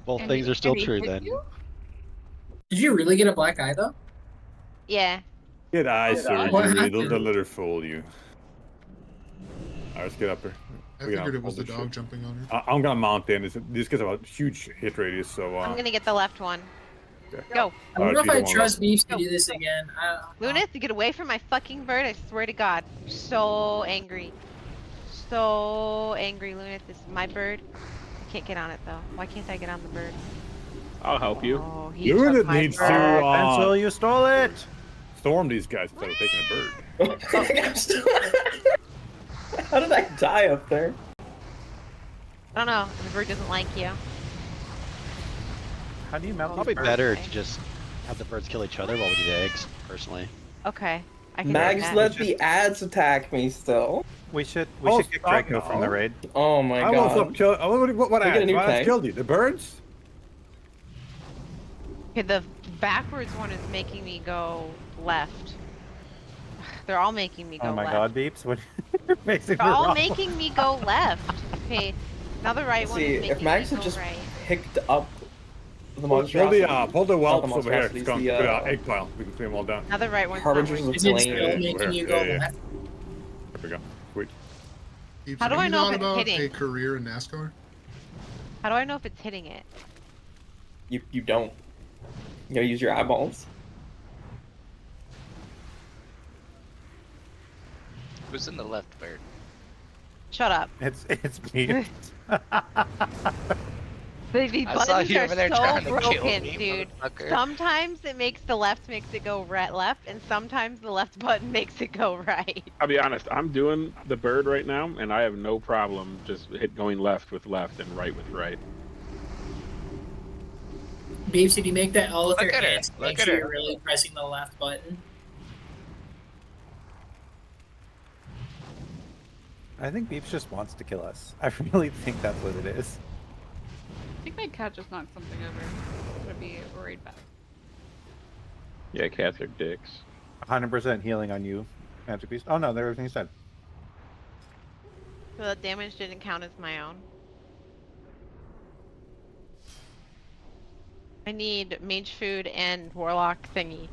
Both things are still true then. Did you really get a black eye though? Yeah. Get eye What surgery. happened? Don't let her fool you. Alright, let's get up here. I figured it was the dog jumping on her. I'm gonna mount in. These guys have a huge hit radius, so. I'm gonna get the left one. Okay. Go. I don't know if I trust Beeps to do this again. Lunith, get away from my fucking bird, I swear to God. I'm so angry. So angry, Lunith. This is my bird. I can't get on it though. Why can't I get on the bird? I'll help you. Oh, he Lunith took my needs bird. to Pencil, you stole it! storm these guys instead of taking a bird. How did I die up there? I don't know. The bird doesn't like you. How do you mount Probably these birds? better Okay. to just have the birds kill each other while we do the eggs, personally. Okay. I can Mags do that. let the ads attack me still. We should kick stop Draco from the now. raid. Oh my I god. won't kill. What We get a ads? new What ads tank. killed you? The birds? Okay, the backwards one is making me go left. They're all making me go Oh my left. god, Beeps, what makes it They're all wrong? making me go left. Okay, now the right one See, is making if Mags me had go just right. picked up the Pull monstrosity. the whelps not over here. monstrosities, It's gonna the, put an egg pile. We can clean them all down. Now the right one's Harbingers not of Is it Flame. still making you go left? There we go. Sweet. Keeps How do I you know thought if it's about hitting? a career in NASCAR? How do I know if it's hitting it? You don't. You gotta use your eyeballs. Who's in the left bird? Shut up. It's me. These I saw buttons you are over there so trying to kill broken, me, dude. motherfucker. Sometimes it makes the left makes it go left, and sometimes the left button makes it go right. I'll be honest. I'm doing the bird right now, and I have no problem just going left with left and right with right. Beeps, if you make that L with your Look at her. hands, make Look at sure her. you're really pressing the left button. I think Beeps just wants to kill us. I really think that's what it is. I think my cat just knocked something over. I'm gonna be worried about. Yeah, cats are dicks. 100% healing on you, Magic Beast. Oh no, there everything you said. So the damage didn't count as my own. I need mage food and warlock thingy.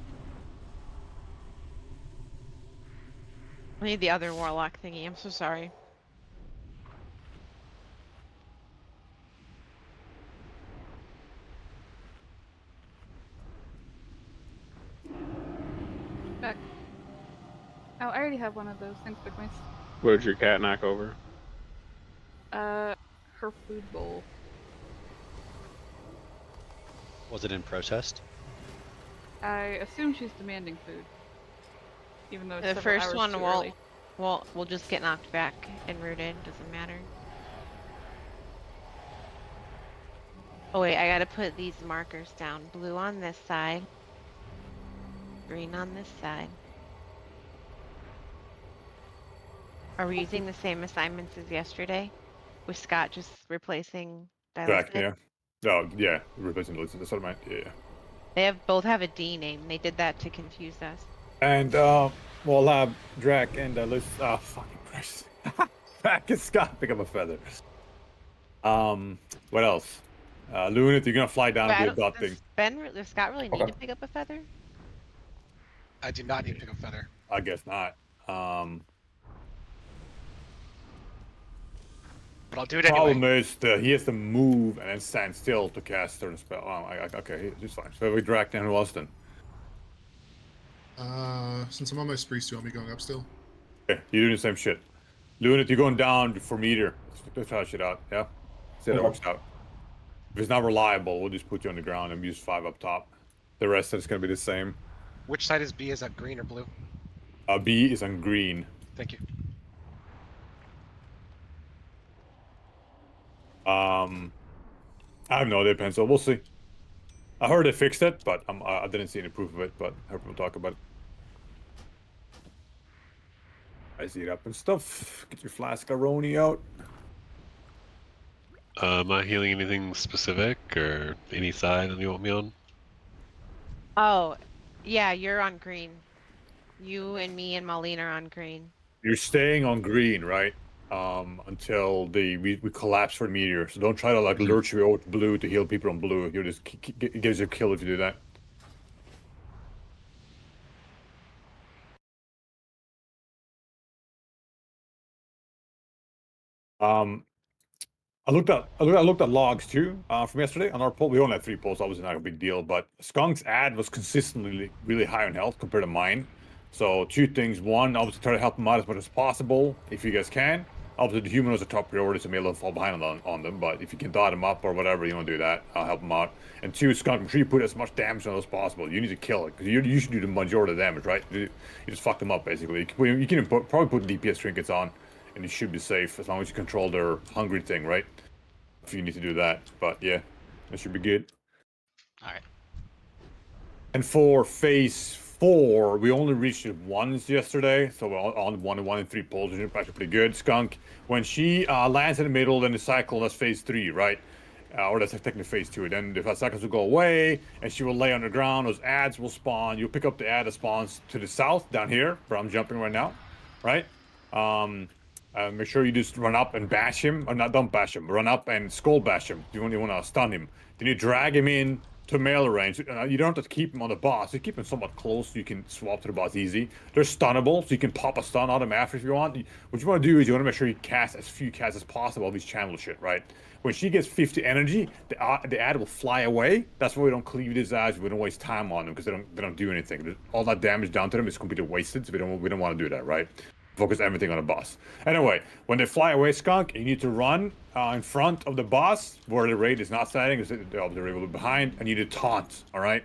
I need the other warlock thingy. I'm so sorry. Back. Oh, I already have one of those. Thanks, Big Mice. What did your cat knock over? Her food bowl. Was it in protest? I assume she's demanding food. Even though it's The several first hours one too will, early. we'll just get knocked back and rooted. Doesn't matter. Oh wait, I gotta put these markers down. Blue on this side. Green on this side. Are we using the same assignments as yesterday? With Scott just replacing Correct, Dialectic? yeah. Oh, yeah. Replacing the That's what I meant. Yeah. They both have a D name. They did that to confuse us. And, we'll have Drac and Liz. Oh, fucking Christ. Drac and Scott pick up a feather. What else? Lunith, you're gonna fly down and do a dot thing. Does Scott really need to pick up a feather? I do not need to pick up feather. I guess not. But I'll do it anyway. Problem is he has to move and then stand still to cast certain spell. Oh, okay, he's fine. So we Drac down who else then? Since I'm on my spree, do you want me going up still? Okay, you're doing the same shit. Lunith, you're going down for meter. Let's try that shit out, yeah? See how that works out. If it's not reliable, we'll just put you on the ground and use 5 up top. The rest is gonna be the same. Which side is B? Is that green or blue? B is on green. Thank you. I have no idea, Pencil. We'll see. I heard they fixed it, but I didn't see any proof of it, but I hope we'll talk about it. I see it up and stuff. Get your flask of Roni out. Am I healing anything specific or any side you want me on? Oh, yeah, you're on green. You and me and Marlene are on green. You're staying on green, right? until we collapse for meteor. So don't try to like lurch your way over to blue to heal people on blue. You just it gives you a kill if you do that. I looked at logs too from yesterday on our poll. We only had 3 polls, obviously not a big deal, but Skunk's ad was consistently really high on health compared to mine. So 2 things. One, obviously try to help him out as much as possible if you guys can. Obviously the human was a top priority, so maybe they'll fall behind on them, but if you can dot him up or whatever, you want to do that, I'll help him out. And 2, Skunk, make sure you put as much damage on it as possible. You need to kill it, because you should do the majority of the damage, right? You just fuck them up, basically. You can probably put DPS trinkets on, and you should be safe as long as you control their hungry thing, right? If you need to do that, but yeah, that should be good. Alright. And for phase 4, we only reached it once yesterday, so we're on 1 and 3 polls, which is actually pretty good. Skunk, when she lands in the middle, then the cycle, that's phase 3, right? Or that's technically phase 2. Then the cycles will go away, and she will lay on the ground. Those ads will spawn. You'll pick up the ad that spawns to the south, down here, where I'm jumping right now, right? Make sure you just run up and bash him, or not, don't bash him, run up and skull bash him. You want to stun him. Then you drag him in to melee range. You don't have to keep him on the boss. You keep him somewhat close so you can swap to the boss easy. They're stunnable, so you can pop a stun on them after if you want. What you want to do is you want to make sure you cast as few casts as possible of these channel shit, right? When she gets 50 energy, the ad will fly away. That's why we don't cleave these ads. We don't waste time on them because they don't do anything. All that damage down to them is completely wasted, so we don't want to do that, right? Focus everything on the boss. Anyway, when they fly away, Skunk, you need to run in front of the boss where the raid is not standing, because the raid will be behind, and you need to taunt, all right?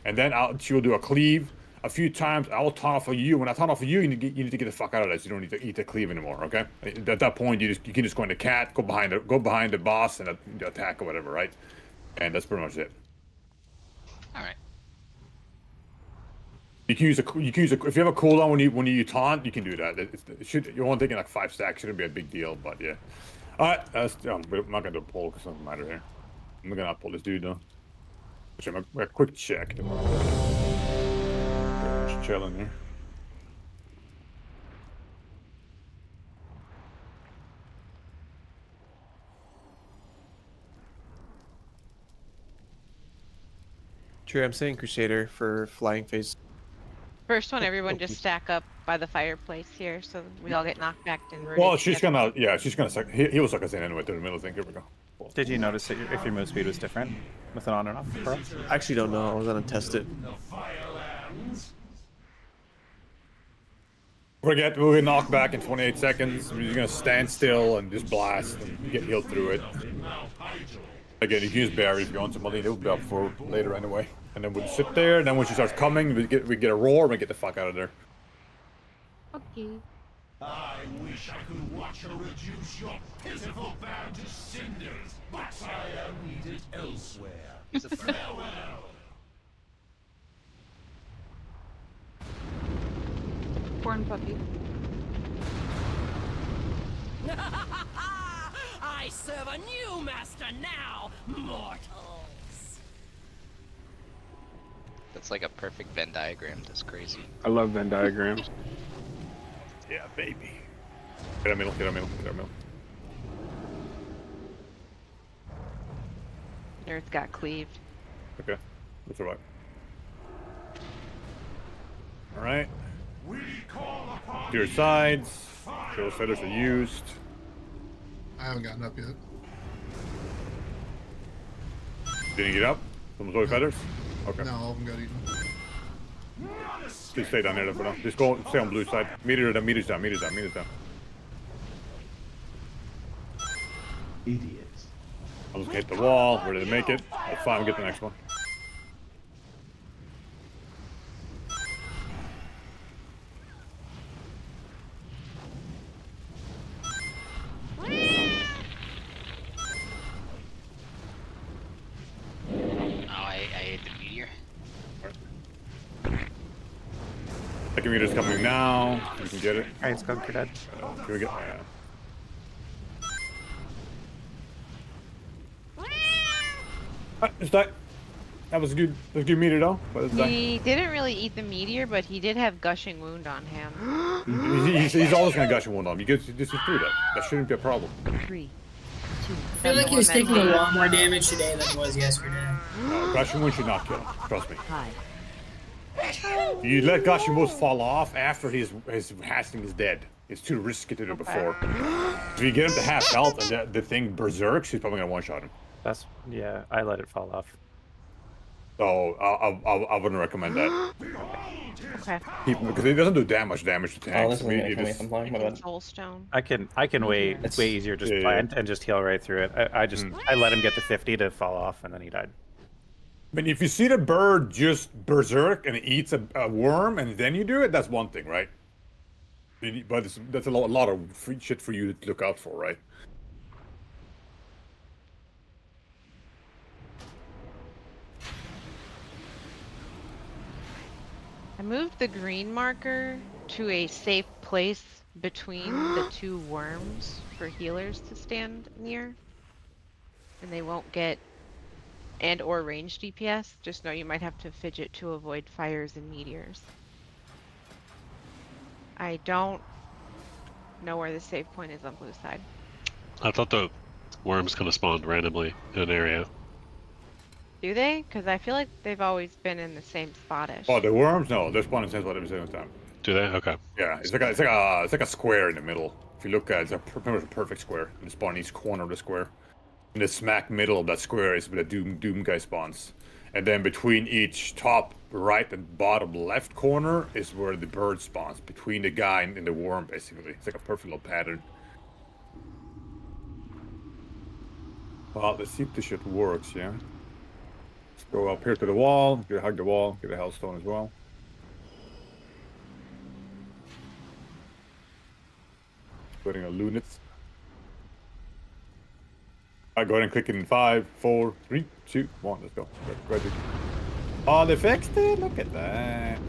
And then she will do a cleave a few times. I will taunt for you. When I taunt for you, you need to get the fuck out of this. You don't need to eat the cleave anymore, okay? At that point, you can just go into cat, go behind the boss and attack or whatever, right? And that's pretty much it. All right. You can use if you have a cooldown when you taunt, you can do that. You're only taking like 5 stacks. Shouldn't be a big deal, but yeah. All right, I'm not gonna do a poll because it doesn't matter here. I'm gonna not pull this dude though. Actually, a quick check. Just chilling here. True, I'm saying Crusader for flying phase. First one, everyone just stack up by the fireplace here, so we all get knocked back and rooted. Well, she's gonna suck. He will suck us in anyway through the middle thing. Here we go. Did you notice that if your move speed was different with an on and off? I actually don't know. I was gonna test it. We'll get knocked back in 28 seconds. We're just gonna stand still and just blast and get healed through it. Again, you can use Barry if you want somebody. He'll be up for later anyway. And then we'll sit there. And then when she starts coming, we get a roar and we get the fuck out of there. Okay. I wish I could watch her reduce your pitiful band to cinders, but I am needed elsewhere. Farewell. Corn puppy. I serve a new master now, mortals. That's like a perfect Venn diagram. That's crazy. I love Venn diagrams. Yeah, baby. Get a middle. Earth got cleaved. Okay, that's alright. Alright. To your sides. Those feathers are used. I haven't gotten up yet. Didn't get up? Some Zoe feathers? Okay. No, all of them got eaten. Just stay down there then for now. Just stay on blue side. Meters down. Idiots. I'll just hit the wall, ready to make it. That's fine, we'll get the next one. I hate the meteor. Second meter's coming now. We can get it. Alright, Skunk, you're dead. Can we get it's that. That was a good meter though. But it's He didn't really eat the meteor, but he did have gushing wound on him. he's always gonna gush a wound on him. You just get through that. That shouldn't be a problem. 3, 2. I feel like he was taking a lot more damage today than he was yesterday. No, gushing wound should not kill him. Trust me. You let gushing wounds fall off after his Hastling is dead. It's too risky to do before. If you get him to half health and the thing berserks, he's probably gonna one shot him. That's yeah. I let it fall off. So I wouldn't recommend that. Okay. Because it doesn't do that much damage to tanks. this isn't gonna kill me. I'm fine. Soulstone. I can way easier just plant and just heal right through it. I let him get to 50 to fall off, and then he died. I mean, if you see the bird just berserk and it eats a worm and then you do it, that's one thing, right? But that's a lot of free shit for you to look out for, right? I moved the green marker to a safe place between the two worms for healers to stand near. And they won't get or range DPS. Just know you might have to fidget to avoid fires and meteors. I don't know where the save point is on blue side. I thought the worms kind of spawned randomly in an area. Do they? Because I feel like they've always been in the same spot-ish. Oh, the worms? No, they're spawning same spot every single time. Do they? Okay. Yeah, it's like a square in the middle. If you look at it, it's a perfect square. And they spawn each corner of the square. In the smack middle of that square is where the Doom guy spawns. And then between each top right and bottom left corner is where the bird spawns. Between the guy and the worm, basically. It's like a perfect little pattern. Well, let's see if this shit works, yeah? Let's go up here to the wall, hug the wall, get a hellstone as well. Putting a lunet. Alright, go ahead and click it in 5, 4, 3, 2, 1. Let's go. Go ahead. Oh, they fixed it? Look at that.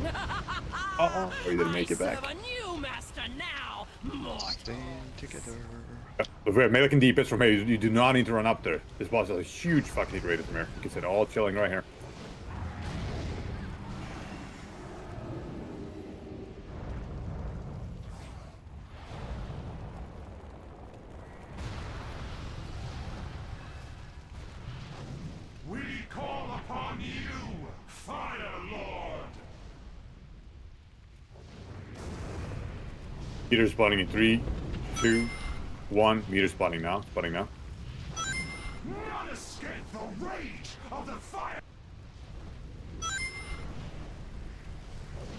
Uh-oh. Oh, you didn't make it back. Stand together. Melee can DPS from here. You do not need to run up there. This boss has a huge fucking hit rate from here. You can see it all chilling right here. We call upon you, Fire Lord. Meter spawning in 3, 2, 1. Meter spawning now. Spawning now. None escape the rage of the fire.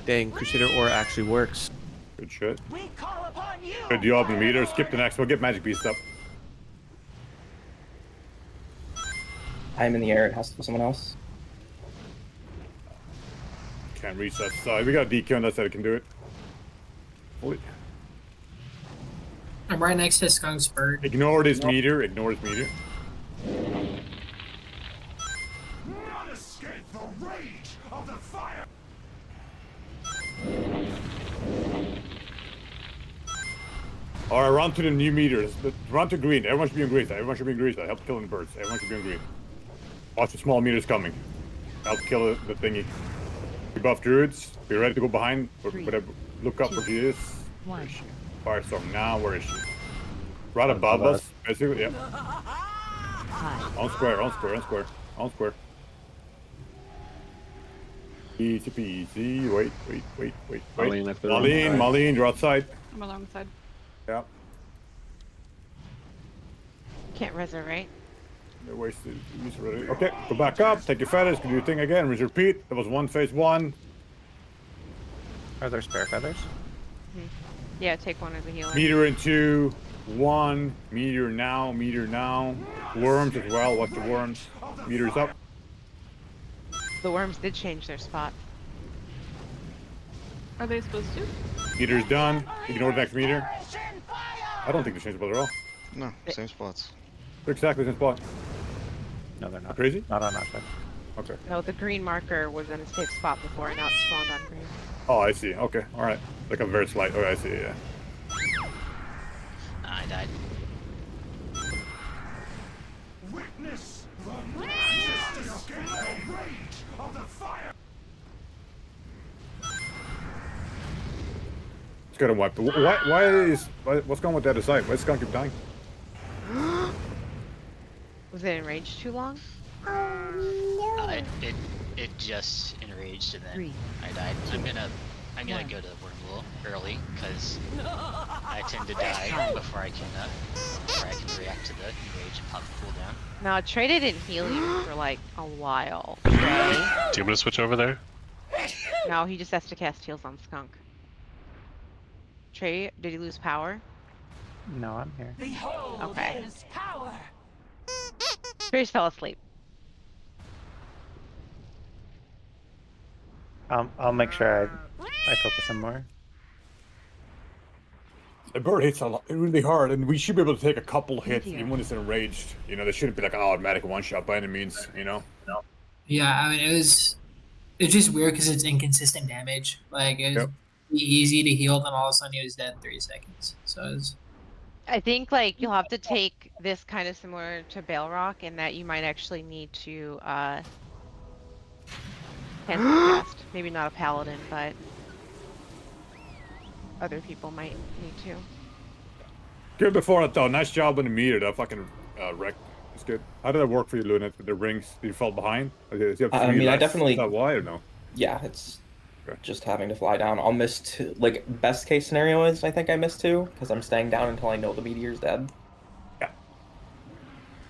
Dang, Crusader Ore actually works. Good shit. We call upon you. Good job, the meter. Skip the next one. Get Magic Beast up. I'm in the air. It has to be someone else. Can't reach that side. We got a DQ on that side. I can do it. Holy. I'm right next to Skunk's bird. Ignore this meter. Ignore this meter. None escape the rage of the fire. Alright, run to the new meters. Run to green. Everyone should be on green side. Everyone should be on green side. Help killing the birds. Everyone should be on green. Watch the small meters coming. Help kill the thingy. We buff druids. Be ready to go behind. Whatever. Look up where she is. Where is she? Firestorm now. Where is she? Right above us. Basically, yeah. On square. On square. On square. On square. Easy peasy. Wait. Marlene, you're outside. I'm alongside. Yeah. Can't resurrect. They're wasted. Okay, go back up. Take your feathers. Do your thing again. Repeat. That was phase one. Are there spare feathers? Yeah, take one as a healer. Meter in 2, 1. Meter now. Meter now. Worms as well. Watch the worms. Meters up. The worms did change their spot. Are they supposed to? Meter's done. Ignore the next meter. I don't think they changed the spot at all. No, same spots. They're exactly the same spot. No, they're not. Crazy? Not on our side. Okay. No, the green marker was in a safe spot before, and now it's spawned on green. Oh, I see. Okay. All right. Like a very slight. Okay, I see. Yeah. I died. Witness the majesty It's got him wiped. What's going on with the other side? Why is Skunk keep dying? Was it enraged too long? It just enraged and then 3, I died. I'm gonna one. go to Wormwool early because I tend to die before I can react to the enrage and pop the cooldown. No, Trey didn't heal you for like a while. Trey. Do you want me to switch over there? No, he just has to cast heals on Skunk. Trey, did he lose power? No, I'm here. Okay. Trey just fell asleep. I'll make sure I focus him more. The bird hits a lot, really hard, and we should be able to take a couple hits even when it's enraged. You know, there shouldn't be like an automatic one-shot by any means. You know. Yeah, I mean it's just weird because it's inconsistent damage. Like it was easy to heal, then all of a sudden he was dead in 30 seconds. So it's. I think like you'll have to take this kind of similar to Balrog in that you might actually need to cast. Maybe not a paladin, but other people might need to. Good before that though. Nice job on the meter. That fucking wreck. It's good. How did that work for you, Luna? With the rings? Did you fall behind? I mean, I definitely. Is that why or no? Yeah, it's just having to fly down. I'll miss 2. Like best case scenario is I think I miss 2 because I'm staying down until I know the meteor's dead. Yeah.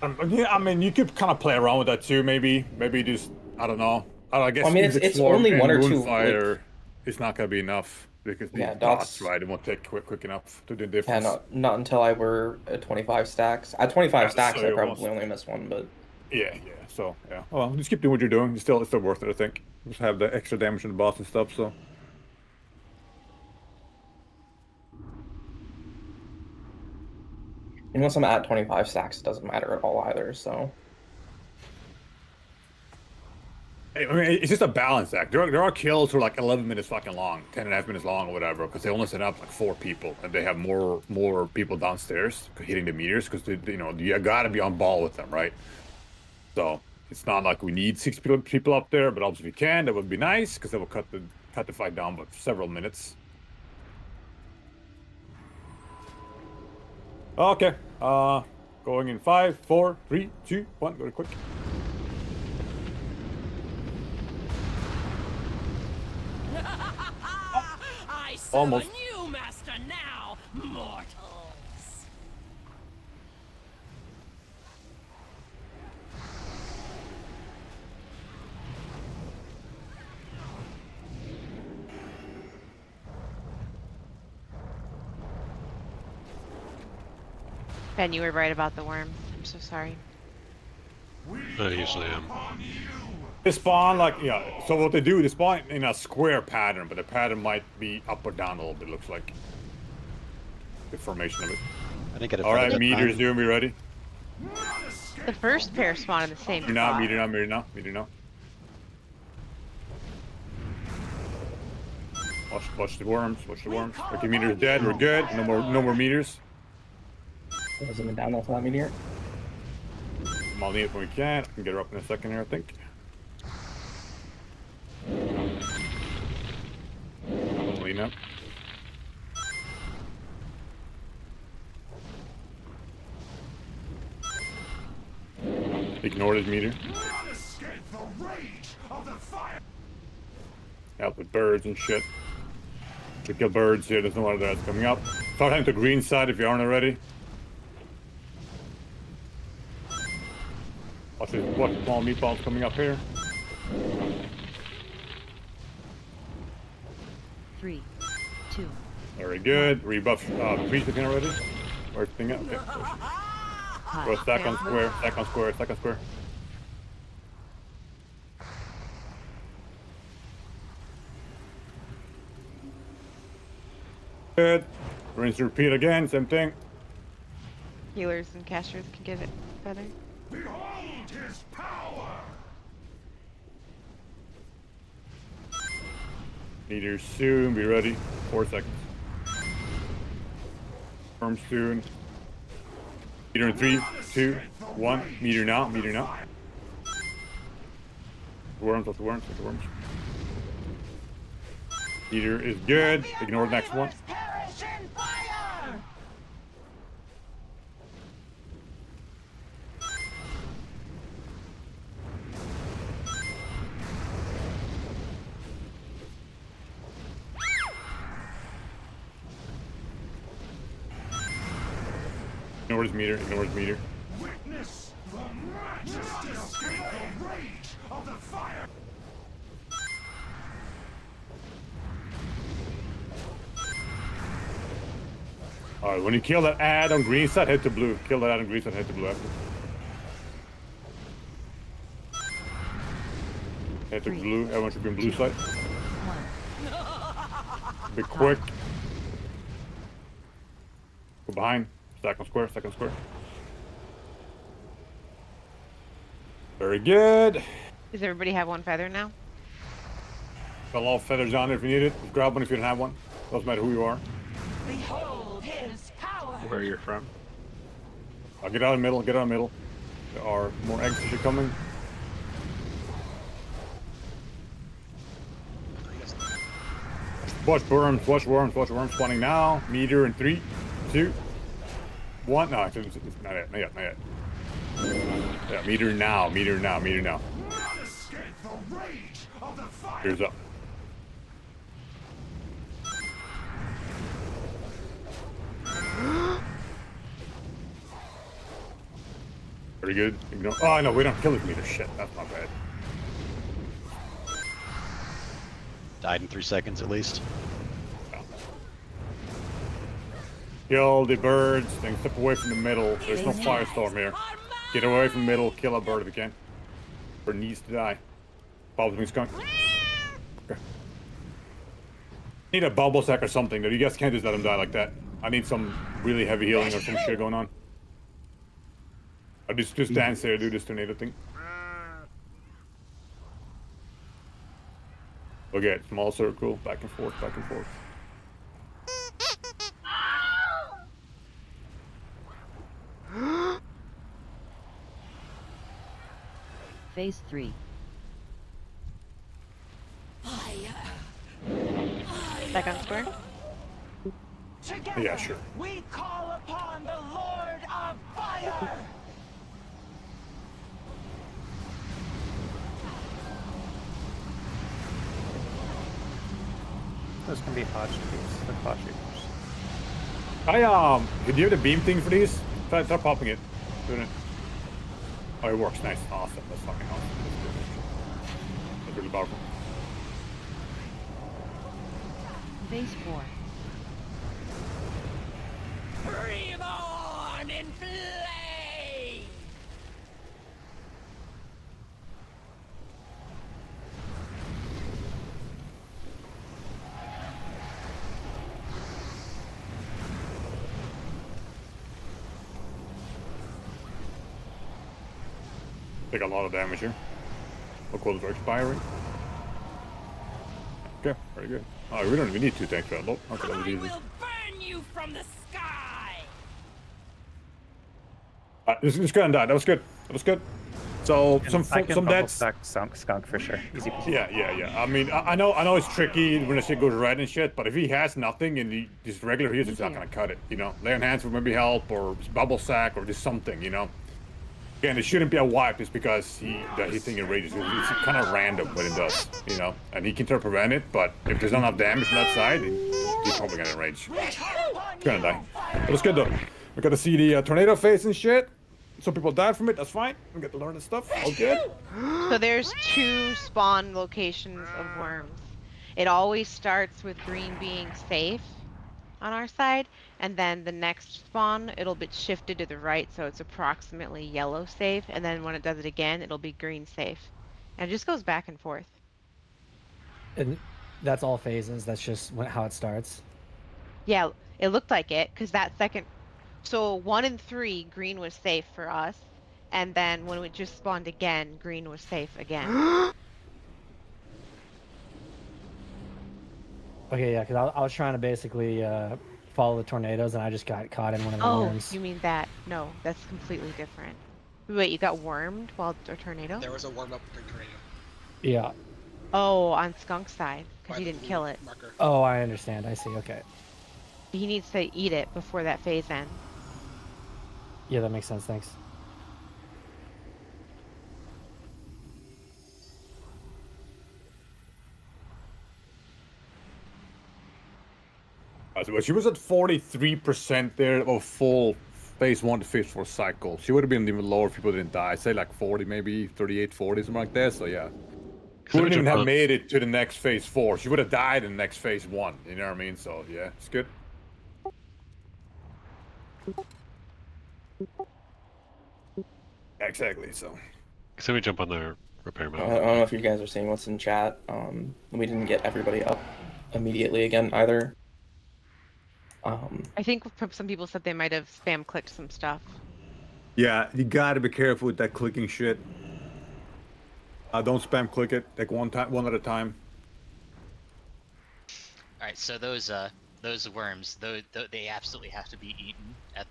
Yeah. I mean, you could kind of play around with that too. Maybe just I don't know. I guess. I mean, it's only 1 or 2. Fire, it's not gonna be enough because the dots, right? It won't take quick enough to do the difference. Yeah, not until I were at 25 stacks. At 25 stacks, I probably only missed 1, but. Yeah. So yeah. Well, just keep doing what you're doing. It's still worth it, I think. Just have the extra damage on the boss and stuff. So. And once I'm at 25 stacks, it doesn't matter at all either. So. I mean, it's just a balance act. There are kills who are like 11 minutes fucking long, 10.5 minutes long or whatever, because they only set up like 4 people, and they have more people downstairs hitting the meters, because you gotta be on ball with them, right? So it's not like we need 6 people up there, but obviously if we can, that would be nice, because that will cut the fight down by several minutes. Okay, going in 5, 4, 3, 2, 1. Go quick. Almost. A new master now, mortals. Ben, you were right about the worms. I'm so sorry. I usually am. They spawn like, so what they do, they spawn in a square pattern, but the pattern might be up or down a little bit, looks like. The formation of it. I didn't get it. Alright, meteor's doing, be ready? The first pair spawn in the same Meter spot. now. Watch the worms, Okay, meteor's dead, we're good. No more meters. Zooming down off that meteor. I'll need it when we can. I can get her up in a second here, I think. Clean up. Ignore this meter. Help with birds and shit. To kill birds here, there's no other that's coming up. Start heading to the green side if you aren't already. Watch the small meatballs coming up here. 3, 2. Very good. Rebuff priest again already. Where's the thing at? Okay. Go stack on square. Good. Rinse and repeat again, same thing. Healers and casters can get it better. Behold his power. Meteor soon, be ready. 4 seconds. Firm soon. Meteor in 3, 2, 1. Meteor now. Worms. Meteor is good. Ignore the next one. Ignore his meter. Ignore his meter. Witness the majesty of the rage of the fire. Alright, when you kill that ad on green side, head to blue. Kill that ad on green side, head to blue after. Head to blue. Everyone should be on blue side. Be quick. Go behind. Stack on square. Stack on square. Very good. Does everybody have one feather now? Got a lot of feathers on there if you need it. Just grab one if you don't have one. Doesn't matter who you are. Behold his power. Where you're from? I'll get out of the middle. Get out of the middle. There are more exits coming. Watch worms. Watch worms. Watch worms spawning now. Meter in 3, 2, 1. No, it's not yet. Not yet. Not yet. Yeah, meter now. Meter now. Meter now. Not escape the rage of the fire. Here's up. Very good. Ignore. Oh no, we don't kill his meter. Shit, that's not bad. Died in 3 seconds at least. Kill the birds. Then step away from the middle. There's no firestorm here. Get away from the middle. Kill a bird if you can. Bird needs to die. Bob's me skunk. Okay. Need a bubble sack or something. You guys can't just let him die like that. I need some really heavy healing or some shit going on. I just dance there, do this tornado thing. Okay, small circle, back and forth, back and forth. Phase 3. Second square? Together, Yeah, sure. we call upon the Lord of Fire. Those can be hot shapes. The hot shapes. Did you have the beam thing for these? Try popping it. Doing it. Oh, it works. Nice. Awesome. That's fucking awesome. That's good. That's really powerful. Phase 4. Breathe on in flame. Take a lot of damage here. Look what are expiring. Okay, very good. Oh, we don't even need 2 tanks for that. Look, okay, that was easy. Burn you from the sky. This guy died. That was good. That was good. So And some I can bubble deaths. stack skunk for sure. Easy peasy. Yeah. I mean, I know it's tricky when the shit goes red and shit, but if he has nothing and he just regular heals, it's not gonna cut it. You know, lay on hands would maybe help, or bubble sack, or just something. You know. Again, it shouldn't be a wipe just because he thing enrages. It's kind of random when it does, you know. And he can try to prevent it, but if there's not enough damage on that side, he's probably gonna enrage. He's gonna die. But it's good though. We got to see the tornado phase and shit. Some people died from it. That's fine. We get to learn the stuff. All good. So there's 2 spawn locations of worms. It always starts with green being safe on our side, and then the next spawn, it'll be shifted to the right, so it's approximately yellow safe, and then when it does it again, it'll be green safe. And it just goes back and forth. And that's all phases. That's just how it starts. Yeah, it looked like it, because that second... So 1 and 3, green was safe for us, and then when it just spawned again, green was safe again. Okay, yeah, because I was trying to basically follow the tornadoes, and I just got caught in one of the Oh, worms. you mean that? No, that's completely different. Wait, you got wormed while a tornado? There was a warm up tornado. Yeah. Oh, on Skunk's side, because By you the didn't kill it. Marker. Oh, I understand. I see. Okay. He needs to eat it before that phase ends. Yeah, that makes sense. Thanks. So she was at 43% there of full phase 1 to phase 4 cycle. She would have been even lower if people didn't die. I'd say like 40, maybe 38, 40, something like that. So yeah. She wouldn't even have made it to the next phase 4. She would have died in the next phase 1. You know what I mean? So yeah, it's good. Exactly. So we jump on the repair I mode. don't know if you guys are seeing what's in chat. We didn't get everybody up immediately again either. I think some people said they might have spam clicked some stuff. yeah, you gotta be careful with that clicking shit. Don't spam click it. Take one at a time. All right, so those worms, they absolutely have to be eaten at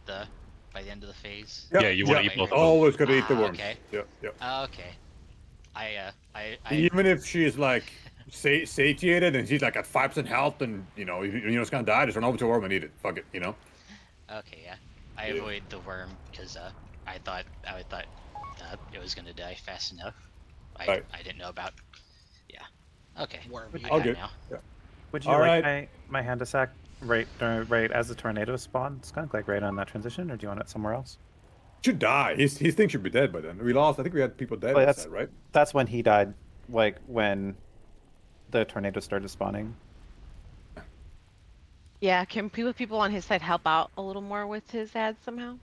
by the end of the phase. Yeah, you want to eat both of them. Always gotta eat the worms. Okay. Yep. Okay. I Even if she's like satiated and she's like at 5% health and you know it's gonna die, just run over to a worm and eat it. Fuck it, you know. Okay, yeah. I avoid the worm because I thought it was gonna die fast enough. I didn't know about. Yeah. Okay. Worm. I got it now. Yeah. Would you like my hand to sack right as the tornado spawns? Kind of like right on that transition, or do you want it somewhere else? Should die. His thing should be dead by then. We lost. I think we had people dead. Well, right? That's when he died. Like when the tornado started spawning. Yeah, can people on his side help out a little more with his ads somehow?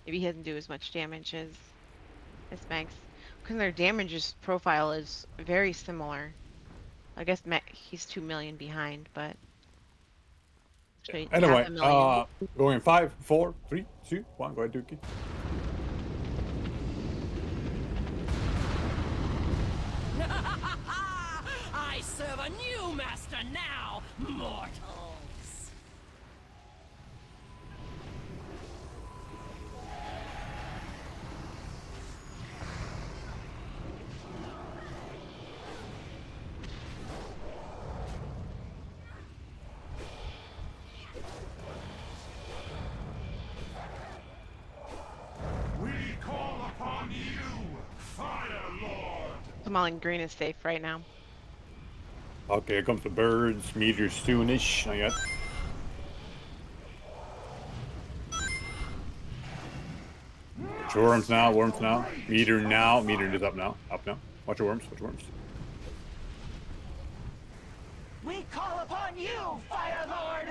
Maybe he doesn't do as much damage as Max, because their damage profile is very similar. I guess he's 2 million behind, but anyway, going in 5, 4, 3, 2, 1. Go ahead, Dookie. I serve a new master now, mortals. We call upon you, Fire Lord. Smiling Green is safe right now. Okay, here comes the birds. Meteor soonish. Not yet. Worms now. Worms now. Meteor now. Meteor is up now. Up now. Watch your worms. Watch your worms. We call upon you, Fire Lord.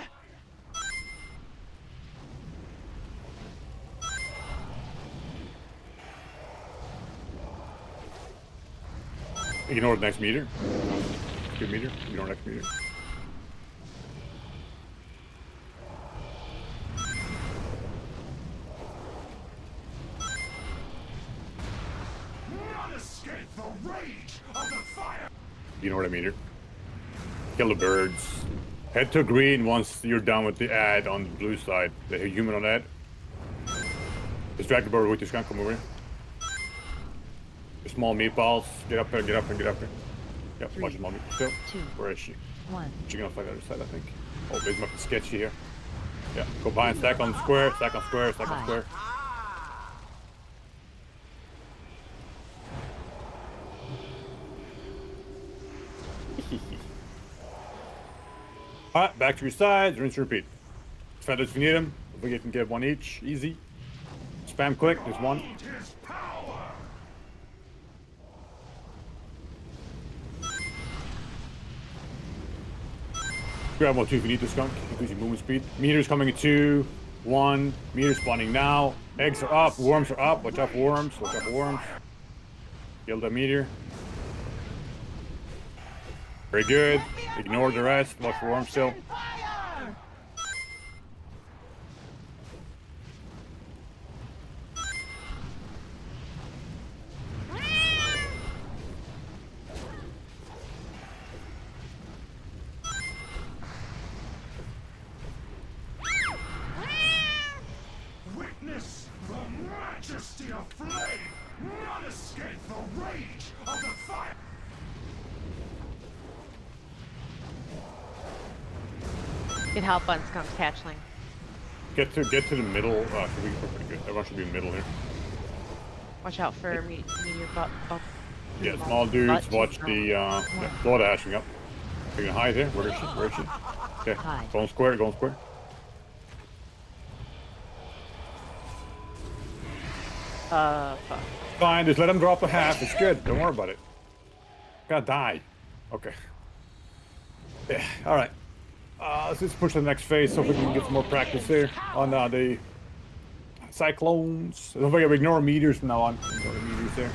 Ignore the next meteor. Good meteor. Ignore next meteor. None escape the rage of the fire. Ignore the meteor. Kill the birds. Head to green once you're done with the ad on the blue side. The human on ad. Distract the bird with your skunk. Come over here. The small meatballs. Get up there. Get up there. Get up there. Yep, watch the mommy. Still. 2, Where is she? 1. She's gonna fight the other side, I think. Oh, this might be sketchy here. Yeah, go behind, stack on the square, stack on square, stack on square. Alright, back to your sides, rinse and repeat. Feathers if you need them. If we can get one each, easy. Spam click, there's one. Grab one, 2 if you need the skunk. Increase your movement speed. Meter's coming at 2, 1. Meter spawning now. Eggs are up. Worms are up. Watch out for worms. Watch out for worms. Kill that meteor. Very good. Ignore the rest. Watch for worms still. Witness the majesty of flame. None escape the rage of the fire. Get help on Skunk's hatchling. Get to the middle. We're pretty good. Everyone should be in the middle here. Watch out for meteor butt. Yeah, small dudes. Watch the yeah, blood hashing up. Are you gonna hide here? Where is she? Where is she? Okay, go on square. Go on square. Fuck. Fine, just let him drop a half. It's good. Don't worry about it. Gotta die. Okay. Yeah, alright. Let's just push to the next phase so we can get some more practice here on the cyclones. Don't forget, we ignore meters from now on. Ignore the meters there.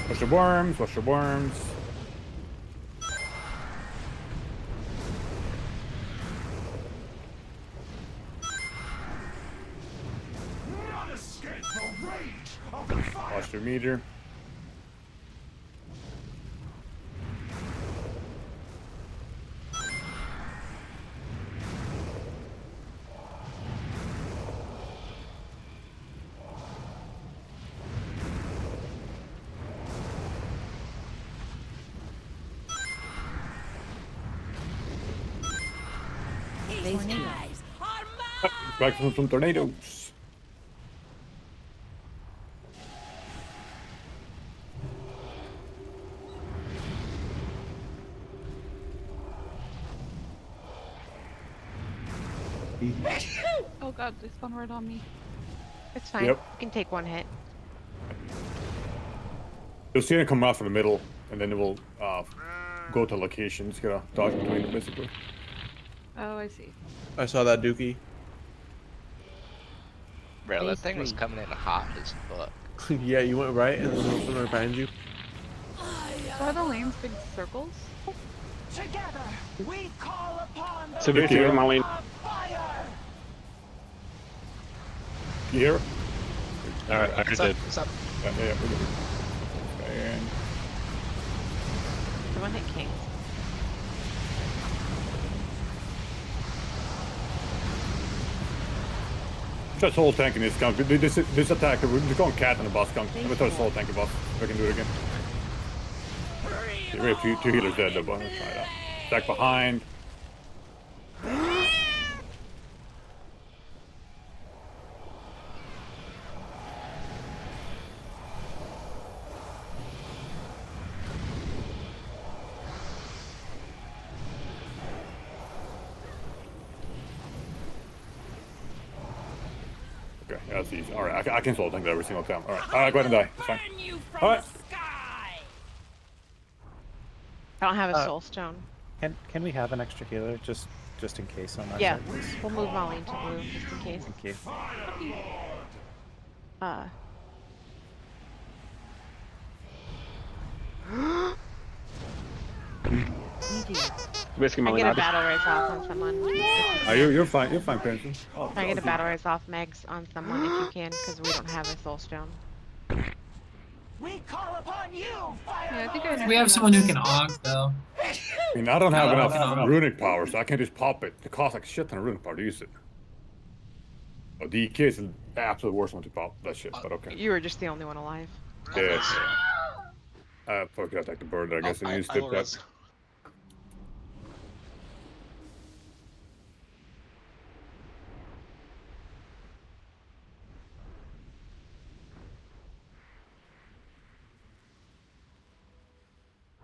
Push the worms, push the worms. Watch your meter. Back from some tornadoes. Oh god, they spun right on me. It's fine. Yep. You can take one hit. You'll see it come off in the middle, and then it will go to locations. Gotta dodge between them, basically. Oh, I see. I saw that Dookie. Bro, that thing was coming in hot as fuck. Yeah, you went right, and then there was one right behind you. So are the lanes big circles? Together, we call upon the Civic here, Molly. fire. You hear it? Alright, I What's did. up? What's up? Yeah, we're good. And The one hit King. try soul tanking this skunk. This attack, we're just going cat on the boss skunk. I'm gonna try to soul tank the boss. If I can do it again. We have two healers dead though, but let's try that. Attack behind. Okay, yeah, that's easy. Alright, I can soul tank that every single time. Alright, go ahead and die. It's fine. Alright. I don't have a soul stone. Can we have an extra healer just in case on our Yeah, side, please? we'll move Molly into blue just in case. Thank you. Basically, I Molly. get a battle race off on someone. You're fine. You're fine, Prince. I get a battle race off Megs on someone if you can, because we don't have a soul stone. We call upon you, fire. Yeah, I think I We have someone who can aug though. I mean, I don't have I don't enough know. runic power, so I can just pop it. It costs like a shit ton of runic power to use it. Oh, DK is the absolute worst one to pop that shit, but okay. You were just the only one alive. Yeah. Fuck it, I'll take the bird, I guess, and use it that.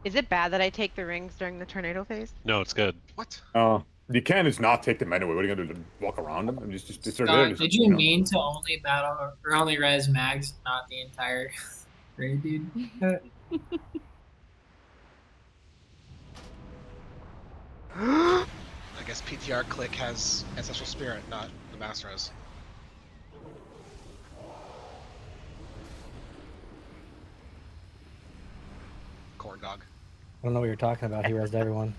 Is it bad that I take the rings during the tornado phase? No, it's good. What? You can just not take them anyway. What are you gonna do? Walk around them? And just they're Scott, there, did you mean to only battle or only res mags, not the entire raid, dude? I guess PTR click has Ancestral Spirit, not the Master Res. Corn dog. I don't know what you're talking about. He rezzed everyone.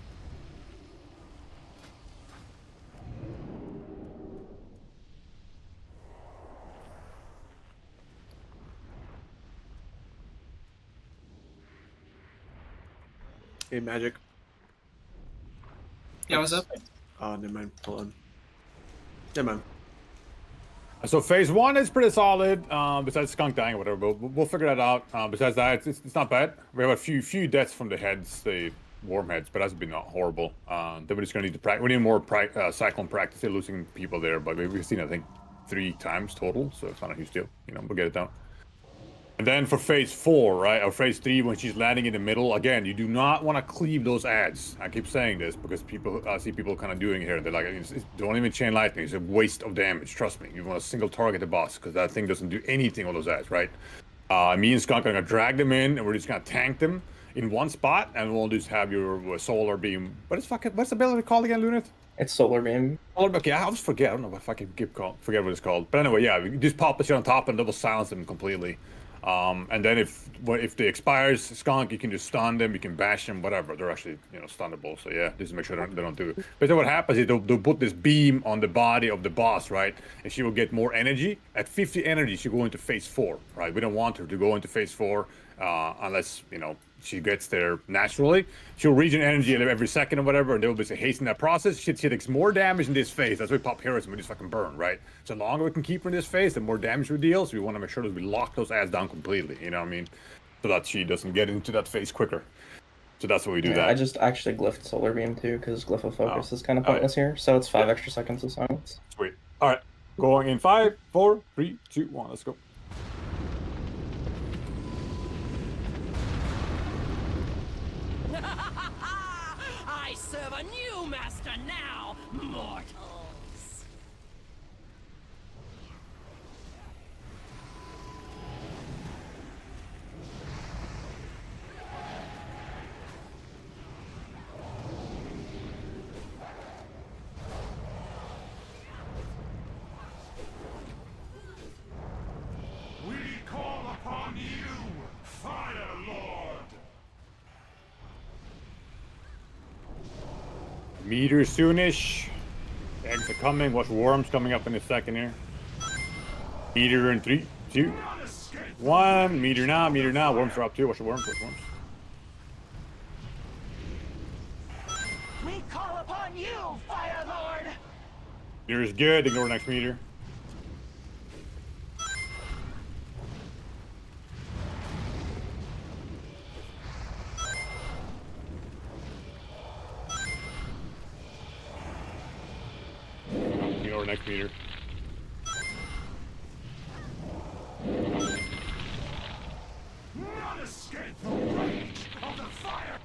Hey, Magic. Yeah, what's up? Oh, never mind. Hold on. Never mind. So phase one is pretty solid. Besides skunk dying or whatever, but we'll figure that out. Besides that, it's not bad. We have a few deaths from the heads, the worm heads, but that's been not horrible. Then we're just gonna need to practice. We need more cyclone practice. They're losing people there, but we've seen I think 3 times total, so it's not a huge deal. You know, we'll get it down. And then for phase 4, right, or phase 3, when she's landing in the middle, again, you do not want to cleave those ads. I keep saying this because I see people kind of doing it here. They're like, don't even chain lightning. It's a waste of damage. Trust me. You want to single target the boss because that thing doesn't do anything on those ads, right? Me and Skunk are gonna drag them in, and we're just gonna tank them in one spot, and we'll just have your solar beam. What's the ability called again, Lunith? It's solar beam. Okay, I always forget. I don't know if I can forget what it's called. But anyway, yeah, we just pop the shit on top and double silence them completely. And then if they expires, Skunk, you can just stun them, you can bash them, whatever. They're actually, stunnable. So yeah, just make sure they don't do it. But then what happens is they'll put this beam on the body of the boss, right? And she will get more energy. At 50 energy, she'll go into phase 4, right? We don't want her to go into phase 4 unless, she gets there naturally. She'll regen energy every second or whatever, and they'll be hastening that process. She takes more damage in this phase. That's why we pop heroes and we just fucking burn, right? So the longer we can keep her in this phase, the more damage we deal. So we want to make sure that we lock those ads down completely, you know what I mean? So that she doesn't get into that phase quicker. So that's what we do that. I just actually glyphed solar beam too, because glyph of focus is kind of pointless here. So it's 5 extra seconds of silence. Sweet. All right. Going in 5, 4, 3, 2, 1. Let's go. I serve a new master now, mortals. We call upon you, Fire Lord. Meter soonish. Eggs are coming. Watch worms coming up in a second here. Meter in 3, 2, 1. Meter now. Worms are up too. Watch the worms. We call upon you, Fire Lord. Meter is good. Ignore the next meter. Ignore the next meter. None escape the rage of the fire.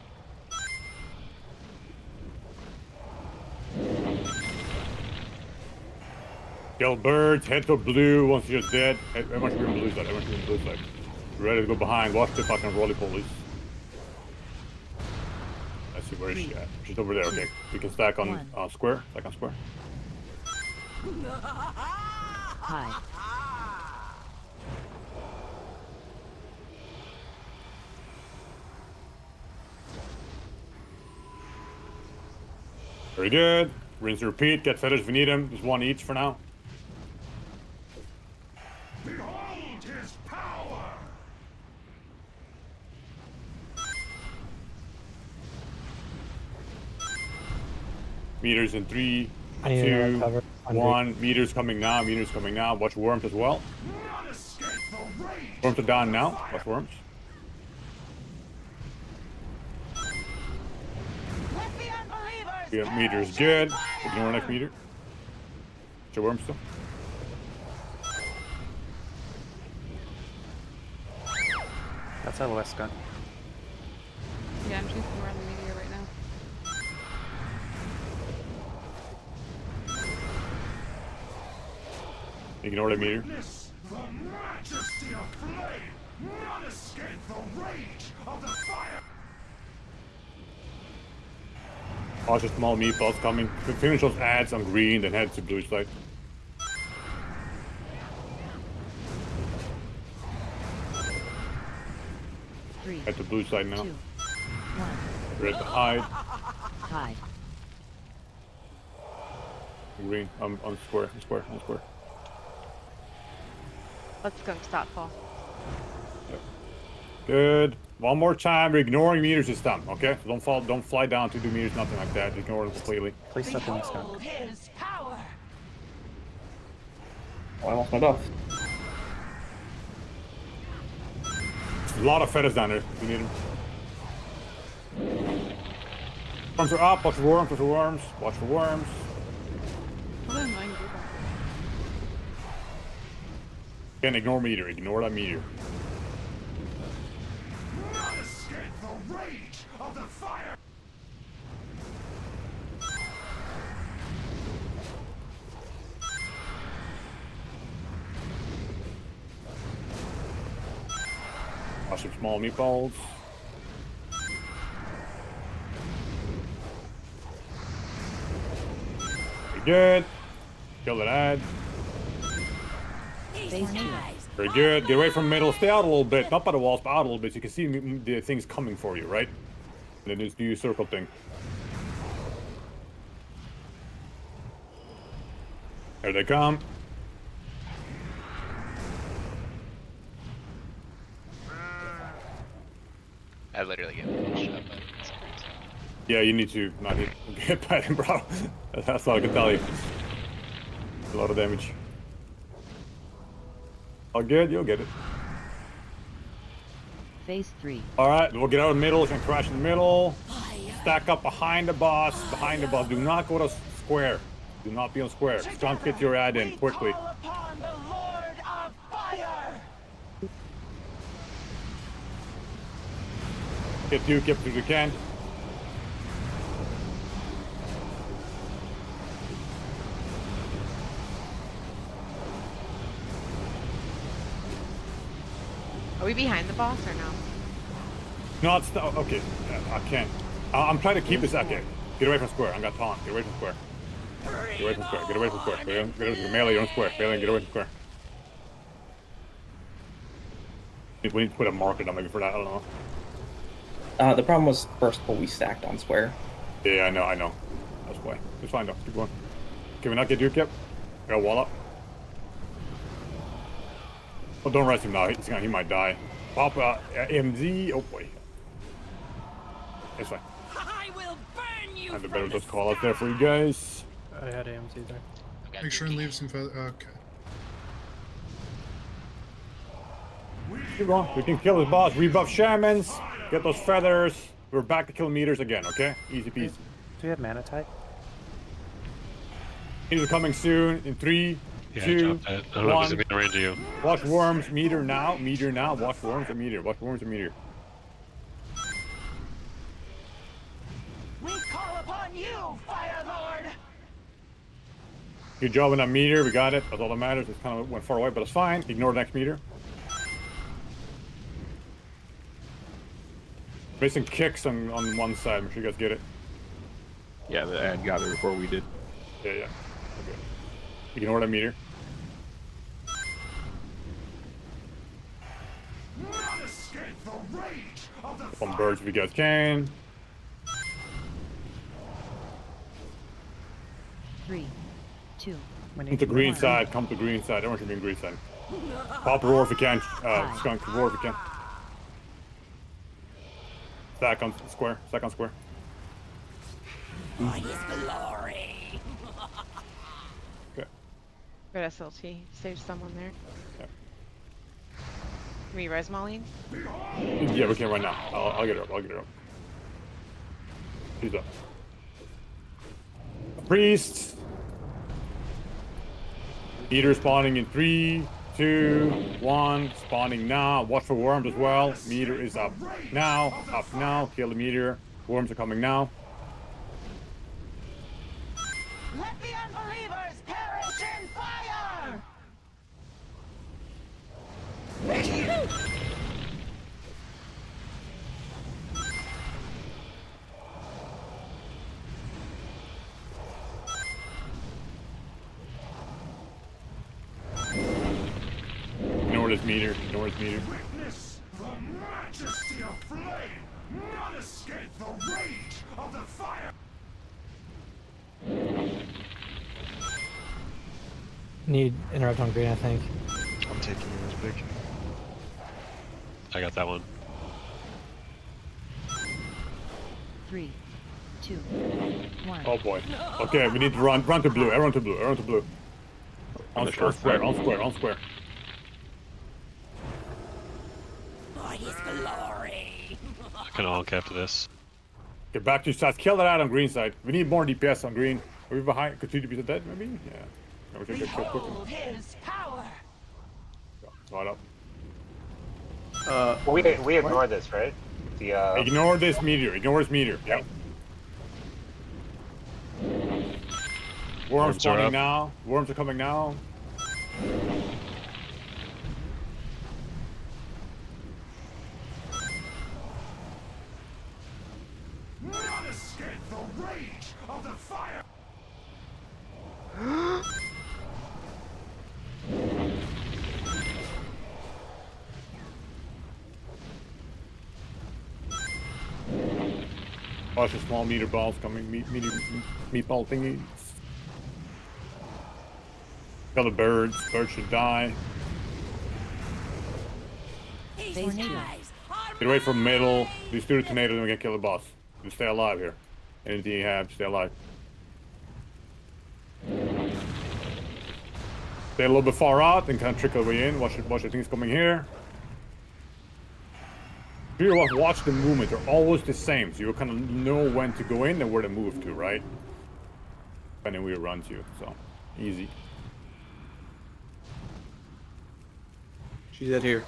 Kill birds, head to blue once you're dead. Everyone should be on blue side. Ready to go behind. Watch the fucking roly-polies. Let's see, where is she at? She's over there, okay. We can stack on square. Stack on square. Hi. Very good. Rinse and repeat. Get feathers if we need them. Just 1 each for now. Behold his power. Meters in 3, I need to 2, recover. 1. Meters coming now. Watch worms as well. None escape the rage. Worms are down now. Watch worms. Let the unbelievers. Yeah, meter is good. Ignore next meter. Show worms still. That's LOS gun. Yeah, I'm chasing around the meteor right now. Ignore the meter. Witness the majesty of flame. None escape the rage of the fire. Watch the small meatballs coming. Finish those ads on green, then head to blue side. Head to blue side now. 2, 1. Red to hide. Hide. Green. On square. Let's go. Stop fall. Good. One more time. We're ignoring meters this time, okay? So don't fly down to do meters, nothing like that. Ignore them completely. Please stop doing this gun. Behold his power. Oh, I lost my buff. There's a lot of feathers down there. We need them. Worms are up. Watch for worms. Watch for worms. What am I doing? Again, ignore meter. Ignore that meter. Crush some small meatballs. Very good. Kill that ad. Very good. Get away from middle. Stay out a little bit. Not by the walls, but out a little bit. So you can see the things coming for you, right? And then just do your circle thing. There they come. I literally get one shot by this. Yeah, you need to not get by them, bro. That's all I can tell you. A lot of damage. All good, you'll get it. Phase 3. Alright, we'll get out of the middle, and crash in the middle. Stack up behind the boss. Behind the boss. Do not go to square. Do not be on square. Skunk, get your ad in quickly. Get Duke if you can. Are we behind the boss or no? No, it's not. Okay, I can't. I'm trying to keep this. Okay, get away from square. I got taunt. Get away from square. Get away from square. Get away from square. Get away from melee. You're on square. Melee, get away from square. We need to put a marker down maybe for that. I don't know. The problem was first pull we stacked on square. Yeah, I know. That's why. It's fine though. Keep going. Can we not get Duke yet? Got a wall up. Oh, don't rest him now. He might die. Pop MZ. Oh boy. It's fine. I will burn you. I have a better just call out there for you guys. I had AMC there. Make sure and leave some feather. Okay. Keep going. We can kill his boss. Rebuff shamans. Get those feathers. We're back to kill meters again, okay? Easy peasy. Do we have mana type? Meters are coming soon in 3, Yeah, 2, drop that. I don't know if he's in range of you. Watch worms, meter now. Meter now. Watch worms and meter. Watch worms and meter. We call upon you, Fire Lord. Good job on that meter. We got it. That's all that matters. It kind of went far away, but it's fine. Ignore the next meter. Missing kicks on one side. Make sure you guys get it. Yeah, the ad got there before we did. Yeah. Okay. Ignore that meter. Not escape the rage of the Some birds if you guys can. 3, 2. Come to green side. Come to green side. Everyone should be in green side. Pop roar if you can. Skunk roar if you can. Stack on square. Stack on square. Mine is glory. Okay. Good SLT. Save someone there. Yeah. Can we res Moline? Yeah, we can right now. I'll get her up. I'll get her up. She's up. Priests. Meter spawning in 3, 2, 1. Spawning now. Watch for worms as well. Meter is up now. Up now. Kill the meter. Worms are coming now. Let the unbelievers perish in fire. Ignore this meter. Ignore this meter. Witness the majesty of flame. Not escape the rage of the fire. Need interrupt on green, I think. I'm taking you as big. I got that one. 3, 2, 1. Oh boy. Okay, we need to run. Run to blue. Everyone to blue. Everyone to blue. On square. On square. On square. Mine is glory. I can honk after this. Get back to your sides. Kill that out on green side. We need more DPS on green. Are we behind? Could 2 DPS dead, maybe? Yeah. We should get killed quickly. Behold his power. Right up. Well, we ignore this, right? The Ignore this meteor. Ignore this meteor. Yep. Worms are spawning up. now. Worms are coming now. Watch the small meter balls coming, meatball thingies. Kill the birds. Birds should die. Get away from middle. Just do the tornado, then we can kill the boss. Just stay alive here. Anything you have, stay alive. Stay a little bit far out, then kind of trickle way in. Watch the things coming here. If you watch the movement, they're always the same, so you kind of know when to go in and where to move to, right? Depending where you run to, so easy. She's at here.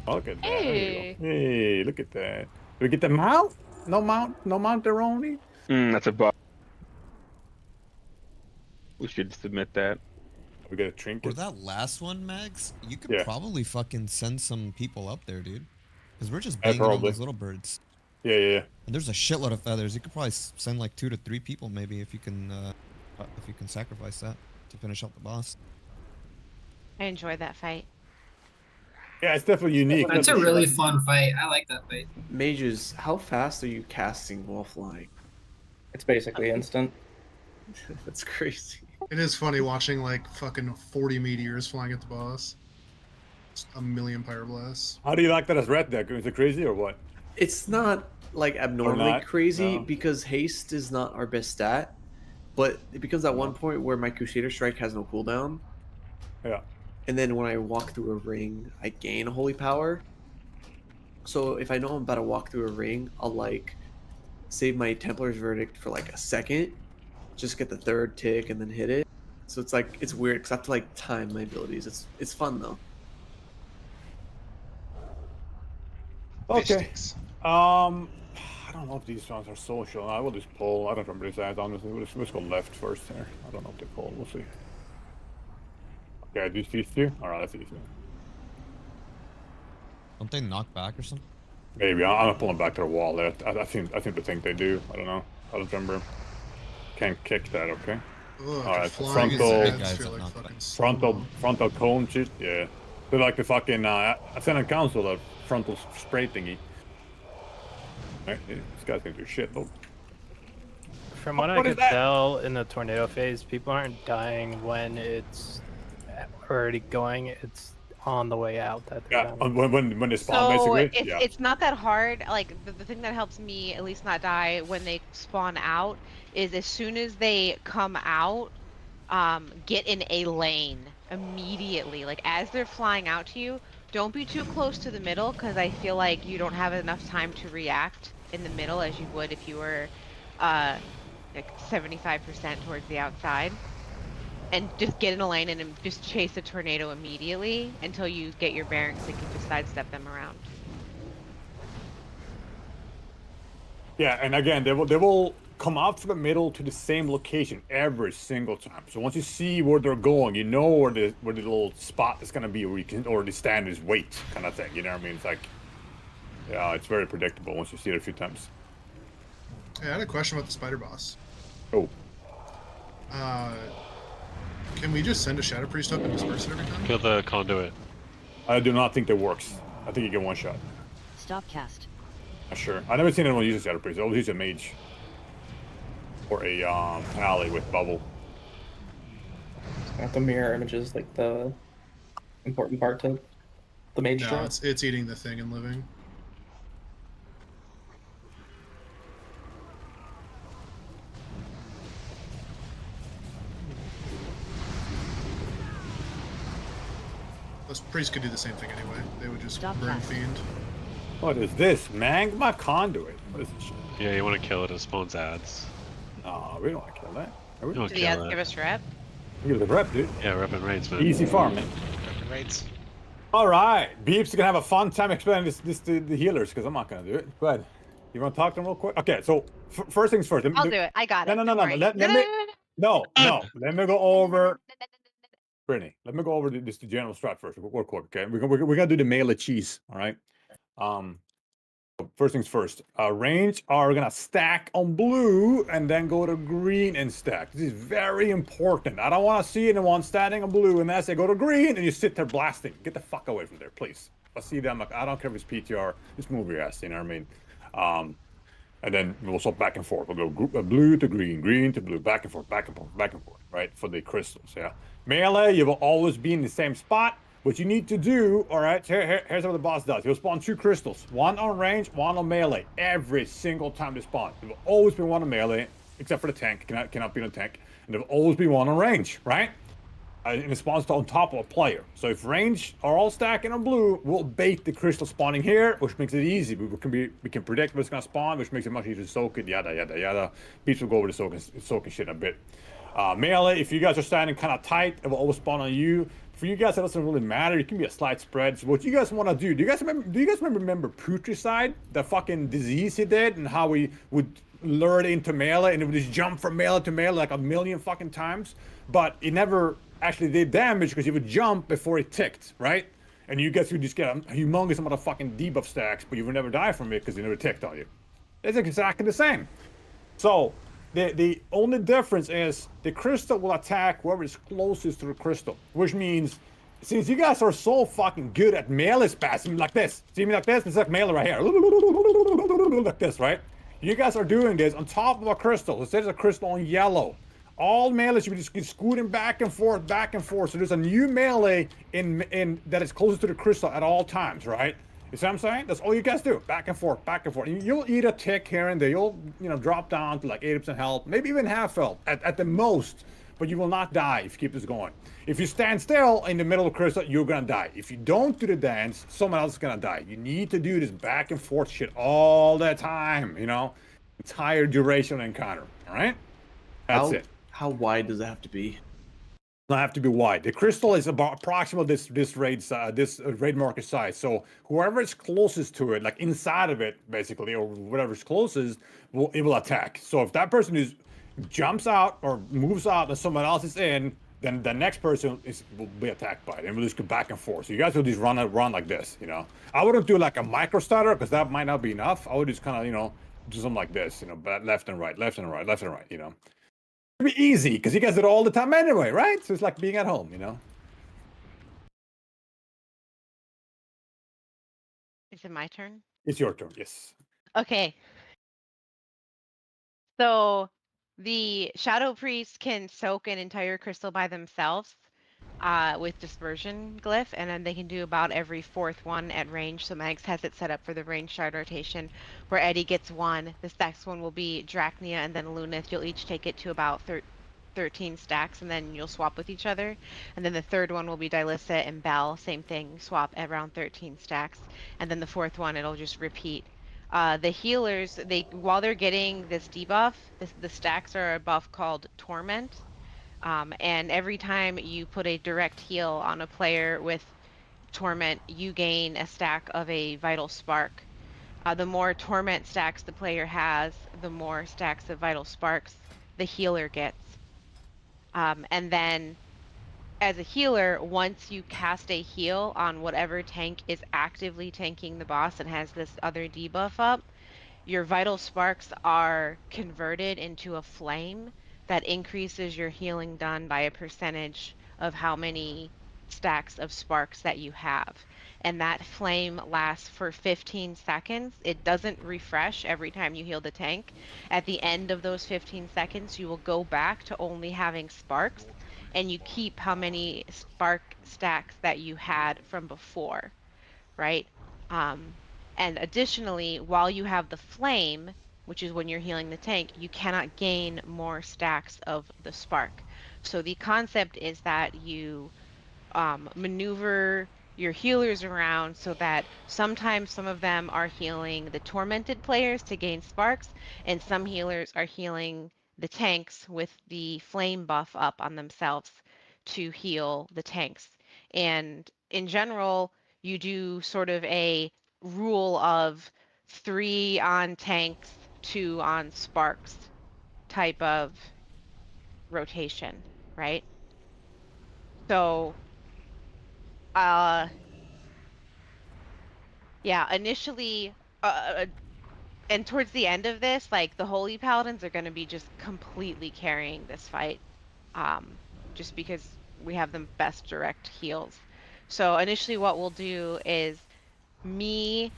Look at that. Hey. Hey, look at that. Do we get the mount? No mounteroni? That's a bug. We should submit that. We get a trinket. For that last one, Mags, you could Yeah. probably fucking send some people up there, dude. Because we're just banging on those little birds. Yeah. And there's a shitload of feathers. You could probably send like 2 to 3 people, maybe, if you can sacrifice that to finish up the boss. I enjoyed that fight. Yeah, it's definitely unique. It's a really fun fight. I like that fight. Mages, how fast are you casting while flying? It's basically instant. That's crazy. It is funny watching like fucking 40 meteors flying at the boss. Just a million pyroblasts. How do you like that as red deck? Is it crazy or what? It's not like abnormally not? crazy No. because haste is not our best stat, but it becomes that one point where my Crusader Strike has no cooldown. Yeah. And then when I walk through a ring, I gain holy power. So if I know I'm about to walk through a ring, I'll like save my Templar's Verdict for like a second, just get the third tick and then hit it. So it's like it's weird because I have to like time my abilities. It's fun though. Okay. I don't know if these ones are social. I will just pull. I don't remember these ads, honestly. We'll just go left first here. I don't know if they pull. We'll see. Okay, these two? Alright, that's easy. Don't they knock back or something? Maybe. I'm not pulling back to the wall there. I seem to think they do. I don't know. I don't remember. Can't kick that, okay? Alright, frontal cone shit, yeah. They're like the fucking Senate Council, the frontal spray thingy. Right, this guy's gonna do shit though. From what I could tell in the tornado phase, people aren't dying when it's already going. It's on the way out that they're dying. When they spawn, So basically. it's not that hard. Like the thing that helps me at least not die when they spawn out is as soon as they come out, get in a lane immediately. Like as they're flying out to you, don't be too close to the middle because I feel like you don't have enough time to react in the middle as you would if you were like 75% towards the outside. And just get in a lane and just chase the tornado immediately until you get your bearings so you can just sidestep them around. Yeah, and again, they will come out from the middle to the same location every single time. So once you see where they're going, you know where the little spot is gonna be where you can already stand his weight, kind of thing. You know what I mean? It's like, yeah, it's very predictable once you see it a few times. Hey, I had a question about the spider boss. Oh. Can we just send a Shadow Priest up and disperse it every time? Kill the conduit. I do not think that works. I think you get one shot. Stop cast. Not sure. I've never seen anyone use a Shadow Priest. I always use a mage. Or a ally with bubble. Not the mirror images, like the important part to the mage No, strat. it's eating the thing and living. Those priests could do the same thing anyway. They would just burn Fiend. What is this? Magma conduit? What is this shit? Yeah, you want to kill it. It spawns ads. No, we don't want to kill that. We don't Do the ads give us rep? Give it a rep, dude. Yeah, rep and raids, man. Easy farm, man. Rep and raids. All right, Beeps gonna have a fun time explaining this to the healers because I'm not gonna do it. Go ahead. You want to talk to them real quick? Okay, so first things first. I'll do it. I got it. No. Don't worry. Let me Let me go over. Brittany, let me go over the general strat first, real quick. Okay, we're gonna do the melee cheese. All right. First things first, range are gonna stack on blue and then go to green and stack. This is very important. I don't want to see anyone standing on blue and as they go to green and you sit there blasting. Get the fuck away from there, please. I see them, like, I don't care if it's PTR, just move your ass, you know what I mean? And then we'll swap back and forth. We'll go blue to green, green to blue, back and forth, back and forth, back and forth, right? For the crystals, yeah. Melee, you will always be in the same spot. What you need to do, all right, here's what the boss does. He'll spawn 2 crystals, one on range, one on melee, every single time they spawn. There will always be one on melee, except for the tank, cannot be on the tank. And there will always be one on range, right? And it spawns on top of a player. So if range are all stacking on blue, we'll bait the crystal spawning here, which makes it easy. We can predict what's gonna spawn, which makes it much easier to soak it, yada yada yada. Beats will go over the soaking shit in a bit. Melee, if you guys are standing kind of tight, it will always spawn on you. For you guys, that doesn't really matter. It can be a slight spread. So what you guys want to do you guys remember Putricide, the fucking disease he did, and how we would lure it into melee and it would just jump from melee to melee like a million fucking times, but it never actually did damage because he would jump before it ticked, right? And you guys would just get a humongous amount of fucking debuff stacks, but you would never die from it because it never ticked on you. It's exactly the same. So the only difference is the crystal will attack whoever is closest to the crystal, which means since you guys are so fucking good at melee spasm like this, see me like this? It's like melee right here, like this, right? You guys are doing this on top of a crystal. Let's say there's a crystal on yellow. All melee should be just scooting back and forth, back and forth. So there's a new melee in that is closest to the crystal at all times, right? You see what I'm saying? That's all you guys do. Back and forth, back and forth. You'll eat a tick here and there. You'll, drop down to like 80% health, maybe even half health at the most. But you will not die if you keep this going. If you stand still in the middle of the crystal, you're gonna die. If you don't do the dance, someone else is gonna die. You need to do this back and forth shit all the time, entire duration of the encounter. All right? That's it. How wide does it have to be? Not have to be wide. The crystal is about approximately this raid marker size. So whoever is closest to it, like inside of it, basically, or whatever's closest, it will attack. So if that person jumps out or moves out and someone else is in, then the next person will be attacked by it, and we'll just go back and forth. So you guys will just run like this, I wouldn't do like a micro stutter because that might not be enough. I would just kind of, do something like this, but left and right, left and right, left and right, It'd be easy because you guys do it all the time anyway, right? So it's like being at home, Is it my turn? It's your turn, yes. Okay. So the Shadow Priest can soak an entire crystal by themselves with Dispersion Glyph, and then they can do about every 4th one at range. So Max has it set up for the range shard rotation, where Eddie gets 1. This next one will be Drachnia and then Lunith. You'll each take it to about 13 stacks, and then you'll swap with each other. And then the 3rd one will be Dilissa and Bell. Same thing, swap around 13 stacks. And then the 4th one, it'll just repeat. The healers, while they're getting this debuff, the stacks are a buff called Torment. And every time you put a direct heal on a player with Torment, you gain a stack of a Vital Spark. The more Torment stacks the player has, the more stacks of Vital Sparks the healer gets. And then as a healer, once you cast a heal on whatever tank is actively tanking the boss and has this other debuff up, your vital sparks are converted into a flame that increases your healing done by a percentage of how many stacks of sparks that you have. And that flame lasts for 15 seconds. It doesn't refresh every time you heal the tank. At the end of those 15 seconds, you will go back to only having sparks, and you keep how many spark stacks that you had from before, right? And additionally, while you have the flame, which is when you're healing the tank, you cannot gain more stacks of the spark. So the concept is that you maneuver your healers around so that sometimes some of them are healing the tormented players to gain sparks, and some healers are healing the tanks with the flame buff up on themselves to heal the tanks. And in general, you do sort of a rule of 3 on tanks, 2 on sparks type of rotation, right? So yeah, initially and towards the end of this, like the Holy Paladins are going to be just completely carrying this fight, just because we have the best direct heals. So initially, what we'll do is the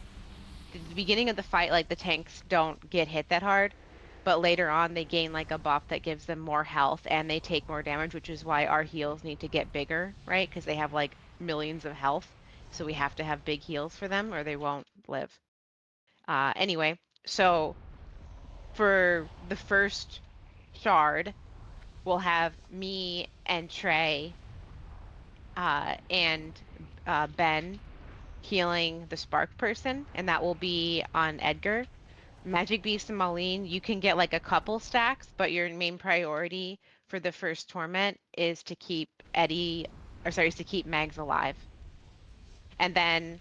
beginning of the fight, like the tanks don't get hit that hard, but later on they gain like a buff that gives them more health and they take more damage, which is why our heals need to get bigger, right? Because they have like millions of health, so we have to have big heals for them or they won't live. Anyway, so for the first shard, we'll have me and Trey and Ben healing the spark person, and that will be on Edgar. Magic Beast and Marlene, you can get like a couple stacks, but your main priority for the first torment is to keep is to keep Mags alive. And then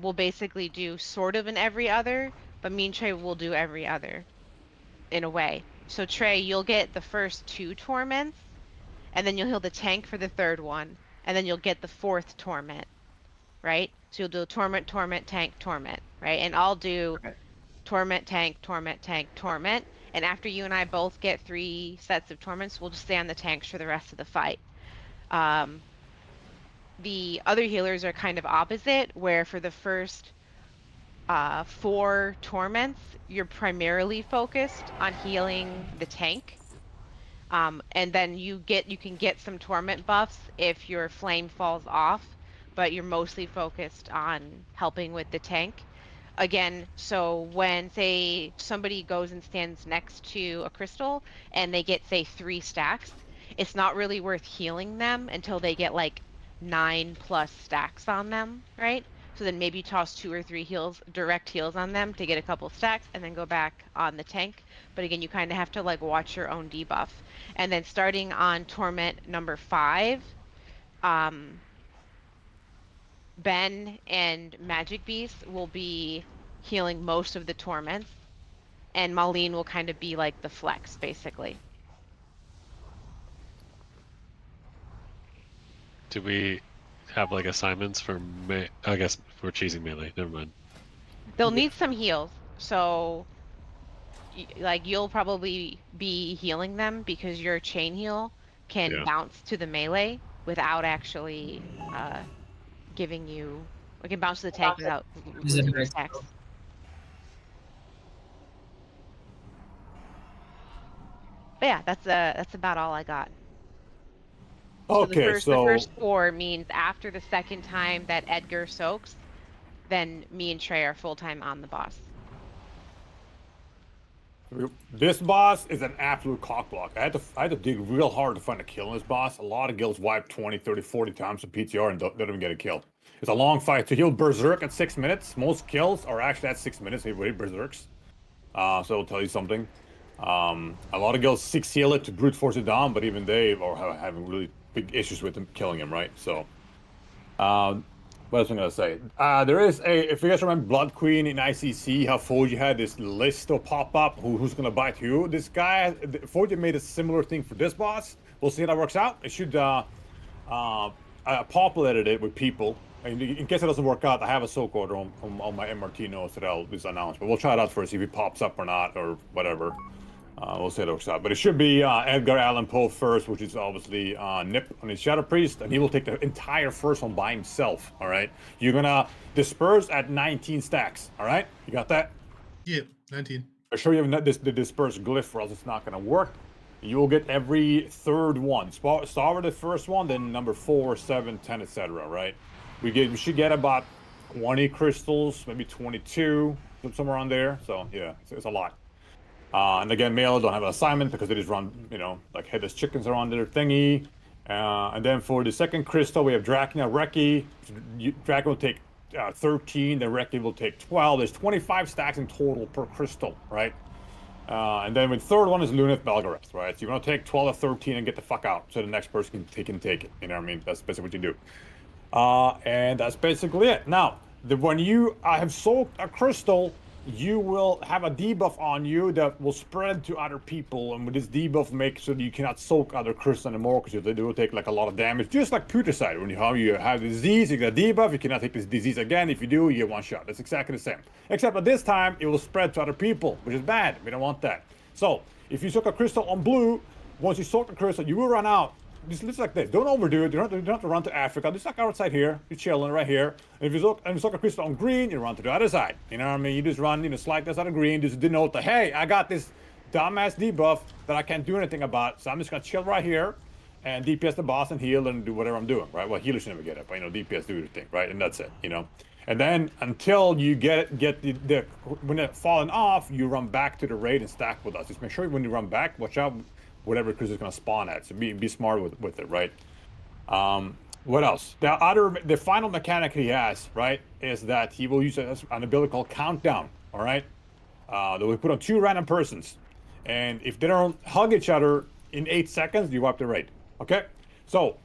we'll basically do sort of an every other, but me and Trey will do every other in a way. So Trey, you'll get the first 2 torments, and then you'll heal the tank for the 3rd one, and then you'll get the 4th torment, right? So you'll do torment, torment, tank, torment, right? And I'll do torment, tank, torment, tank, torment. And after you and I both get 3 sets of torments, we'll just stay on the tanks for the rest of the fight. The other healers are kind of opposite, where for the first 4 torments, you're primarily focused on healing the tank. And then you can get some torment buffs if your flame falls off, but you're mostly focused on helping with the tank. Again, so when say somebody goes and stands next to a crystal and they get say 3 stacks, it's not really worth healing them until they get like 9+ stacks on them, right? So then maybe toss 2 or 3 direct heals on them to get a couple stacks and then go back on the tank. But again, you kind of have to like watch your own debuff. And then starting on torment number 5, Ben and Magic Beast will be healing most of the torments, and Marlene will kind of be like the flex, basically. Do we have like assignments for I guess we're cheesing melee. Never mind. They'll need some heals, so like you'll probably be healing them because your chain heal can bounce to the melee without actually giving you. It can bounce to the tank without losing your stacks. But yeah, that's about all I got. Okay, the first 4 means after the second time that Edgar soaks, then me and Trey are full-time on the boss. This boss is an absolute cockblock. I had to dig real hard to find a kill on this boss. A lot of guilds wipe 20, 30, 40 times with PTR and don't even get a kill. It's a long fight. To heal Berserk at 6 minutes, most kills are actually at 6 minutes. They hit Berserks. So it'll tell you something. A lot of guilds 6 heal it to brute force it down, but even they are having really big issues with them killing him, right? So, what else am I gonna say? There is if you guys remember Blood Queen in ICC, how Foji had this list of pop up who's gonna bite who. This guy, Foji made a similar thing for this boss. We'll see how that works out. It should I populated it with people. And in case it doesn't work out, I have a soak order on my MRT notes that I'll just announce. But we'll try it out first, see if it pops up or not, or whatever. We'll see how it works out. But it should be Edgar Allan Poe first, which is obviously Nip on his Shadow Priest, and he will take the entire first one by himself, all right? You're gonna disperse at 19 stacks, all right? You got that? Yeah, 19. I'm sure you have the disperse glyph, or else it's not gonna work. You'll get every 3rd one. Start with the first one, then number 4, 7, 10, etc. Right? We should get about 20 crystals, maybe 22, somewhere on there. So yeah, it's a lot. And again, Male don't have an assignment because they just run, like headless chickens around their thingy. And then for the second crystal, we have Dracula, Reki. Dracula will take 13, then Reki will take 12. There's 25 stacks in total per crystal, right? And then the 3rd one is Lunith Belgarath, right? So you're gonna take 12 or 13 and get the fuck out, so the next person can take it. You know what I mean? That's basically what you do. And that's basically it. Now, when you have soaked a crystal, you will have a debuff on you that will spread to other people, and with this debuff makes so that you cannot soak other crystals anymore because they will take like a lot of damage, just like putricide. When you have disease, you get a debuff, you cannot take this disease again. If you do, you get one shot. That's exactly the same, except at this time it will spread to other people, which is bad. We don't want that. So if you soak a crystal on blue, once you soak the crystal, you will run out. Just looks like this. Don't overdo it. You don't have to run to Africa. Just like outside here. You're chilling right here. And if you soak a crystal on green, you run to the other side. You know what I mean? You just run, slide this out of green. Just denote that, hey, I got this dumbass debuff that I can't do anything about. So I'm just gonna chill right here and DPS the boss and heal and do whatever I'm doing, right? Well, healers never get it, but DPS do their thing, right? And that's it, And then until you get the when it's fallen off, you run back to the raid and stack with us. Just make sure when you run back, watch out whatever crystal is gonna spawn at. So be smart with it, right? What else? The final mechanic he has, right, is that he will use an ability called Countdown, all right? That we put on 2 random persons. And if they don't hug each other in 8 seconds, you wipe the raid, okay? So,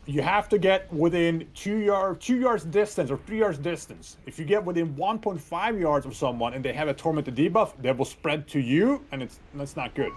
you have to get within 2 yards distance or 3 yards distance. If you get within 1.5 yards of someone and they have a tormented debuff, they will spread to you, and that's not good.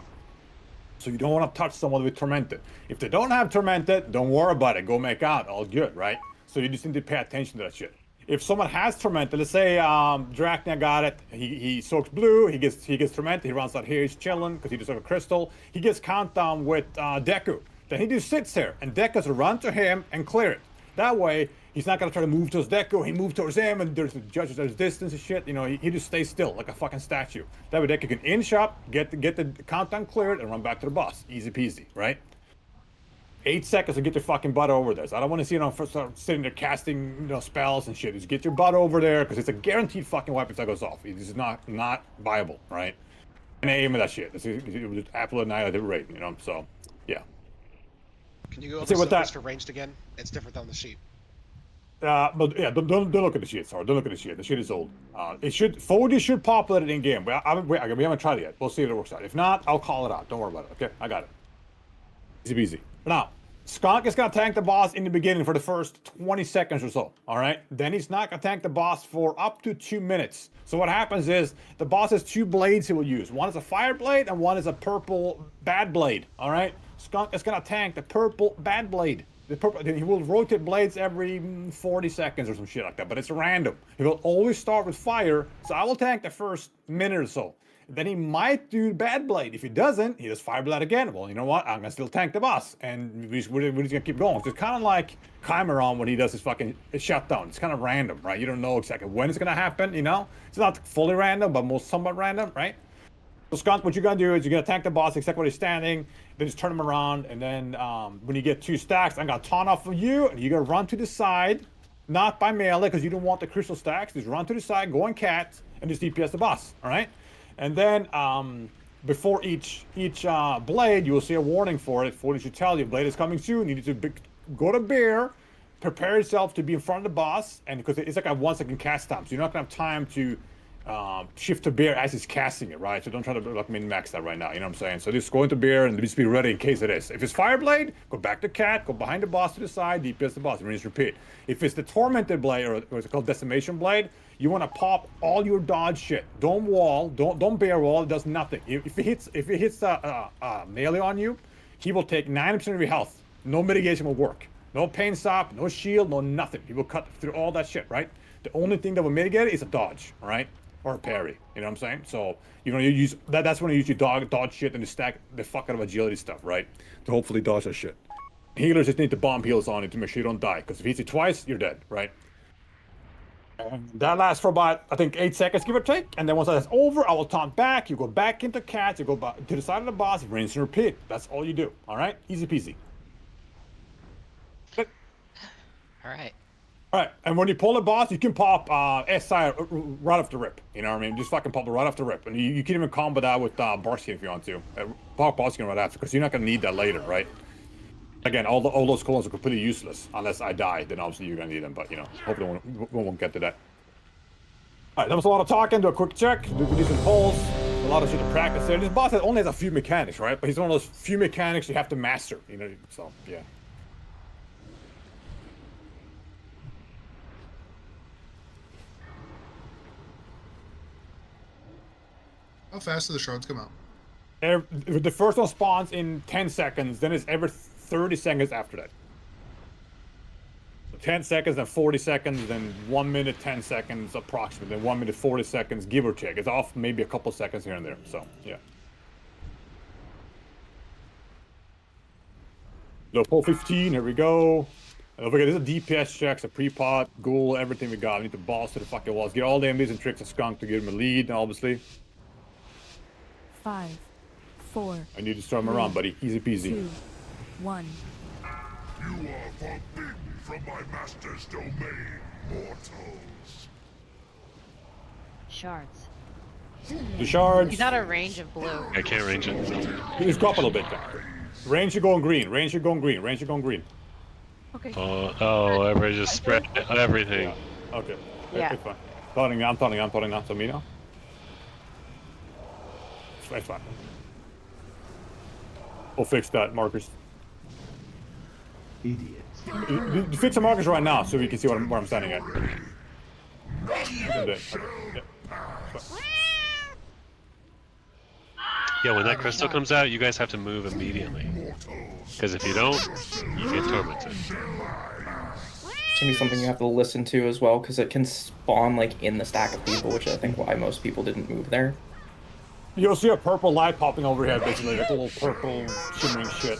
So you don't want to touch someone with tormented. If they don't have tormented, don't worry about it. Go make out, all good, right? So you just need to pay attention to that shit. If someone has tormented, let's say Drachnia got it, he soaks blue, he gets tormented, he runs out here, he's chilling because he just took a crystal. He gets countdown with Deku. Then he just sits there, and Deku's will run to him and clear it. That way, he's not gonna try to move towards Deku. He moves towards him, and there's there's distance and shit. He just stays still like a fucking statue. That way, Deku can inch up, get the countdown cleared, and run back to the boss. Easy peasy, right? 8 seconds to get your fucking butt over there. So I don't want to see start sitting there casting spells and shit. Just get your butt over there because it's a guaranteed fucking wipe if that goes off. It's not viable, right? And aim at that shit. It's absolute annihilated rate, So yeah. Can you go over some of for ranged again? It's different on the sheet. But yeah, don't look at the shit. Sorry, don't look at the shit. The shit is old. Forty should populate it in game, but we haven't tried it yet. We'll see if it works out. If not, I'll call it out. Don't worry about it. Okay, I got it. Easy peasy. Now, Skunk is gonna tank the boss in the beginning for the first 20 seconds or so. All right. Then he's not gonna tank the boss for up to 2 minutes. So what happens is the boss has 2 blades he will use. One is a fire blade and one is a purple bad blade. All right. Skunk is gonna tank the purple bad blade. He will rotate blades every 40 seconds or some shit like that, but it's random. He will always start with fire, so I will tank the first minute or so. Then he might do bad blade. If he doesn't, he does fire blade again. Well, you know what? I'm gonna still tank the boss, and we're just gonna keep going. It's kind of like Chimeron when he does his fucking shutdown. It's kind of random, right? You don't know exactly when it's gonna happen. It's not fully random, but somewhat random, right? So Skunk, what you're gonna do is you're gonna tank the boss, except when he's standing, then just turn him around, and then when you get 2 stacks, I'm gonna taunt off of you, and you're gonna run to the side, not by melee, because you don't want the crystal stacks. Just run to the side, go on cat, and just DPS the boss. All right, and then before each blade, you will see a warning for it. For it should tell you blade is coming soon. You need to go to bear, prepare yourself to be in front of the boss, and because it's like a 1 second cast time, so you're not gonna have time to shift to bear as he's casting it, right? So don't try to like min-max that right now, you know what I'm saying? So just go into bear and just be ready in case it is. If it's fire blade, go back to cat, go behind the boss to the side, DPS the boss, and rinse repeat. If it's the tormented blade, or what's it called, decimation blade, you want to pop all your dodge shit. Don't wall, don't bear wall, it does nothing. If it hits melee on you, he will take 90% of your health. No mitigation will work. No pain stop, no shield, no nothing. He will cut through all that shit, right? The only thing that will mitigate it is a dodge, right? Or a parry, you know what I'm saying? So, you use that's when you use your dodge shit and you stack the fuck out of agility stuff, right? To hopefully dodge that shit. Healers just need to bomb heals on it to make sure you don't die, because if he hits you twice, you're dead, right? And that lasts for about, I think, 8 seconds, give or take. And then once that's over, I will taunt back. You go back into cats, you go back to the side of the boss, rinse and repeat. That's all you do, all right? Easy peasy. All right. All right, and when you pull the boss, you can pop SI right off the rip. You know what I mean? Just fucking pop it right off the rip. And you can even combo that with Barskin if you want to. Pop Barskin right after, because you're not going to need that later, right? Again, all those clones are completely useless. Unless I die, then obviously you're going to need them. But, hopefully we won't get to that. All right, that was a lot of talking. Do a quick check. Do some polls. A lot of shit to practice there. This boss only has a few mechanics, right? But he's one of those few mechanics you have to master. So, yeah. How fast do the shards come out? The first one spawns in 10 seconds, then it's every 30 seconds after that. 10 seconds, then 40 seconds, then 1 minute, 10 seconds approximately, then 1 minute, 40 seconds, give or take. It's off maybe a couple seconds here and there, so yeah. Low pull 15, here we go. Don't forget, this is a DPS checks, a pre-pot, ghoul, everything we got. We need to boss to the fucking walls. Get all the enemies and tricks and skunk to give him a lead, obviously. 5, 4. I need to storm around, buddy. Easy peasy. 2, 1. You are forbidden from my master's domain, mortals. Shards. The shards. He's out of range of blue. I can't range it. Just drop a little bit. Range should go on green. Range should go on green. Range should go on green. Okay. Oh, everybody just spread everything. Yeah. Okay. Yeah. It's fine. I'm turning on. So me now. It's fine. We'll fix that, markers. Idiot. Fix the markers right now so we can see where I'm standing at. Yeah, when that crystal comes out, you guys have to move immediately. Because if you don't, you get tormented. It's gonna be something you have to listen to as well, because it can spawn like in the stack of people, which I think why most people didn't move there. You'll see a purple light popping overhead, basically, like a little purple shimmering shit.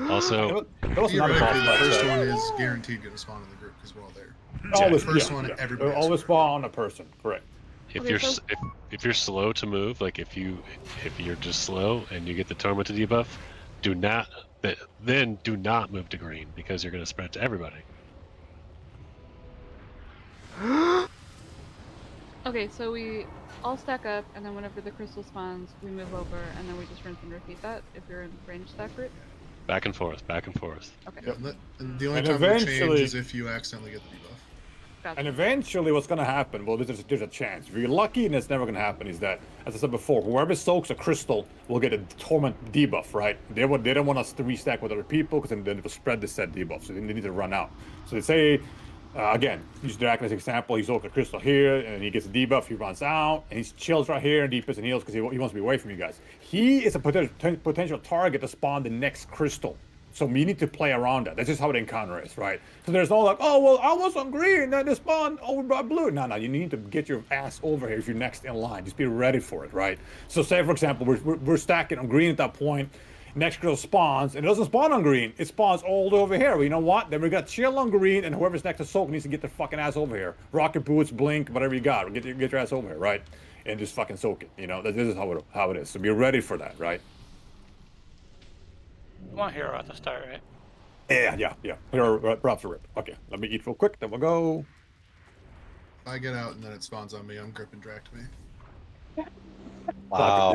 Also, that not a boss the fight, first so- one is guaranteed going to spawn in the group because we're all there. Always, the first yeah, one, yeah. everybody. Always spawn on a person, correct. If Okay, you're so- if you're slow to move, like if you're just slow and you get the tormented debuff, do not move to green because you're going to spread to everybody. Okay, so we all stack up, and then whenever the crystal spawns, we move over, and then we just rinse and repeat that if you're in range stack group. Back and forth, back and forth. Okay. Yeah, and the only And time it'll change eventually- is if you accidentally get the debuff. Gotcha. And eventually, what's going to happen? Well, there's a chance. If you're lucky, and it's never going to happen, is that, as I said before, whoever soaks a crystal will get a torment debuff, right? They don't want us to restack with other people because then it will spread the set debuff, so they need to run out. So they say, again, use Draken as an example. He soaks a crystal here, and he gets a debuff. He runs out, and he chills right here and DPS and heals because he wants to be away from you guys. He is a potential target to spawn the next crystal. So we need to play around that. That's just how the encounter is, right? So there's no like, oh, well, I was on green, then they spawned over by blue. No, you need to get your ass over here if you're next in line. Just be ready for it, right? So say, for example, we're stacking on green at that point. Next girl spawns, and it doesn't spawn on green. It spawns all the way over here. Well, you know what? Then we got chill on green, and whoever's next to soak needs to get their fucking ass over here. Rocket boots, blink, whatever you got. Get your ass over here, right? And just fucking soak it. You know, this is how it is. So be ready for that, right? One hero at the start, right? Yeah. Here, props for rip. Okay, let me eat real quick, then we'll go. If I get out and then it spawns on me, I'm gripping Drac to me. Wow.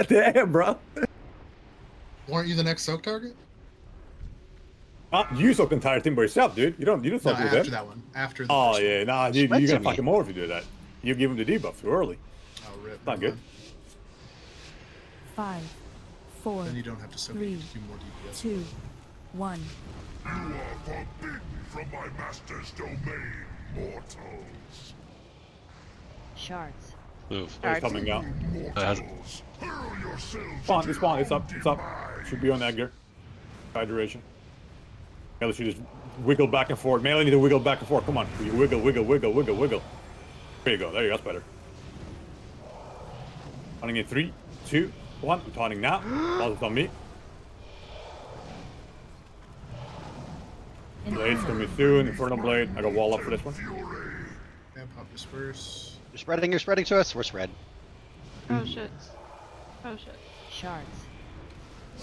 Damn, bro. Weren't you the next soak target? You soak the entire thing by yourself, dude. You don't No, soak with after them. that one. After the Oh first yeah, one. nah, dude, Spread you to gotta me. fuck him over if you do that. You give him the debuff too early. Oh, rip. Not good. 5, 4, Then you don't have to soak 3, it to do more DPS. 2, 1. You are forbidden from my master's domain, mortals. Shards. Move. It's coming out. Mortals, hurl yourselves Spawn, into it's spawn, it's your up, it's up. Should be on Edgar. High duration. Melee should just wiggle back and forth. Melee need to wiggle back and forth. Come on. You wiggle. There you go. There you go. That's better. Running in 3, 2, 1. I'm taunting now. Pause on me. Blade's coming soon. Infernal Blade. I got wall up for this one. Yeah, pop disperse. You're spreading to us, we're spread. Oh shit. Oh shit. Shards.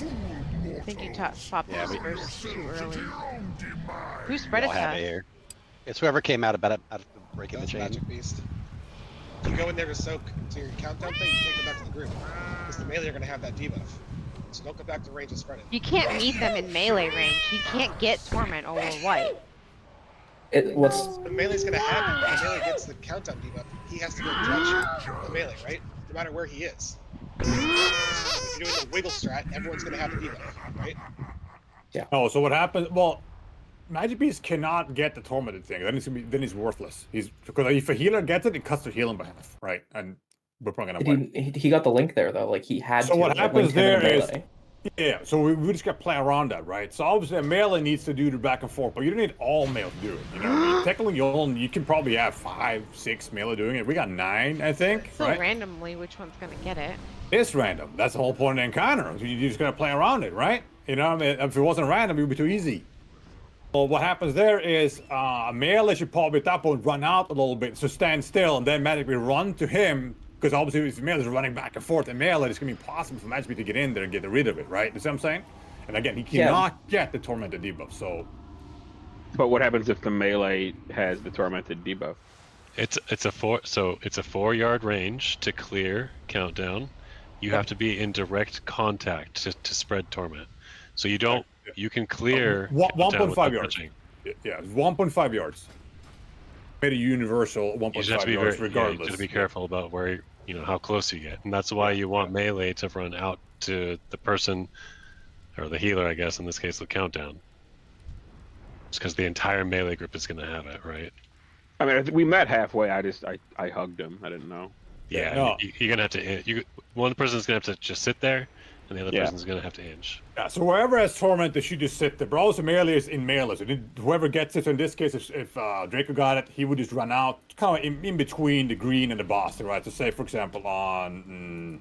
I think you popped Yeah, this we- first too early. Who We spread all it have it to? here. It's whoever came out of breaking the That's chain. Magic Beast. You go in there to soak to your countdown thing, you can't go back to the group. Because the melee are going to have that debuff. So don't go back to range and spread it. You can't meet them in melee range. He can't get torment over white. The melee's going to have it. The melee gets the countdown debuff. He has to go judge the melee, right? No matter where he is. If you're doing the wiggle strat, everyone's going to have the debuff, right? Yeah. Oh, so what happens? Well, Magic Beast cannot get the tormented thing. Then he's worthless. Because if a healer gets it, it cuts their healing by half, right? And we're probably gonna Did win. he got the link there though. Like he had So to. what It happens linked him in there is, melee. yeah. So we just got to play around that, right? So obviously, a melee needs to do the back and forth, but you don't need all melee to do it. You know, what I mean? Technically, you can probably have 5, 6 melee doing it. We got 9, I think. So right? randomly, which one's gonna get it? It's random. That's the whole point of the encounter. You just gotta play around it, right? You know, what I mean, if it wasn't random, it would be too easy. Well, what happens there is a melee should probably at that point run out a little bit, so stand still and then magically run to him, because obviously if melee is running back and forth in melee, it's gonna be impossible for Magic to get in there and get rid of it, right? You see what I'm saying? And again, he cannot get the tormented debuff, so. But what happens if the melee has the tormented debuff? It's a 4-yard range to clear countdown. You have to be in direct contact to spread torment. So you don't. You can clear 1.5 yards. Yeah, 1.5 yards. Made a universal 1.5 yards regardless. Yeah, you have to be careful about where how close you get, and that's why you want melee to run out to the person or the healer, I guess in this case, the countdown. It's because the entire melee group is going to have it, right? I mean, we met halfway. I hugged him. I didn't know. Yeah, No. you're gonna have to. One person's gonna have to just sit there, and the other person's gonna have to inch. Yeah, so whoever has torment, they should just sit there. But also melee is in melee. So whoever gets it, so in this case, if Draco got it, he would just run out, kind of in between the green and the boss, right? So say, for example, on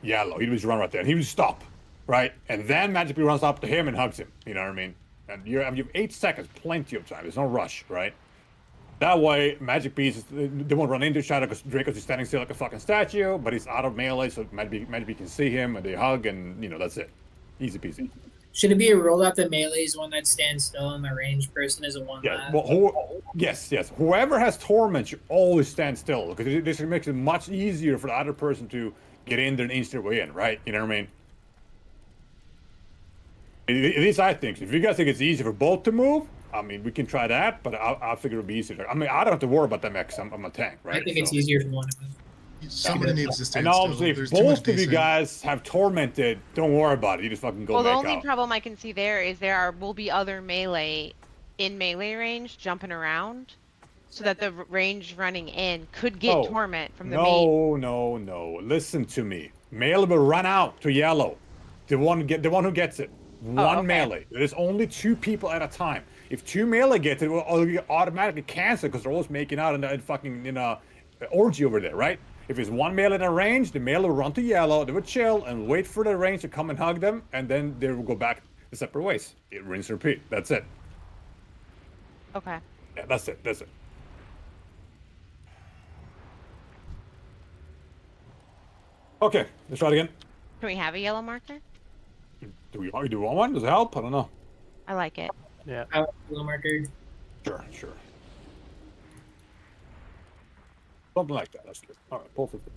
yellow, he would just run right there, and he would stop, right? And then magically runs up to him and hugs him. You know what I mean? And you have 8 seconds, plenty of time. There's no rush, right? That way, Magic Beast, they won't run into each other because Draco's just standing still like a fucking statue, but he's out of melee, so Magic Beast can see him, and they hug, and, that's it. Easy peasy. Should it be a rule that the melee is one that stands still and the ranged person is a one Yeah, that? well, yes. Whoever has Torment should always stand still, because this makes it much easier for the other person to get in there and inch their way in, right? You know what I mean? At least I think so. If you guys think it's easy for both to move, I mean, we can try that, but I figure it'll be easier. I mean, I don't have to worry about them because I'm a tank, right? I think it's easier for one of us. Somebody needs to stand And still. obviously, if There's too much both of you DC. guys have Tormented, don't worry about it. You just fucking go Well, the back only out. problem I can see there is there will be other melee in melee range jumping around, so that the range running in could get torment from the main. No. Listen to me. Melee will run out to yellow. The one who gets it. One melee. There's only 2 people at a time. If 2 melee get it, it will automatically cancel because they're always making out in fucking orgy over there, right? If it's 1 melee in a range, the melee will run to yellow, they will chill and wait for the range to come and hug them, and then they will go back the separate ways. Rinse and repeat. That's it. Okay. Yeah, that's it. Okay, let's try it again. Can we have a yellow marker? Do we want one? Does it help? I don't know. I like it. Yeah. Yellow marker. Sure. Something like that. That's good. All right, pull 50.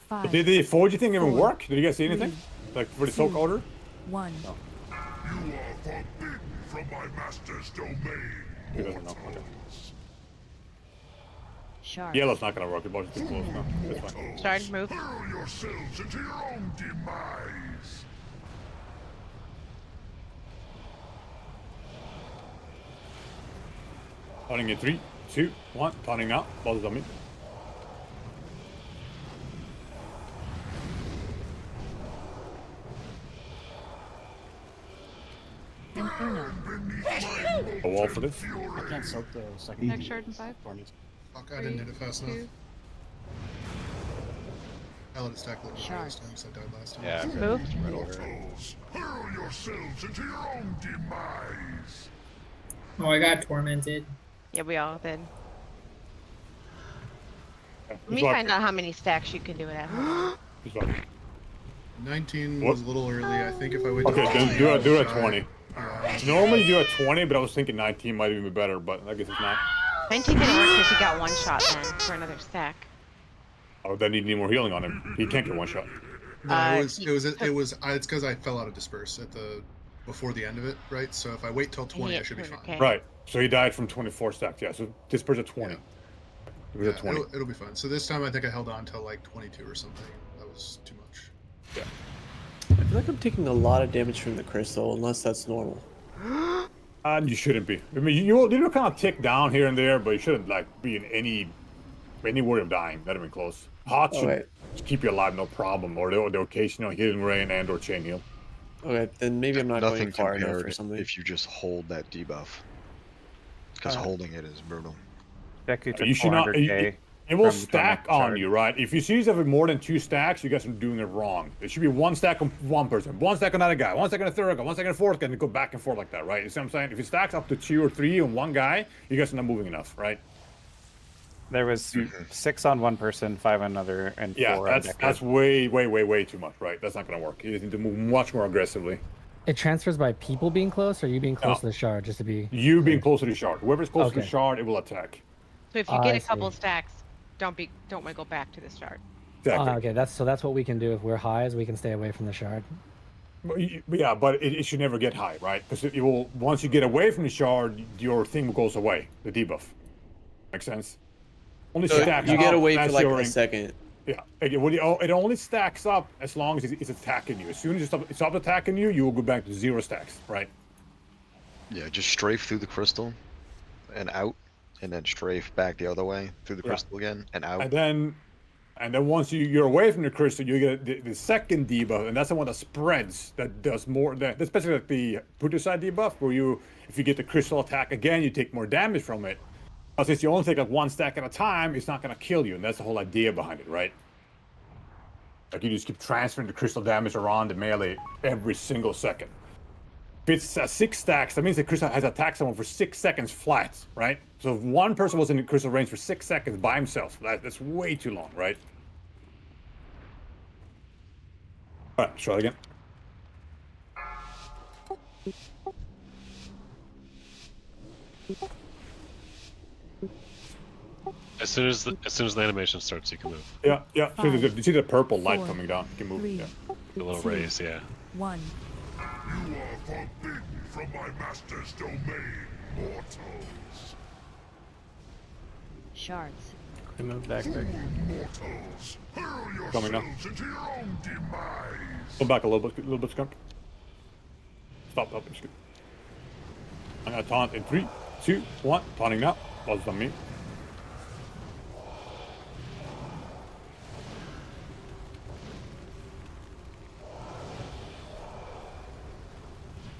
Five, Did the forging thing even 4, work? Did you guys see anything? Like for the soak 2, order? 1. You are forbidden from my master's domain. He doesn't know. Okay. Sharp. Yellow's not gonna work. The body's too close now. That's fine. Start move. Hurl yourselves into your own demise. Turning in 3, 2, 1. Turning out. Bosses on me. Inferno. A wall for this. I can't soak the second. Next shard in 5. Fuck, I didn't hit it fast enough. 2. I let it stack a little bit last time, so I died last time. Yeah, Move. right over. Hurl yourselves into your own demise. Oh, I got tormented. Yeah, we all did. Let me Good luck. find out how many stacks you can do it at. Good luck. 19 What? was a little early. I think if I wait. Okay, till then do it at try. 20. Yeah. Normally you do at 20, but I was thinking 19 might even be better, but I guess it's not. 19 didn't work because he got 1 shot then for another stack. Oh, then you need more healing on him. He can't get 1 shot. No, it's because I fell out of disperse before the end of it, right? So if I wait till 20, I should be fine. Okay. Right. So he died from 24 stacks. Yeah. So this person at 20. It was at 20. It'll be fine. So this time I think I held on till like 22 or something. That was too much. Yeah. I feel feel like I'm taking a lot of damage from the crystal, unless that's normal. You shouldn't be. I mean, you kind of tick down here and there, but you shouldn't like be in any worry of dying. Not even close. Hot should keep you alive, no problem. Or the occasional healing rain and or chain heal. Okay, then maybe I'm not Nothing going far enough compared or something. if you just hold that debuff. Because holding it is brutal. You should not. It will stack on you, right? If you see yourself with more than 2 stacks, you guys are doing it wrong. It should be 1 stack on one person, 1 stack on another guy, 1 stack on a third guy, 1 stack on a fourth guy, and go back and forth like that, right? You see what I'm saying? If it stacks up to 2 or 3 on one guy, you guys are not moving enough, right? There was 6 on one person, 5 on another, and 4 on that's way too much, right? That's not gonna work. You need to move much more aggressively. It transfers by people being close, or you being close to the shard, just to be. You being close to the shard. Whoever's close to the shard, it will attack. So if you get a couple stacks, don't wiggle back to the start. Exactly. Okay, that's what we can do if we're high, is we can stay away from the shard. Yeah, but it should never get high, right? Because it will, once you get away from the shard, your thing goes away, the debuff. Makes sense? Only So stacks you get up away for as like you're a second. Yeah, it only stacks up as long as it's attacking you. As soon as it stops attacking you, you will go back to 0 stacks, right? Yeah, just strafe through the crystal and out, and then strafe back the other way through the crystal again and out. And then once you're away from the crystal, you get the second debuff, and that's the one that spreads, that does more. That's basically like the Putu side debuff, where if you get the crystal attack again, you take more damage from it. But since you only take like 1 stack at a time, it's not going to kill you, and that's the whole idea behind it, right? Like you just keep transferring the crystal damage around the melee every single second. If it's 6 stacks, that means the crystal has attacked someone for 6 seconds flat, right? So if one person was in the crystal range for 6 seconds by himself, that's way too long, right? All right, try it again. As soon as the animation starts, you can move. Yeah. So you see the purple light 4, coming down. You can move. 3, Yeah. The little 2, rays, yeah. 1. You are forbidden from my master's domain, mortals. Shards. We move back. Mortals, hurl Coming now. yourselves into your own demise. Go back a little bit, skunk. Stop, it's good. I'm gonna taunt in 3, 2, 1. Taunting now. Buzz on me.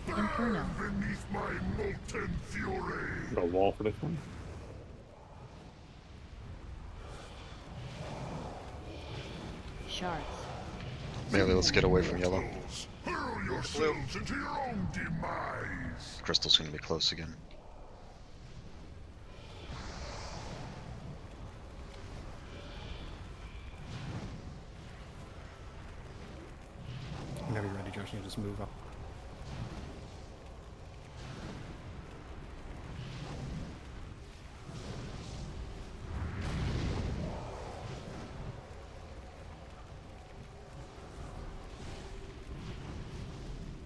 Inferno. Beneath my molten fury. Got a wall for this one. Shards. Melee, let's get away from yellow. Hurl yourselves into your own demise. Crystal's gonna be close again. Whenever you're ready, Josh, you just move up.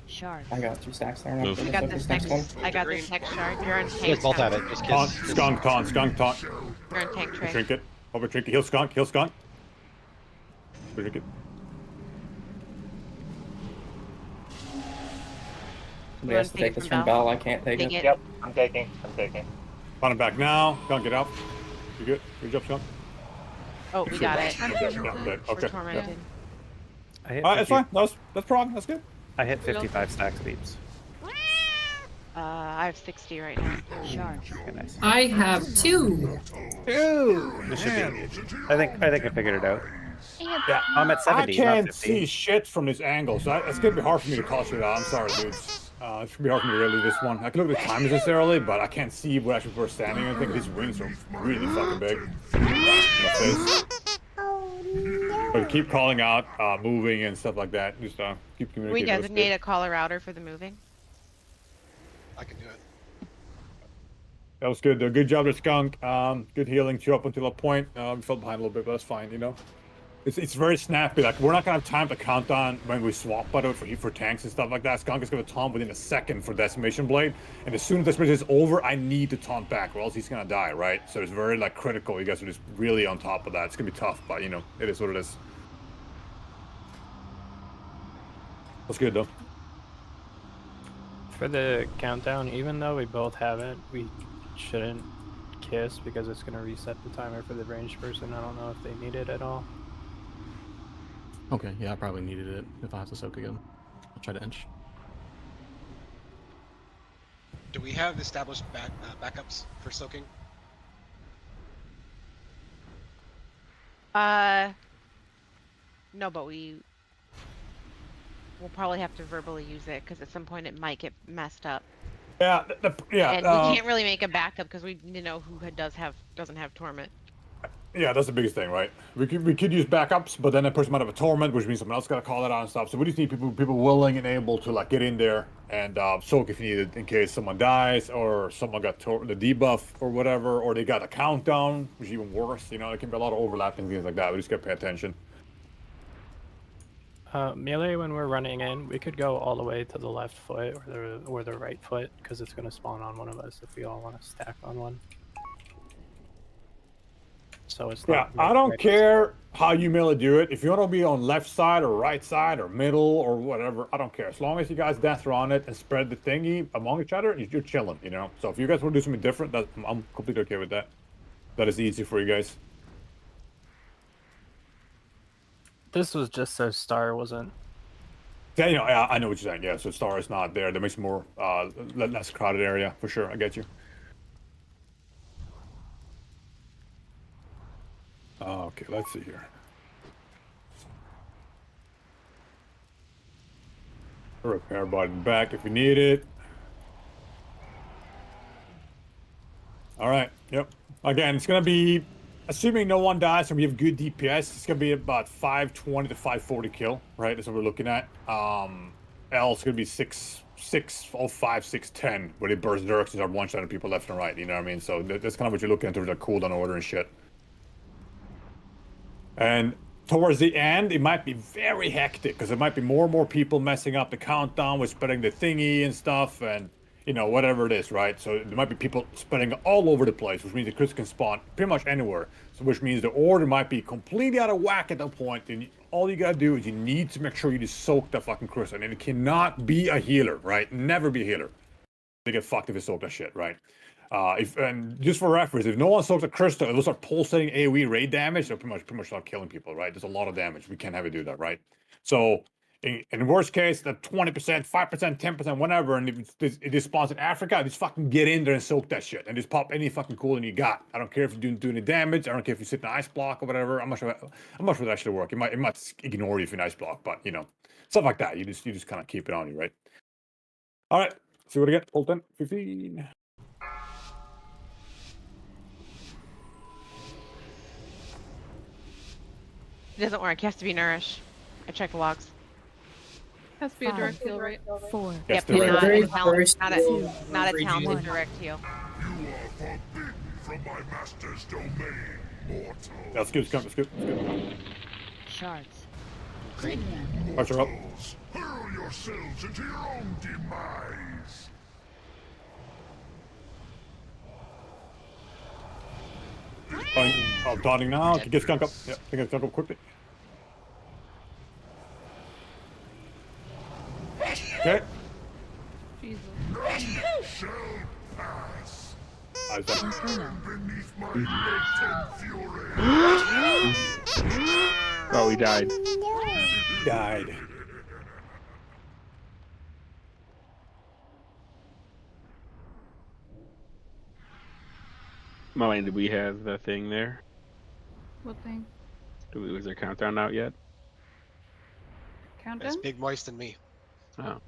Shards. I got 2 stacks there. Move. I got this next shard. You're on tank. You guys both have it. Just Taunt, kids. skunk, taunt. You're on tank tray. Trinket. Over trinket. Heal skunk. Trinket. Somebody has to take this from Bell. I can't take it. Yep, I'm taking. Taunt him back now. Skunk, get out. You good? Good job, skunk. Oh, we got it. Yeah, good. We're Okay. tormented. I hit That's fine. That's prog. That's good. I hit 55 stacks beeps. I have 60 right now. Shards. Okay, nice. I have 2. This should be. I think I figured it out. Yeah, I'm at 70. I not can't 50. see shit from this angle, so it's gonna be hard for me to call shit out. I'm sorry, dudes. It's gonna be hard for me to really this one. I can look at the time necessarily, but I can't see what actually we're standing. I think these wings are really fucking big. In my face. But keep calling out, moving and stuff like that. Just keep communicating. We That's designate good. a caller outer for the moving. I can do it. That was good. Good job, there, skunk. Good healing. Cheer up until a point. We fell behind a little bit, but that's fine. You know. It's very snappy. Like we're not gonna have time to count down when we swap by the way for tanks and stuff like that. Skunk is gonna taunt within a second for Decimation Blade, and as soon as Decimation is over, I need to taunt back, or else he's gonna die, right? So it's very like critical. You guys are just really on top of that. It's gonna be tough, but you know it is what it is. That's good though. For the countdown, even though we both have it, we shouldn't kiss because it's going to reset the timer for the ranged person. I don't know if they need it at all. Okay, yeah, I probably needed it if I have to soak again. I'll try to inch. Do we have established backups for soaking? No, but we'll probably have to verbally use it because at some point it might get messed up. Yeah, yeah. And we can't really make a backup because we need to know who doesn't have torment. Yeah, that's the biggest thing, right? We could use backups, but then a person might have a torment, which means someone else got to call it out and stuff. So we just need people willing and able to like get in there and soak if needed in case someone dies or someone got the debuff or whatever, or they got a countdown, which is even worse. You know, there can be a lot of overlapping things like that. We just got to pay attention. Melee, when we're running in, we could go all the way to the left foot or the right foot because it's going to spawn on one of us if we all want to stack on one. So it's Yeah, not I don't care how you melee do it. If you want to be on left side or right side or middle or whatever, I don't care. As long as you guys dance around it and spread the thingy among each other, you're chilling, you know? So if you guys want to do something different, I'm completely okay with that. That is easy for you guys. This was just so Star wasn't. Yeah, you know, I know what you're saying. Yeah, so Star is not there. That makes more less crowded area for sure. I get you. Okay, let's see here. Repair button back if you need it. All right. Yep. Again, it's gonna be, assuming no one dies and we have good DPS, it's gonna be about 520 to 540 kill. Right, that's what we're looking at. L is gonna be 605, 610, where they burst Dirks and start one-shotting people left and right. You know what I mean? So that's kind of what you're looking at in terms of cooldown order and shit. And towards the end, it might be very hectic because there might be more and more people messing up the countdown with spreading the thingy and stuff, and you know, whatever it is, right? So there might be people spreading all over the place, which means the crits can spawn pretty much anywhere. So which means the order might be completely out of whack at that point. And all you gotta do is you need to make sure you just soak that fucking crystal, and it cannot be a healer, right? Never be a healer. They get fucked if you soak that shit, right? And just for reference, if no one soaks a crystal, it'll start pulsating AoE raid damage. They'll pretty much start killing people, right? There's a lot of damage. We can't have it do that, right? So in worst case, the 20%, 5%, 10%, whatever, and if it spawns in Africa, just fucking get in there and soak that shit, and just pop any fucking cooldown you got. I don't care if you're doing any damage. I don't care if you sit in an ice block or whatever. I'm not sure that actually work. It might ignore you if you're in ice block, but you know, stuff like that. You just kind of keep it on you, right? All right. See what I get. Hold 10, 15. It doesn't work. He has to be nourished. I checked the logs. Has to be a direct heal, right? 4. Yep, direct not heal. a talented direct heal. You are forbidden from my master's domain, mortal. That's good. That's good. Shards. Archer up. Hurl yourselves into your own demise. Dotting now. Get skunk up. Yeah, get skunk up quickly. Okay. Jesus. Shall pass. Eyes up. Beneath my latent fury. Oh, he died. Died. Molly, did we have the thing there? What thing? Was there countdown out yet? Countdown? It's Big Moist and me. Oh.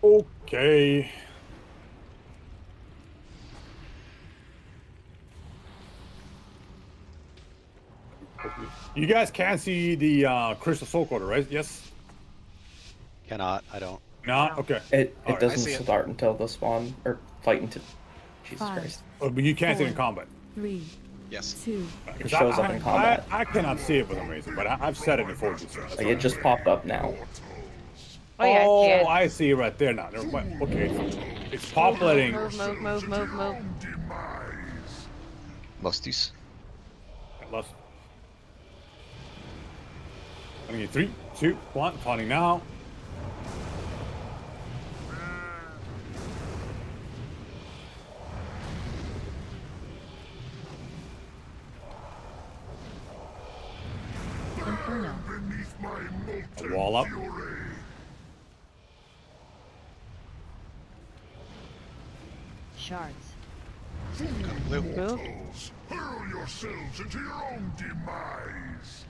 Okay. You guys can see the crystal soul quarter, right? Yes. Cannot. I don't. Not okay. It All right. doesn't start until the spawn or fight until. Jesus Christ. Oh, but you can't see it in combat. 3, Yes. 2. It shows up in combat. I cannot see it for some reason, but I've said it before. Like it just popped up now. Oh, yeah, I see it. I see it right there now. Okay, it's populating. Move. Lusties. Lust. I mean, 3, 2, 1. Taunting now. Inferno. A wall up. Shards. Blue. Hurl yourselves into your own demise.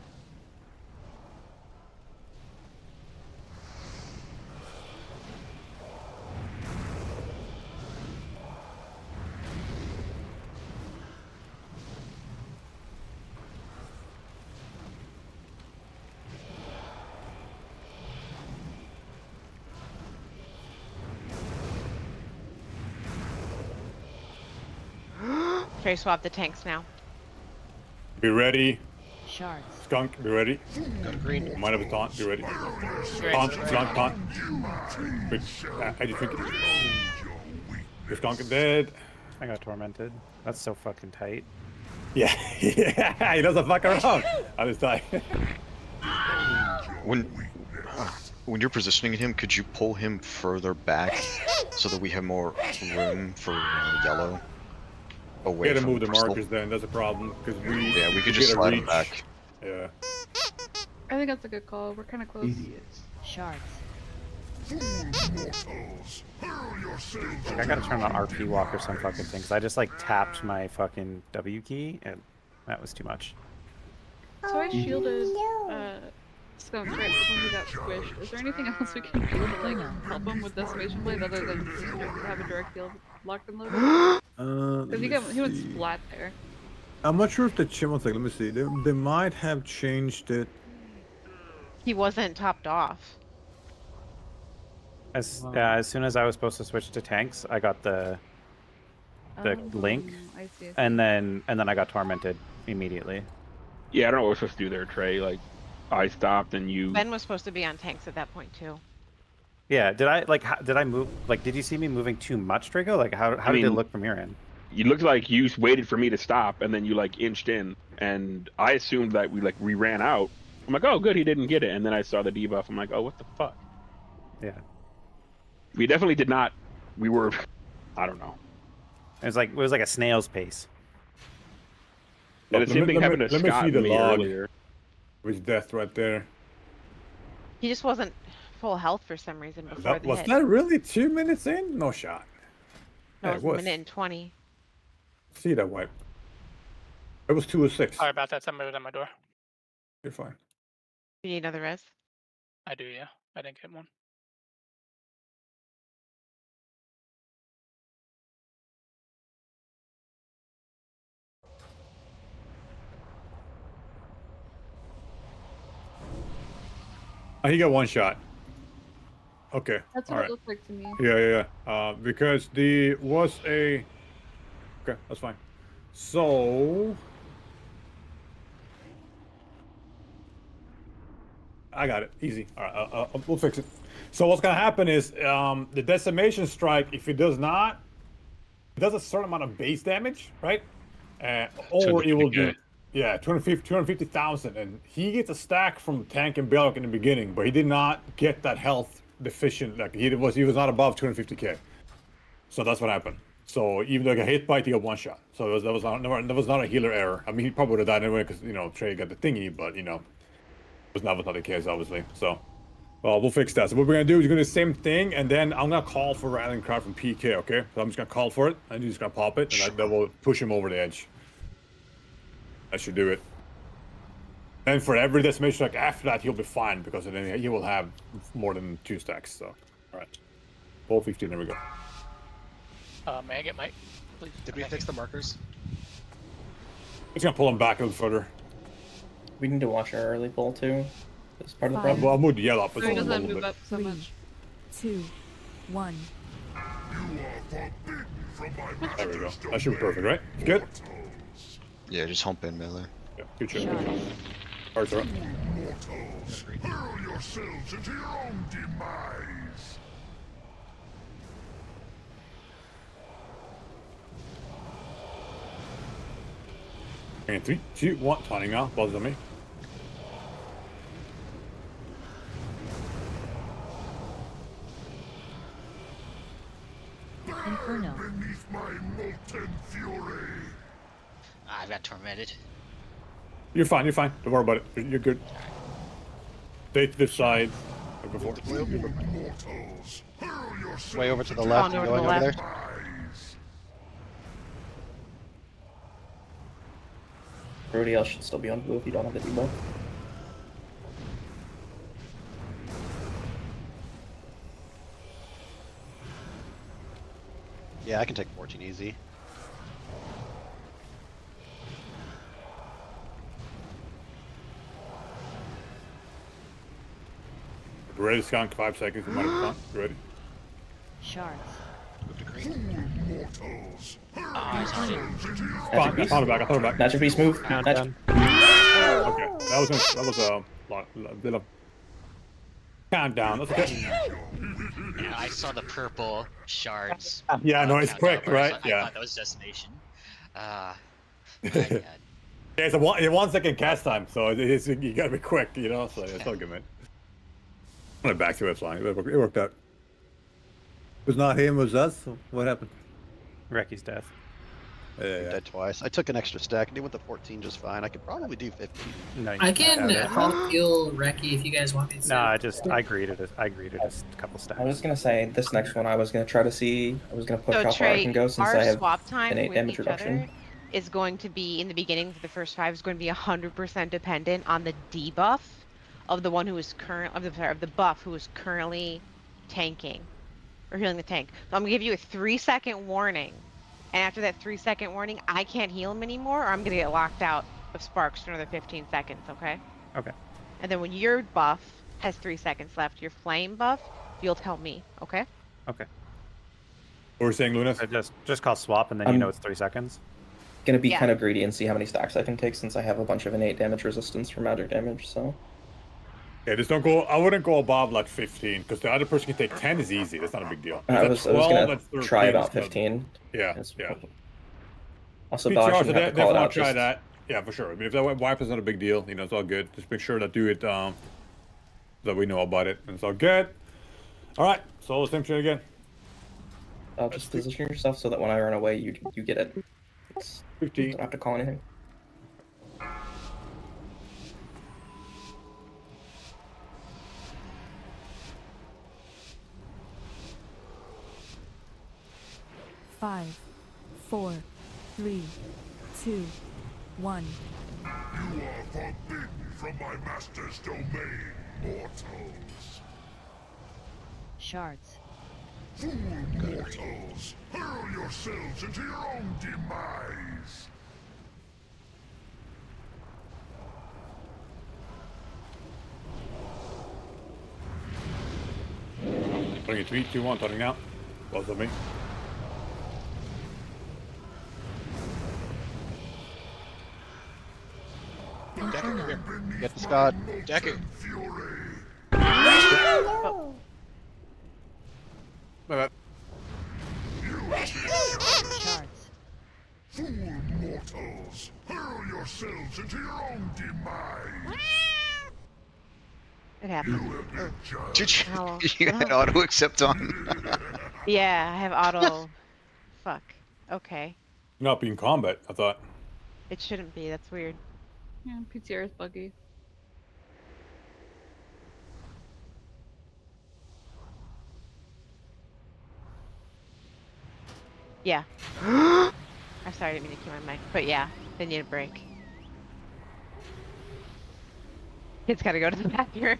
Trey, swap the tanks now. Be ready. Shards. Skunk, be ready. Go to green. Might have a taunt, be ready. Taunt, skunk, taunt. Good. I just think the skunk is dead. I got tormented. That's so fucking tight. Yeah, he doesn't fuck around. I just die. When you're positioning him, could you pull him further back so that we have more room for yellow? Away We gotta from move the crystal? markers then, that's a problem. Because we could get just a slide him reach. back. Yeah. I think that's a good call. We're kind of close. Shards. Like, I gotta turn on RP walk or some fucking thing, because I just like tapped my fucking W key, and that was too much. So I shielded Skunk right before he got squished. Is there anything else we can do to like help him with Decimation Blade other than just have a direct heal locked and loaded? Because he went splat there. I'm not sure if the one second, let me see. They might have changed it. He wasn't topped off. As soon as I was supposed to switch to tanks, I got the link, I see. and then I got tormented immediately. Yeah, I don't know what we're supposed to do there, Trey. Like, I stopped and you. Ben was supposed to be on tanks at that point too. Yeah, did I move? Like, did you see me moving too much, Draco? Like, how did it look from your end? You looked like you waited for me to stop, and then you like inched in, and I assumed that we ran out. I'm like, oh, good, he didn't get it, and then I saw the debuff. I'm like, oh, what the fuck? Yeah. We definitely did not. We were, I don't know. It was like a snail's pace. And the same thing happened to Scott and me earlier. With death right there. He just wasn't full health for some reason before the Was hit. that really 2 minutes in? No shot. No, Yeah, it was a minute and 20. See that wipe. It was 206. Sorry about that. Somebody was at my door. You're fine. You need another res? I do, yeah. I didn't get one. He got one shot. Okay. That's what it looked like to me. Yeah. Because the was a. Okay, that's fine. So. I got it. Easy. All right, we'll fix it. So what's gonna happen is the decimation strike. If it does not, it does a certain amount of base damage, right? Or it will do. Yeah, 250,000, and he gets a stack from Tank and Belloc in the beginning, but he did not get that health deficient. Like he was not above 250k. So that's what happened. So even though he got hit by it, he got one shot. So that was not a healer error. I mean, he probably would have died anyway because Trey got the thingy, but it was not the case, obviously. So, well, we'll fix that. So what we're gonna do is we're gonna do the same thing, and then I'm gonna call for Rattling Crowd from PK. Okay, so I'm just gonna call for it, and you're just gonna pop it, and that will push him over the edge. That should do it. And for every decimation strike after that, he'll be fine because then he will have more than 2 stacks. So, all right, 415. There we go. May I get Mike, please? Did we fix the markers? It's gonna pull him back a little further. We need to watch our early pull too. That's part of the Fine. problem. I'll move the yellow up. So It's he a doesn't little move bit. up so much. 2, 1. There we go. That should be perfect, right? It's good? Yeah, just hump in melee. Yeah, good shit. Good shit. Hearts are up. Mortals, hurl yourselves into your own demise. And 3, 2, 1. Taunting now. Buzz on me. Inferno. Beneath my molten fury. I've got tormented. You're fine. You're fine. Don't worry about it. You're good. Stay to this side. Like before. Mortals, hurl yourselves Way over to the into left On and over to going the over there. demise. Everybody else should still be on blue if you don't have the debuff. Yeah, I can take 14 easy. Ready to skunk 5 seconds. You might have gone. You ready? Shards. Move to green. Mortals, I thought it back. I thought it back. Magic Beast move. Magic. Okay. That was a bit of countdown. That's okay. Yeah, I saw the purple shards. Yeah, no, it's quick, countdown, right? so I Yeah. thought that was destination. My Yeah, God. it's a 1 second cast time, so you gotta be quick, you know. So it's all good, man. I went back to it flying. It worked out. It was not him, it was us. So what happened? Recky's death. I'm dead twice. I took an extra stack and he went to 14 just fine. I could probably do 15. No, I can help heal Reki if you guys want me to. No, I greeted it. I greeted a couple stacks. I was gonna say this next one. I was gonna try to see. I was gonna push So how far I Trey, can go since our I have swap time innate with damage each reduction. other is going to be in the beginning for the first 5 is going to be 100% dependent on the debuff of the one who is of the buff who is currently tanking or healing the tank. So I'm gonna give you a 3-second warning, and after that 3-second warning, I can't heal him anymore, or I'm gonna get locked out of sparks for another 15 seconds. Okay. Okay. And then when your buff has 3 seconds left, your flame buff, you'll tell me. Okay. Okay. What were you saying, Lunas? Just call swap, and then you know it's 3 seconds. Gonna be Yeah. kind of greedy and see how many stacks I can take since I have a bunch of innate damage resistance for magic damage. So Yeah, just don't go. I wouldn't go above like 15 because the other person can take 10 is easy. That's not a big deal. I was gonna that's 13, try about it's not- 15. Yeah, yeah. Also, PTR, dodge so and have to call it definitely out. try Just that. Yeah, for sure. I mean, if that wipe is not a big deal, you know, it's all good. Just make sure that do it that we know about it, and it's all good. All right, so same shit again. just position yourself so that when I run away, you get it. 15. You don't have to call anything. Five, 4, 3, 2, 1. You are forbidden from my master's domain, mortals. Shards. Fool mortals, hurl yourselves into your own demise. Bring it 3, 2, 1, turning out. Both of me. Decker, come here. Get the Scott. Decker. My bad. Shards. Fool mortals, hurl yourselves into your own demise. It happened. Did you, Hello. you had auto accept on? Yeah, I have auto. Fuck. Okay. Not being combat, I thought. It shouldn't be. That's weird. Yeah, PTR is buggy. Yeah. I'm sorry, I didn't mean to keep my mic, but yeah, they need a break. Kids gotta go to the bathroom.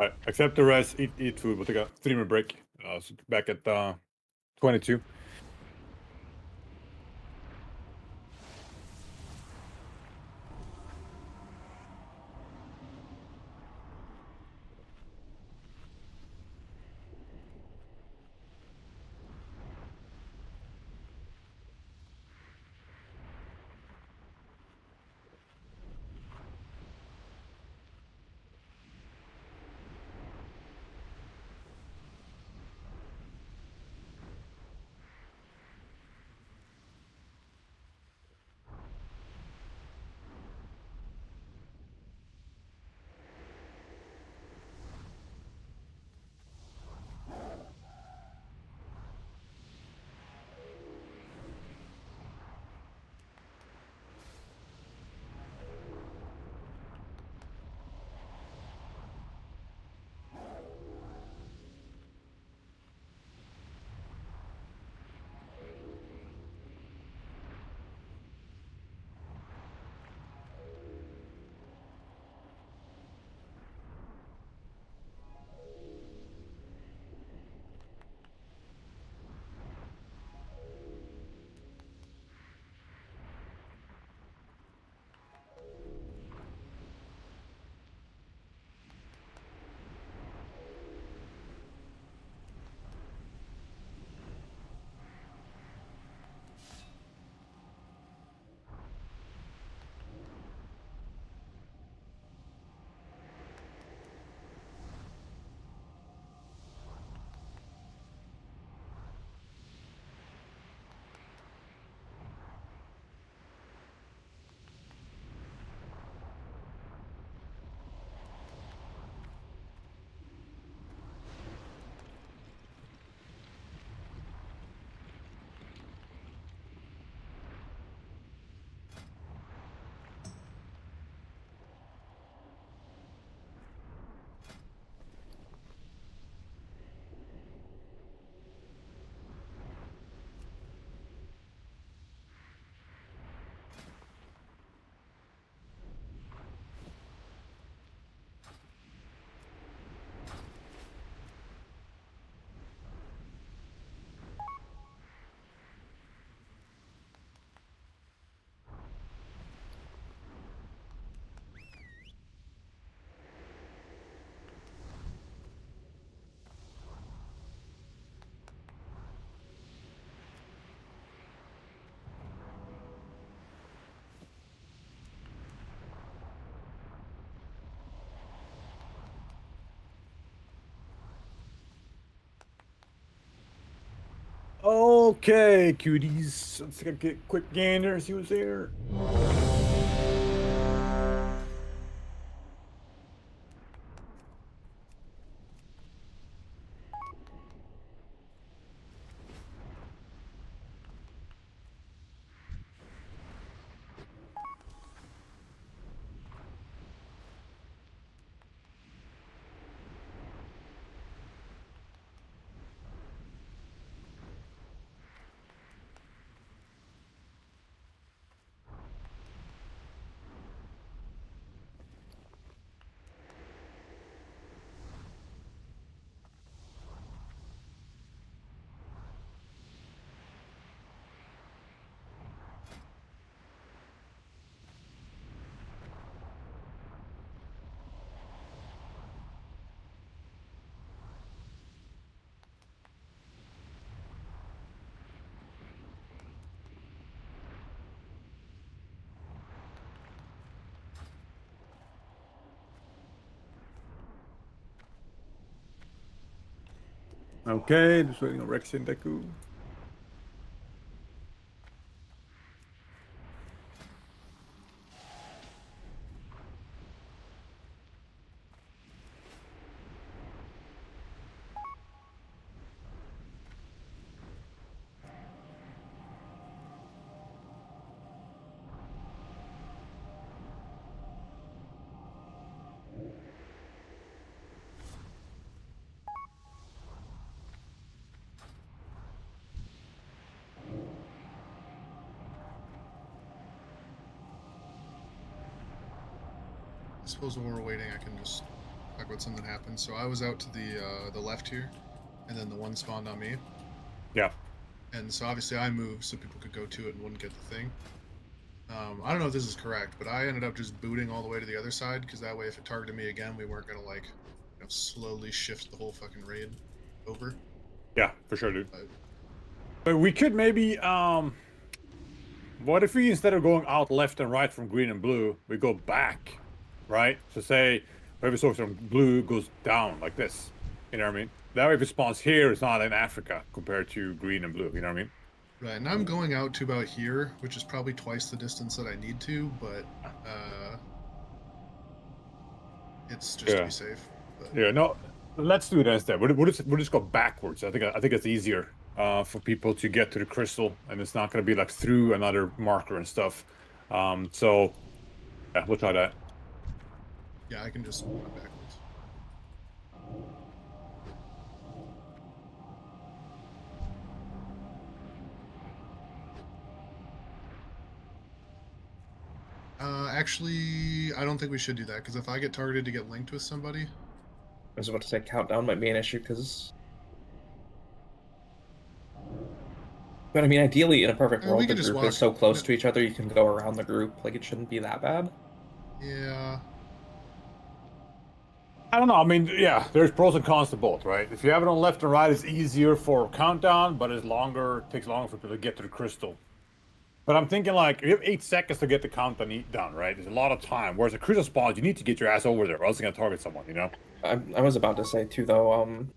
All right, accept the rest, eat food. We'll take a 3-minute break. So back at 22. Okay, cuties. Let's get a quick gander, see what's there. Okay, just waiting on Rex and Deku. I suppose while we're waiting, I can just talk about something that happened. So I was out to the left here, and then the one spawned on me. Yeah. And so obviously I moved so people could go to it and wouldn't get the thing. I don't know if this is correct, but I ended up just booting all the way to the other side because that way, if it targeted me again, we weren't gonna like, slowly shift the whole fucking raid over. Yeah, for sure, dude. But we could maybe what if we, instead of going out left and right from green and blue, we go back, right? So say whoever source from blue goes down like this. You know what I mean? That way, if it spawns here, it's not in Africa compared to green and blue. You know what I mean? Right, and I'm going out to about here, which is probably twice the distance that I need to, but it's just to be safe. But... Yeah, no, let's do it instead. We'll just go backwards. I think it's easier for people to get to the crystal, and it's not going to be like through another marker and stuff. So yeah, we'll try that. Yeah, I can just run backwards. Actually, I don't think we should do that, because if I get targeted to get linked with somebody... I was about to say countdown might be an issue, because... But I mean, ideally, in a perfect world, the group is so close to each other, you can go around the group. Like, it shouldn't be that bad. Yeah. I don't know. I mean, yeah, there's pros and cons to both, right? If you have it on left and right, it's easier for countdown, but it takes longer for people to get to the crystal. But I'm thinking, like, you have 8 seconds to get the countdown done, right? There's a lot of time. Whereas a crystal spawns, you need to get your ass over there, or else it's going to target someone, you know? I was about to say, too, though,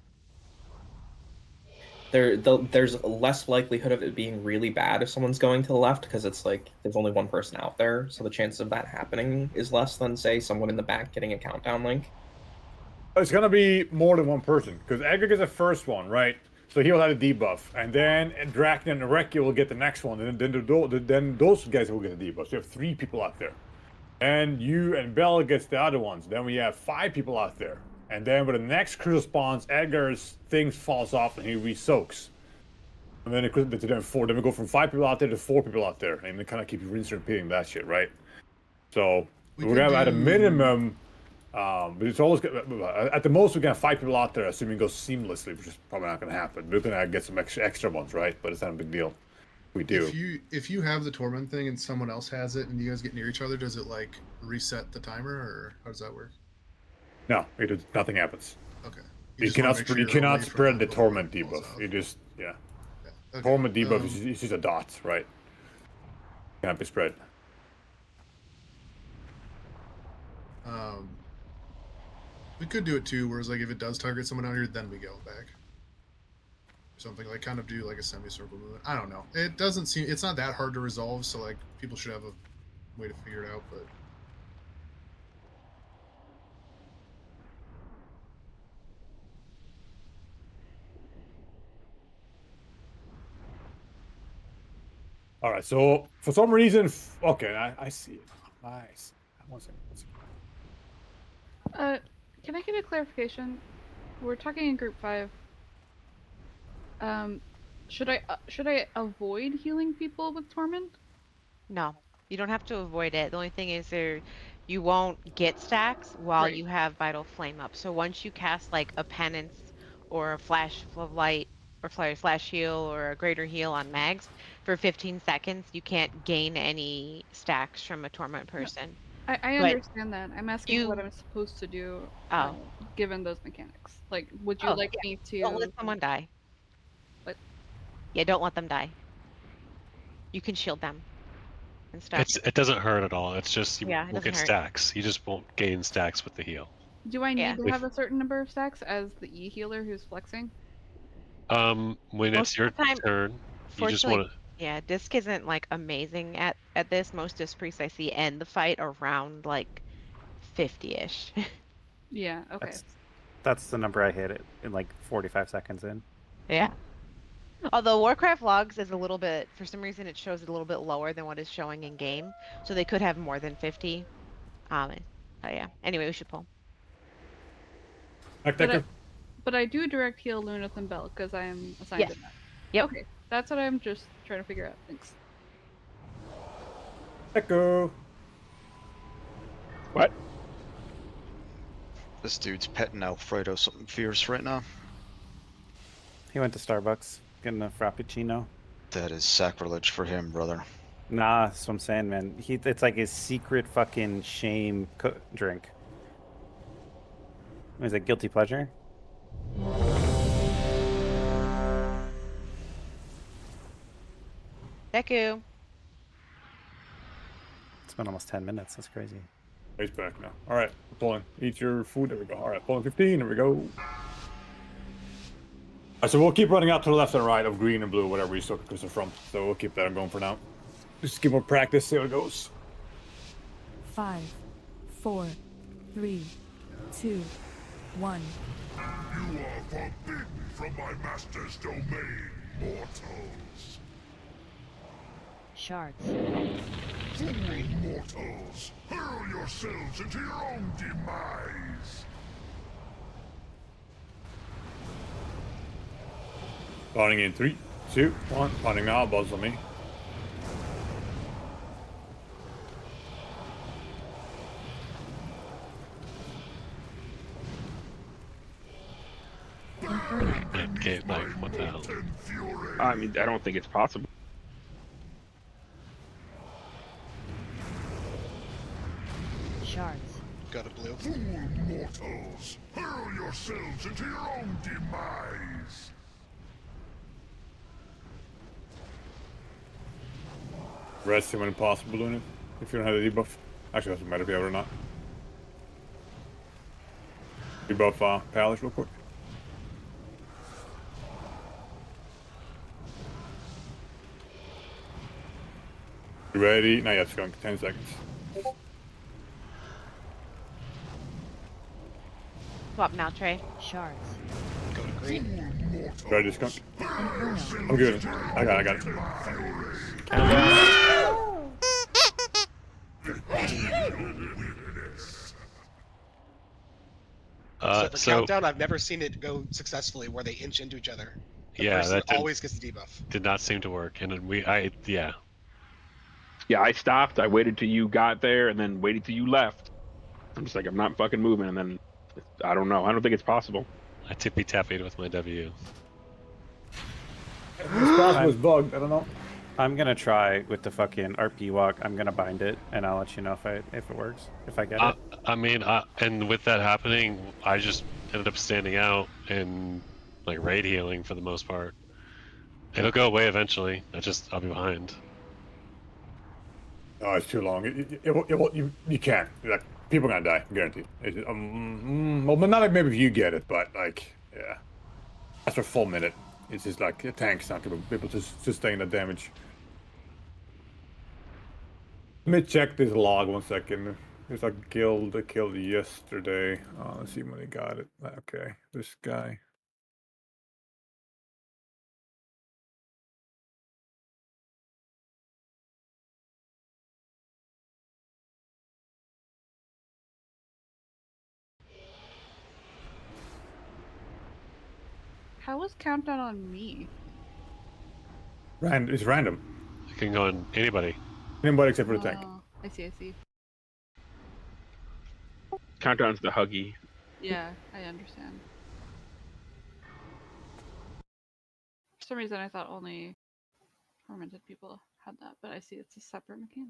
there's less likelihood of it being really bad if someone's going to the left, because it's like, there's only one person out there, so the chance of that happening is less than, say, someone in the back getting a countdown link. It's going to be more than one person, because Edgar gets the first one, right? So he'll have a debuff, and then Draken and Reki will get the next one, and then those guys will get a debuff. So you have 3 people out there. And you and Bella gets the other ones. Then we have 5 people out there. And then when the next crystal spawns, Edgar's things falls off and he re-soaks. And then then we go from 5 people out there to 4 people out there. And they kind of keep rinsing and repeating that shit, right? So we're going to have at a minimum... but it's always at the most we're gonna have 5 people out there, assuming it goes seamlessly, which is probably not gonna happen. We're gonna get some extra ones, right? But it's not a big deal. We do. If you have the torment thing and someone else has it, and you guys get near each other, does it like reset the timer, or how does that work? No, nothing happens. Okay. You cannot spread the torment debuff. You just Okay. Torment debuff is just a dot, right? Cannot be spread. We could do it too, whereas like if it does target someone out here, then we go back. something, like kind of do like a semicircle movement. I don't know. It doesn't seem, it's not that hard to resolve, so like people should have a way to figure it out, but All right, so for some reason, okay, I see it. Nice. One second. Can I get a clarification? We're talking in group 5. Should I avoid healing people with torment? No, you don't have to avoid it. The only thing is you won't get stacks while Right. you have Vital Flame up. So once you cast like a Penance or a Flash of Light or Flash Heal or a Greater Heal on mags for 15 seconds, you can't gain any stacks from a Torment person. I But understand that. I'm asking what I'm supposed to do given those mechanics. Like, would you like me to... Don't let someone die. What? Yeah, don't let them die. You can shield them and stuff. It doesn't hurt at all. It's just you Yeah, it won't doesn't get hurt. stacks. You just won't gain stacks with the heal. Do I need Yeah. to have a certain number of stacks as the E healer who's flexing? When Most it's your of the time, turn, you just fortunately, want to. yeah, Disc isn't like amazing at this. Most Disc priests I see end the fight around like 50-ish. Yeah, okay. That's the number I hit it in like 45 seconds in. Yeah. Although Warcraft logs is a little bit, for some reason, it shows it a little bit lower than what is showing in game, so they could have more than 50. But yeah. Anyway, we should pull. But I do direct heal Lunith and Bell because I am assigned Yes. to that. Yep. Okay, that's what I'm just trying to figure out. Thanks. Echo. What? This dude's petting Alfredo something fierce right now. He went to Starbucks, getting a frappuccino. That is sacrilege for him, brother. Nah, that's what I'm saying, man. It's like his secret fucking shame drink. Is it guilty pleasure? Deku. It's been almost 10 minutes. That's crazy. He's back now. All right, pulling. Eat your food. There we go. All right, pulling 15. There we go. All right, so we'll keep running out to the left and right of green and blue, whatever you still because they're from. So we'll keep that going for now. Just give more practice, see how it goes. 5, 4, 3, 2, 1. You are forbidden from my master's domain, mortals. Shards. Fool mortals, hurl yourselves into your own demise. Spawning in 3, 2, 1. Spawning now. Buzz on me. Okay, like, what the hell? I mean, I don't think it's possible. Shards. Go to blue. Fool mortals, hurl yourselves into your own demise. Rest him when possible, doing it. If you don't have the debuff. Actually, doesn't matter if you have it or not. Debuff Palace real quick. You ready? Not yet, it's going 10 seconds. Swap now, Trey. Shards. Go to green. Ready to skunk? I'm good. I got it. So the countdown, I've never seen it go successfully where they inch into each other. The Yeah, person that always gets the debuff. did not seem to work, and then yeah. Yeah, I stopped. I waited till you got there, and then waited till you left. I'm just like, I'm not fucking moving, and then I don't know. I don't think it's possible. I tippy tappied with my W. This crossbow was bugged. I don't know. I'm gonna try with the fucking RP walk. I'm gonna bind it, and I'll let you know if it works. If I get it. I mean, and with that happening, I just ended up standing out and like raid healing for the most part. It'll go away eventually. I'll be behind. Oh, it's too long. You can't. Like, people are gonna die, guaranteed. Well, not like maybe if you get it, but like, yeah. That's a full minute. It's just like a tank's not gonna be able to sustain the damage. Let me check this log 1 second. There's a guild that killed yesterday. Let's see when they got it. Okay, this guy. How was countdown on me? It's random. It can go on anybody. Anybody except for the tank. Oh, I see, I see. Countdown's the huggy. Yeah, I understand. For some reason I thought only tormented people had that, but I see it's a separate mechanic.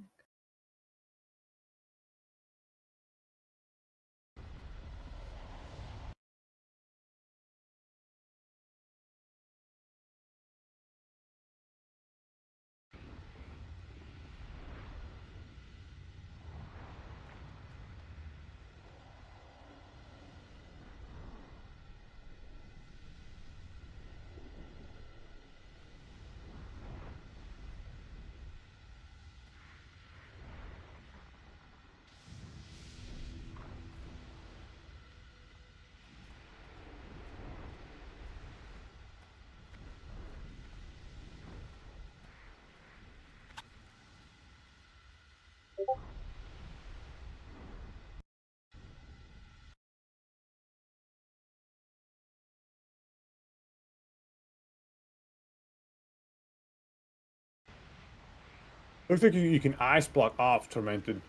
Looks like you can ice block off Tormented.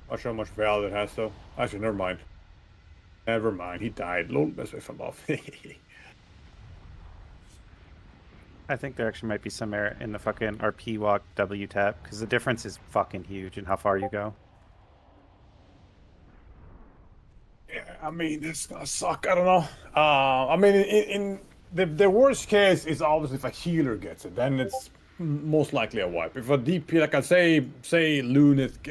Not sure how much value it has though. Actually, never mind. Never mind, he died. Lol, that's why I fell off. I think there actually might be some merit in the fucking RP walk W tap, because the difference is fucking huge in how far you go. Yeah, I mean, it's gonna suck. I don't know. I mean, in the worst case is obviously if a healer gets it, then it's most likely a wipe. If a DP, like I say Lunith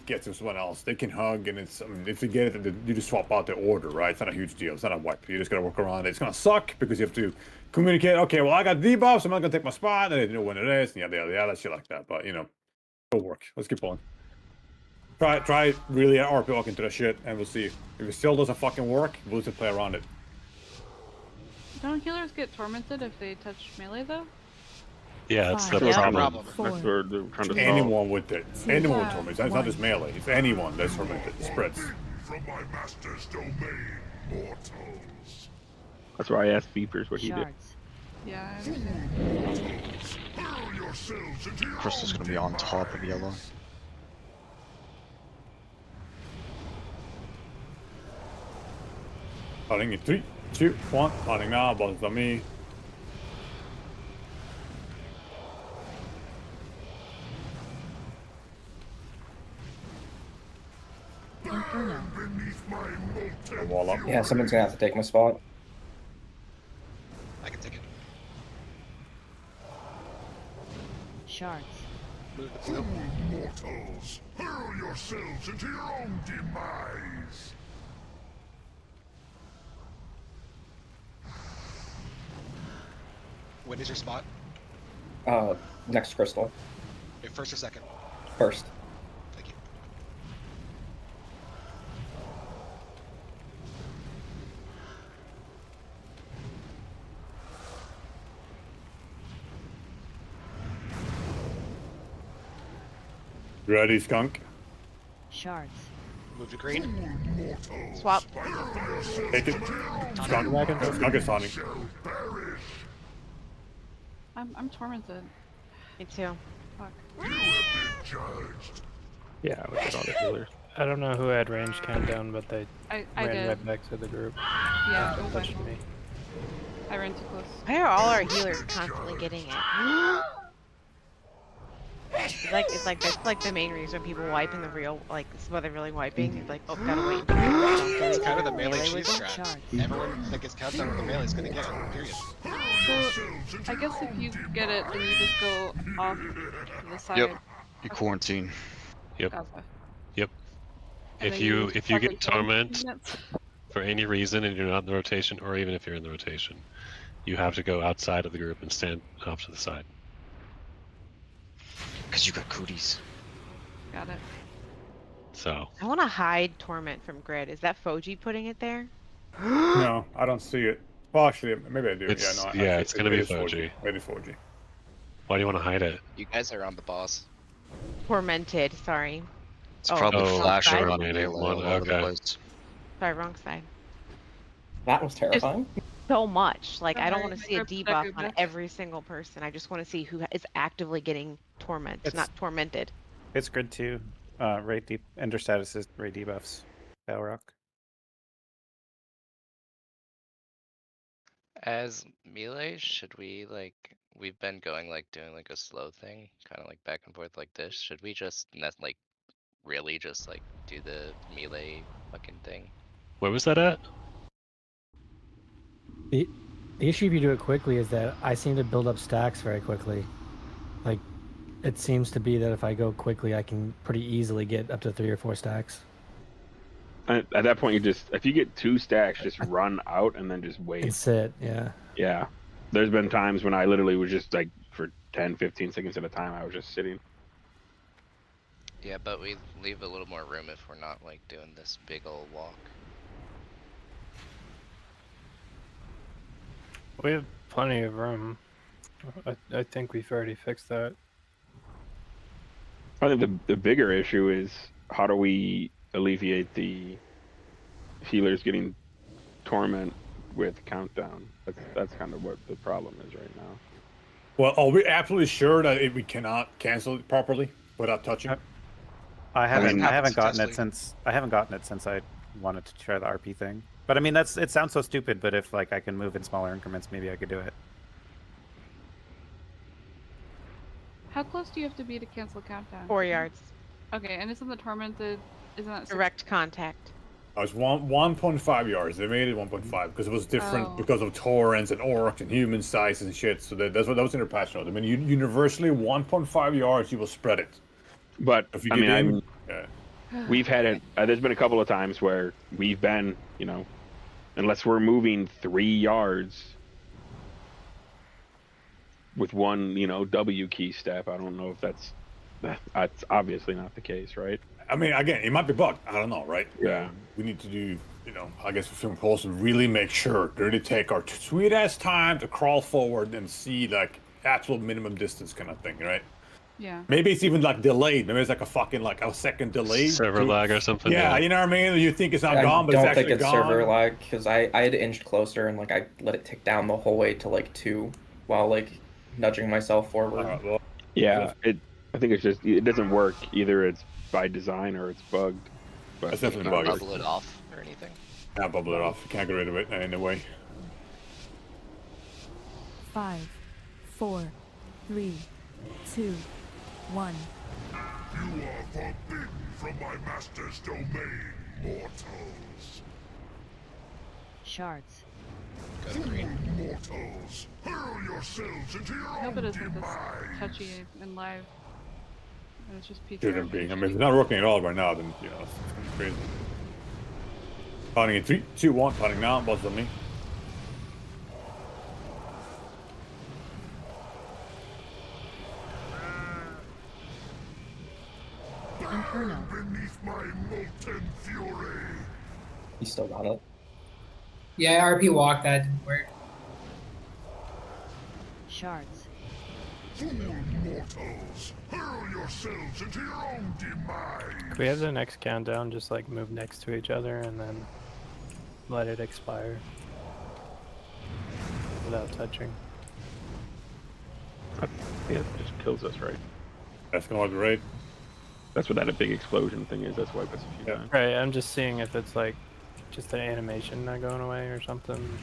gets it someone else, they can hug, and it's, I mean, if you get it, you just swap out the order, right? It's not a huge deal. It's not a wipe. You just gotta work around it. It's gonna suck because you have to communicate. Okay, well, I got debuffs, so I'm not gonna take my spot, and they know when it is, and yada yada yada, shit like that. But you know, it'll work. Let's keep on. Try really RP walk into that shit, and we'll see. If it still doesn't fucking work, we'll just play around it. Don't healers get tormented if they touch melee though? Yeah, that's the That's the problem. problem. That's where they're trying to solve. Anyone with it. Anyone with torment. It's not just melee. It's anyone that's tormented. It spreads. From my master's domain, mortals. That's why I asked Beepers what he did. Yeah, I understand. Hurl yourselves into your Crystal's own gonna be on top of yellow. Starting in 3, 2, 1. Starting now. Bosses on me. Inferno. beneath my molten Wall up. Yeah, someone's gonna have to take my spot. I can take it. Shards. Move the blue. mortals. Hurl yourselves into your own demise. When is your spot? Next crystal. Okay, first or second? First. Thank you. Ready, skunk? Shards. Move to green. Swap. Take it. Skunk. Skunk is taunting. I'm tormented. Me too. Fuck. Yeah, I would get all the healers. I don't know who had range countdown, but they I ran did. right back to the group. Yeah, it was my Touched fault. me. I ran too close. Why are all our healers constantly getting it? It's like that's like the main reason people wipe in the real, like this is why they're really wiping. It's like, oh, gotta wait until people don't get It's it. kind of the melee Melee cheese wiggle? strat. Everyone that gets countdown with the melee is gonna get it, period. So, I guess if you get it, then you just go off to the side. Yep. You quarantine. Yep. Gotcha. Yep. And If then you just get fucking kill torment, units. for any reason and you're not in the rotation, or even if you're in the rotation, you have to go outside of the group and stand off to the side. Because you got cooties. Got it. So I want to hide Torment from grid. Is that Foji putting it there? No, I don't see it. Well, actually, maybe I do. it's I yeah, see it's gonna be is 4G. It is 4G. Why do you want to hide it? You guys are on the boss. Tormented, sorry. It's probably wrong flashing side? around melee all over the place. Sorry, wrong side. That was terrifying. So much. Like, I don't Sorry, want to see a my grip debuff second on back. every single person. I just want to see who is actively getting not tormented. It's grid 2. Raid deep ender status is raid debuffs. Balrog. As melee, should we we've been going doing a slow thing, kind of back and forth like this. Should we just really just do the melee fucking thing? Where was that at? The issue if you do it quickly is that I seem to build up stacks very quickly. Like, it seems to be that if I go quickly, I can pretty easily get up to 3 or 4 stacks. At that point, if you get 2 stacks, just run out and then just wait. And sit, yeah. Yeah. There's been times when I literally was just for 10, 15 seconds at a time, I was just sitting. Yeah, but we leave a little more room if we're not doing this big old walk. We have plenty of room. I think we've already fixed that. I think the bigger issue is how do we alleviate the healers getting torment with countdown? That's kind of what the problem is right now. Well, are we absolutely sure that we cannot cancel it properly without touching? I haven't gotten it since I wanted to try the RP thing. But I mean, it sounds so stupid. But if I can move in smaller increments, maybe I could do it. How close do you have to be to cancel countdown? 4 yards. Okay, and isn't the tormented? Isn't that Direct contact? I was 1.5 yards. They made it 1.5 because it was different because of torrents and orcs and human sizes and shit. So that was in their patch note. I mean, universally 1.5 yards, you will spread it. But if you we've had it. There's been a couple of times where we've been, unless we're moving 3 yards with one, W key step. I don't know if that's obviously not the case, right? I mean, again, it might be bugged. I don't know, right? Yeah. We need to do, I guess with film calls and really make sure they really take our sweet ass time to crawl forward and see actual minimum distance kind of thing, right? Yeah. Maybe it's even delayed. Maybe it's a fucking a second delay. Server lag or something. Yeah, you know what I mean? You think it's not I gone, but it's don't actually think it's gone. server lag because I had inched closer and I let it tick down the whole way to 2 while nudging myself forward. Yeah, I think it's just it doesn't work. Either it's by design or it's bugged. But It's definitely Not bugged. bubble it off or anything. Not bubble it off. You can't get rid of it anyway. 5, 4, 3, 2, 1. You are forbidden from my master's domain, mortals. Shards. Mortals, hurl yourselves into your I hope own it isn't this demise. touchy and live. And it's just PTR. Shouldn't be. I mean, if it's not working at all right now, then it's crazy. Potting in 3, 2, 1. Potting now. Buzz on me. Inferno. Beneath my molten fury. You still got it. Yeah, RP walk, that didn't work. Shards. Fool mortals, hurl yourselves into your own demise. Could we have the next countdown just move next to each other and then let it expire without touching? Yeah, it just kills us, right? That's gonna the raid. That's what that big explosion thing is. That's why it's a few times. Right, I'm just seeing if it's just an animation not going away or something.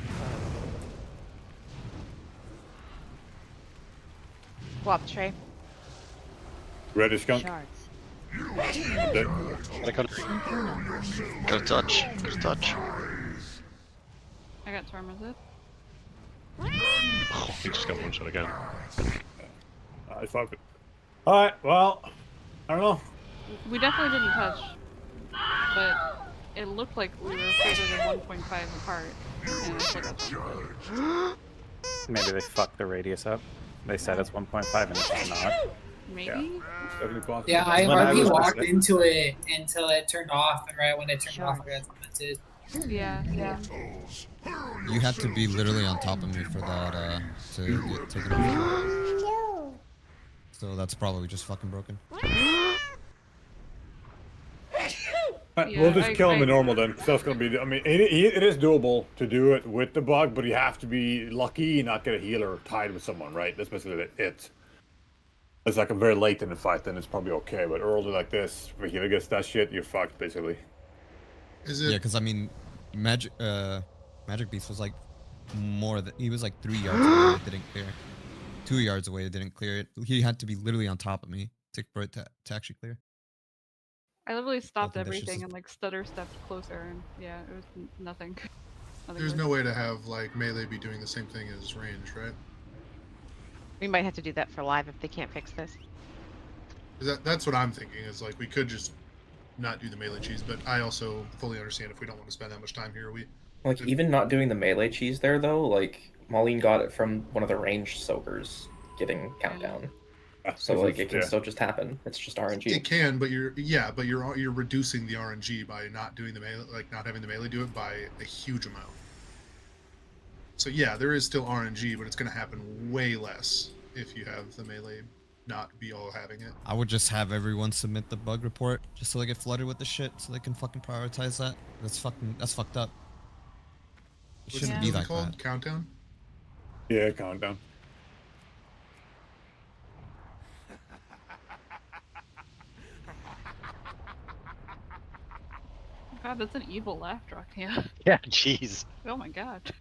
Swap tray. Red is skunk. Shards. Go touch. Go touch. I got tormented. Oh, he just got one shot again. I fuck it. Alright, well, I don't know. We definitely didn't touch, but it looked like we were further than 1.5 apart, and I still got jumped. Maybe they fucked the radius up. They said it's 1.5 and it's just not. Maybe. Yeah, I When I RP was walked just- into it until it turned off, and right when it turned off, I got tormented. Yeah, yeah. You had to be literally on top of me for that to get taken off. So that's probably just fucking broken. We'll just kill him in normal then, because that's gonna be. I mean, it is doable to do it with the bug, but you have to be lucky and not get a healer tied with someone, right? That's basically it. It's like a very late in the fight, then it's probably okay. But early like this, if a healer gets that shit, you're fucked basically. Yeah, because I mean, Magic Beast was like more than he was like 3 yards away. It didn't clear. 2 yards away. It didn't clear it. He had to be literally on top of me for it to actually clear. I literally stopped think that's just everything a- and like stutter stepped closer, and yeah, it was nothing. Nothing There's worked. no way to have like melee be doing the same thing as range, right? We might have to do that for live if they can't fix this. That's what I'm thinking. Is like we could just not do the melee cheese, but I also fully understand if we don't want to spend that much time here. Like even not doing the melee cheese there though, like Marlene got it from one of the ranged soakers getting countdown. So like it can still just happen. It's just RNG. It can, but you're reducing the RNG by not doing the melee, like not having the melee do it by a huge amount. So yeah, there is still RNG, but it's going to happen way less if you have the melee not be all having it. I would just have everyone submit the bug report just so they get flooded with the shit, so they can fucking prioritize that. That's fucked up. It shouldn't be like that. Countdown? Yeah, countdown. God, that's an evil laugh track. Yeah. Yeah, jeez. Oh my god.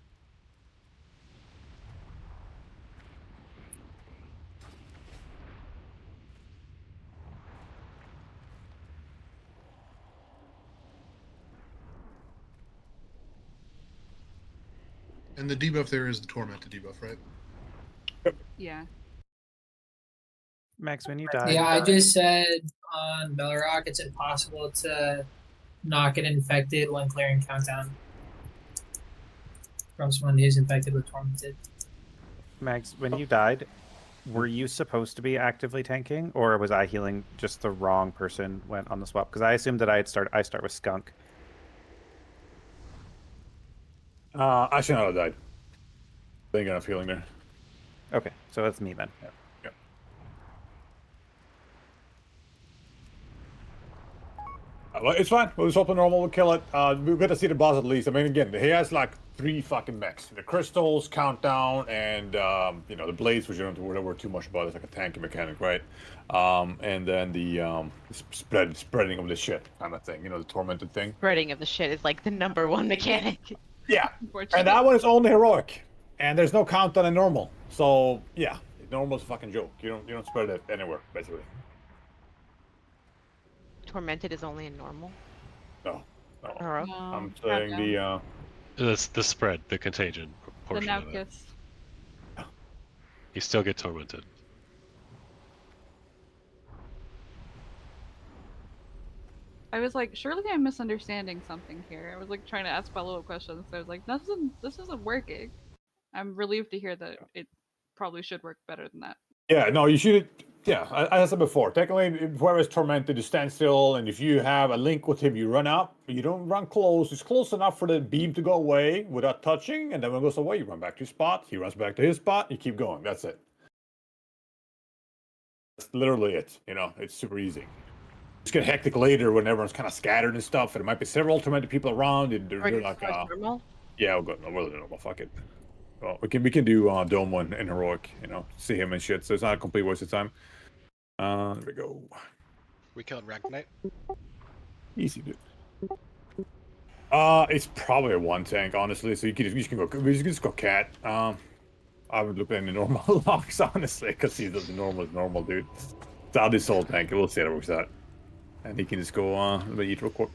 And the debuff there is the tormented debuff, right? Yeah. Max, when you die. Yeah, I just said on Belrock it's impossible to not get infected when clearing countdown from someone who's infected with tormented. Max, when you died, were you supposed to be actively tanking, or was I healing just the wrong person went on the swap? Because I assumed that I start with Skunk. I should not have died. I think enough healing there. Okay, so that's me then. Yeah. It's fine. We'll just open normal. We'll kill it. We'll get to see the boss at least. I mean, again, he has like 3 fucking mechs: the crystals, countdown, and you know, the blades, which you don't have to worry too much about. It's like a tanky mechanic, right? And then the spreading of the shit kind of thing. You know, the tormented thing. Spreading of the shit is like the #1 mechanic. Yeah, and that one is only heroic, and there's no countdown in normal. So yeah, normal is a fucking joke. You don't spread it anywhere basically. Tormented is only in normal. No. Heroic? I'm saying the spread, the contagion The portion of it. Naucus. You still get tormented. I was like, surely I'm misunderstanding something here. I was like trying to ask follow-up questions. So I was like, this isn't working. I'm relieved to hear that it probably should work better than that. Yeah, no, you should. Yeah, as I said before, technically, whoever is tormented, you stand still, and if you have a link with him, you run up. You don't run close. It's close enough for the beam to go away without touching, and then when it goes away, you run back to your spot. He runs back to his spot. You keep going. That's it. That's literally it. You know, it's super easy. It's get hectic later when everyone's kind of scattered and stuff, and there might be several tormented people around, and they're like, normal? yeah, we'll go normal. Fuck it. Well, we can do Dome 1 in heroic, you know, see him and shit. So it's not a complete waste of time. There we go. We killed Ragnite. Easy, dude. It's probably a 1 tank, honestly. So you can just go Cat. I would look at the normal locks, honestly, because he's the normal dude. So I'll do Soul Tank. We'll see how it works out, and he can just go eat real quick.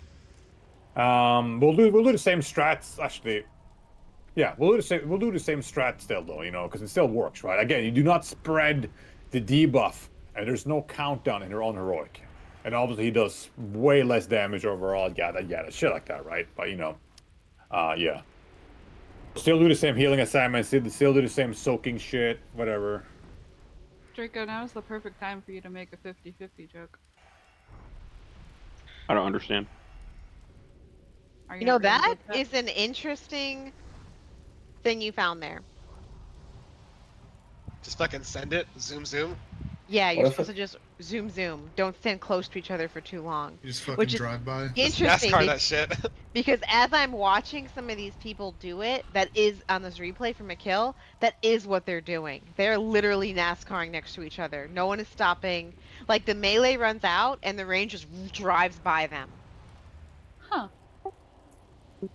We'll do the same strats actually. Yeah, we'll do the same strat still though, you know, because it still works, right? Again, you do not spread the debuff, and there's no countdown in your own heroic. And obviously he does way less damage overall. Yada, shit like that, right? But yeah. Still do the same healing assignments, still do the same soaking shit, whatever. Draco, now is the perfect time for you to make a 50-50 joke. I don't understand. Are You not know, ready to that get is an interesting thing you found there. Just fucking send it. Zoom. Yeah, What you're if supposed to just zoom. Don't stand close to each other for too long. You just fucking Which is drive by. Just interesting NASCAR that shit. because as I'm watching some of these people do it, that is on this replay from a kill, that is what they're doing. They're literally NASCARing next to each other. No one is stopping. Like the melee runs out and the range just drives by them. Huh.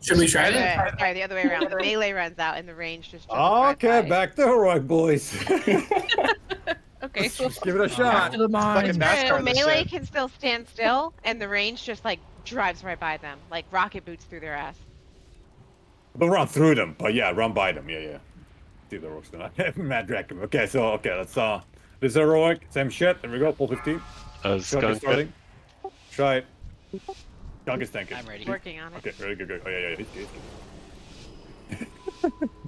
Should we try it? Sorry, the other way around. The melee runs out and the range just drives Okay, by. back to heroic, boys. Okay. Let's give it a shot. To the Fucking mine. NASCAR So this melee shit. can still stand still and the range just like drives right by them. Like rocket boots through their ass. Don't run through them, but yeah, run by them. Yeah. See the rocks gonna Mad Dragon. Okay, let's this is heroic, same shit. There we go, pull 15. Shot is Skunk. starting. Try it. Skunk is tanking. I'm ready. Working on it. Okay, very good. Oh yeah, he's good.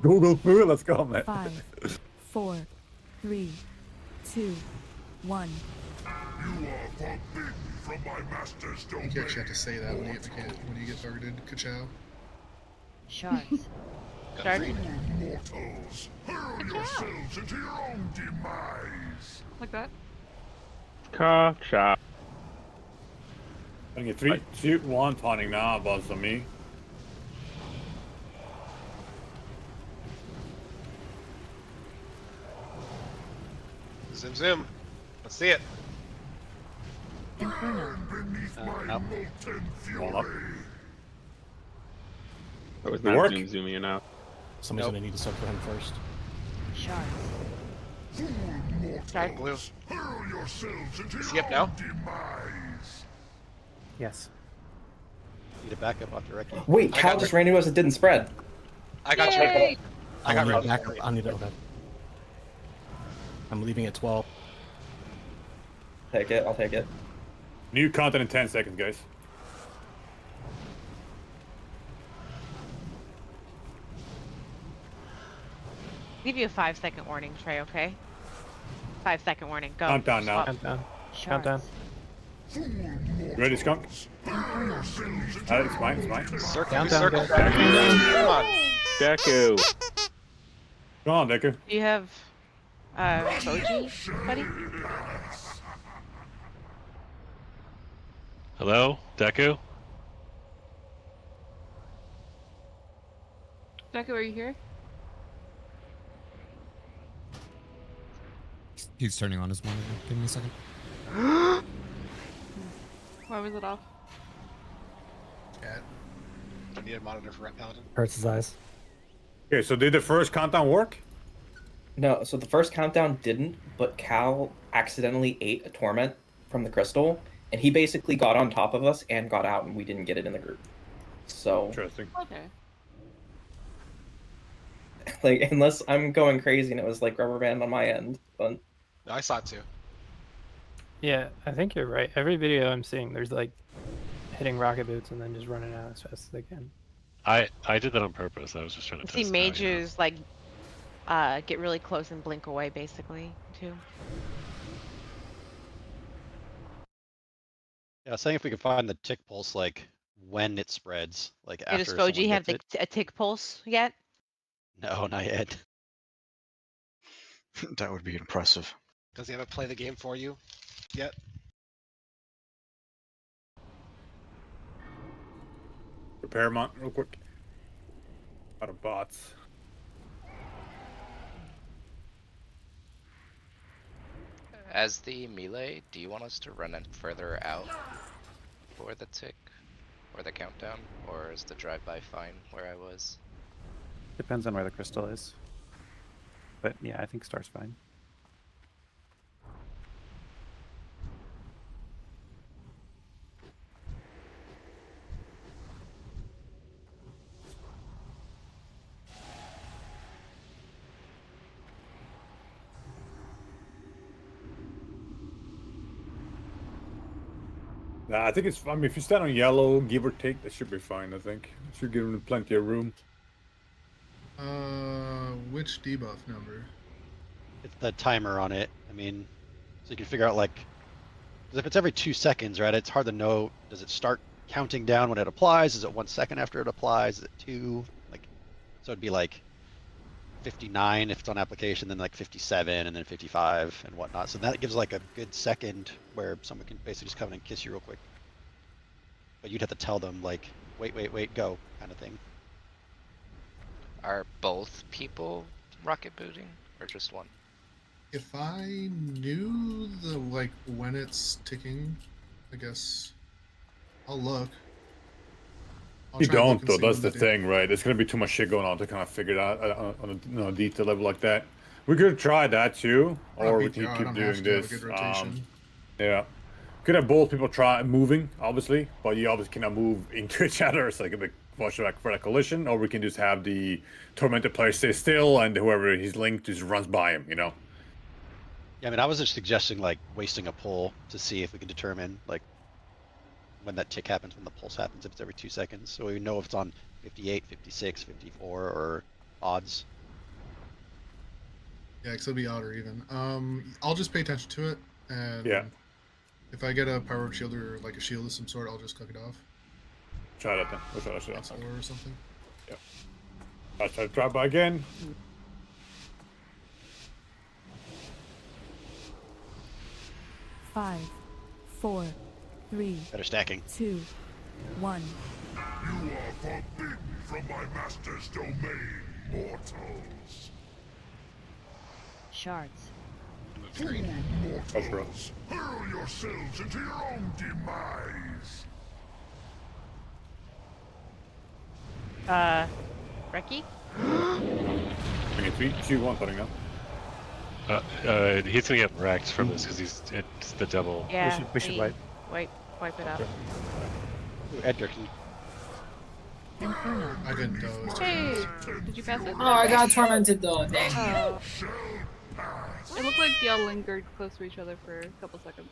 Google food, let's go, man. 5, 4, 3, 2, 1. You are forbidden from my master's domain. You actually have to say that when you get targeted, Ka-chow. Shards. Mortals, hurl yourselves into your own demise. Like that? Ka-chow. I get 3, 2, 1, taunting now, boss on me. Zoom. Let's see it. Inferno. Wall up. That was Good not work. zooming enough. Somebody's gonna need to soak for him first. Shards. Sorry. Blue. Hurl yourselves into Is your he up now? own demise. Yes. Need a backup off the Reki. Wait, Cal just ran into us. It didn't spread. I got Yay! you. I got ready. backup. I need it. Okay. I'm leaving at 12. Take it. I'll take it. New content in 10 seconds, guys. Give you a 5-second warning, Trey, okay? 5-second warning. Go. Countdown now. Countdown. Ready, Skunk? It's mine. Circle. Down, Circle. guys. Come on. Deku. Come on, Deku. Do you have Boji, buddy? Hello, Deku? Deku, are you here? He's turning on his monitor. Give me a second. Why was it off? Cat. I need a monitor for Red Paladin. Hurts his eyes. Okay, so did the first countdown work? No, so the first countdown didn't, but Cal accidentally ate a torment from the crystal, and he basically got on top of us and got out, and we didn't get it in the group. So, Interesting. Okay. like, unless I'm going crazy and it was like rubber band on my end, but No, I saw it too. Yeah, I think you're right. Every video I'm seeing, there's like hitting rocket boots and then just running out as fast as they can. I did that on purpose. I was just trying to I see test it out, you know? mages like get really close and blink away, basically, too. Yeah, I was saying if we could find the tick pulse, like when it spreads, like after Does someone Foji have gets it. a tick pulse yet? No, not yet. That would be impressive. Does he have a play the game for you yet? Repair mount real quick. Out of bots. As the melee, do you want us to run it further out for the tick or the countdown, or is the drive-by fine where I was? Depends on where the crystal is. But yeah, I think star's fine. Nah, I think it's. I mean, if you stand on yellow, give or take, that should be fine. I think it should give them plenty of room. Which debuff number? It's the timer on it. I mean, so you can figure out like, because if it's every 2 seconds, right? It's hard to know. Does it start counting down when it applies? Is it 1 second after it applies? Is it 2? Like, so it'd be like 59 if it's on application, then like 57, and then 55 and whatnot. So that gives like a good second where someone can basically just come in and kiss you real quick. But you'd have to tell them like, wait, go, kind of thing. Are both people rocket booting or just one? If I knew the like when it's ticking, I guess I'll look. You don't though. That's the thing, right? There's gonna be too much shit going on to kind of figure it out on a detail level like that. We could try that too, or we can keep doing this. Yeah, could have both people try moving, obviously, but you obviously cannot move into each other. It's like a big much like for a collision, or we can just have the tormented player stay still, and whoever he's linked just runs by him. You know. Yeah, I mean, I was just suggesting like wasting a pull to see if we can determine like when that tick happens, when the pulse happens, if it's every 2 seconds. So we know if it's on 58, 56, 54, or odds. Yeah, because it'll be odd or even. I'll just pay attention to it, and if I get a power shield or like a shield of some sort, I'll just cook it off. Try that then. We'll try that shit. Or something. Yep. I'll try to try by again. Five, 4, 3. Better stacking. 2, 1. You are forbidden from my master's domain, mortals. Shards. Mortals, hurl yourselves into your own demise. Reki? Bring it 3, 2, 1, putting up. He's gonna get wrecked from this because it's the double. Yeah. We should wipe. Wipe it up. Ooh, Edgar, can you... I didn't though. Hey, did you pass it? Oh, I got tormented though. Dang. Oh. It looked like y'all lingered close to each other for a couple seconds.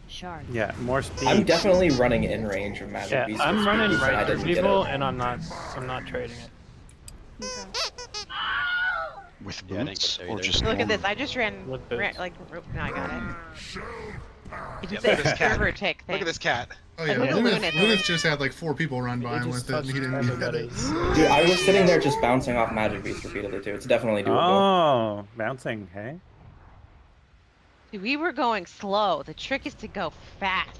Shards. Yeah, more speed. I'm definitely running in range of magic. Yeah, beast I'm running because I right through didn't get people, it. and I'm not trading it. With Yeah, I didn't boots get there or either. just Look at this. normal? I just ran With boots. like no, I got it. It's Yeah, a look at this cat. server tick thing. Look at this cat. Oh yeah, Look at Lunith. Lunith just had like 4 people run by him with it, and he didn't get it. Dude, I was sitting there just bouncing off magic beast repeatedly too. It's definitely doable. Oh, bouncing, hey? Dude, we were going slow. The trick is to go fast.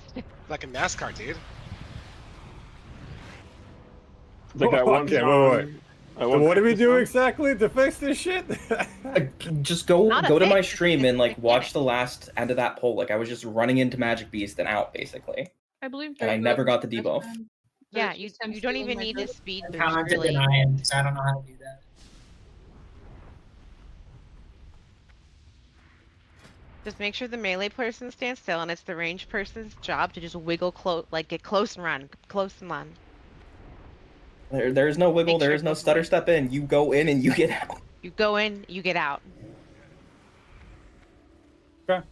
Like a NASCAR, dude. Like that one Okay, song. wait. So what do we do exactly to fix this shit? Just go Not a to my fix. stream and like watch the last end of that poll. Like I was just running into magic beast and out basically, I believe. and I never got the debuff. Yeah, you don't even need to speed boost Commented really. deny him because I don't know how to do that. Just make sure the melee person stands still, and it's the ranged person's job to just wiggle close, like get close and run, close and run. There is no wiggle. Make There sure is no it's stutter step in. You go in and you get out. You go in, you get out. Okay.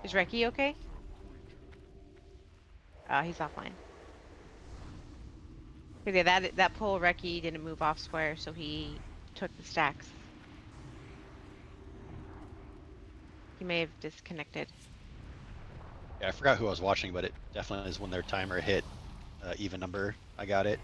Is Reki okay? He's offline. 'Cause yeah, that pull Reki didn't move off square, so he took the stacks. He may have disconnected. Yeah, I forgot who I was watching, but it definitely is when their timer hit even number. I got it.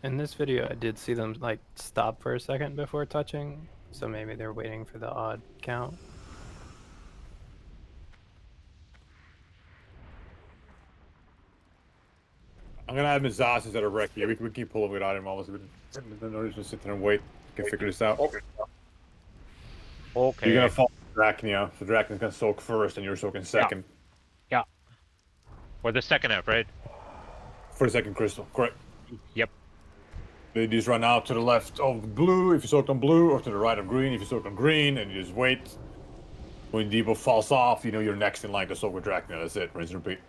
In this video, I did see them like stop for a second before touching, so maybe they're waiting for the odd count. I'm gonna have Mizas instead of Reki. We can keep pulling without him. Obviously, we just sit there and wait. We can figure this out. Okay. You're gonna fall Drachnia, so Drachnia's gonna soak first, and you're soaking second. Yeah. For the second app, right? For the second crystal, correct. Yep. They just run out to the left of blue if you soaked on blue, or to the right of green if you soaked on green, and you just wait. When Debo falls off, you know you're next in line to soak with Drachnia. That's it. Rinse and repeat.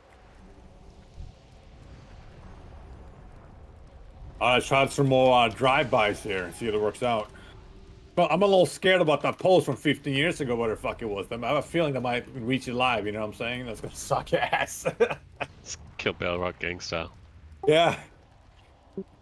I tried some more drive-bys here and see if it works out. But I'm a little scared about that post from 15 years ago, whatever the fuck it was. I have a feeling I might reach it live, you know what I'm saying? That's gonna suck ass. Kill Bale Rock gang style. Yeah.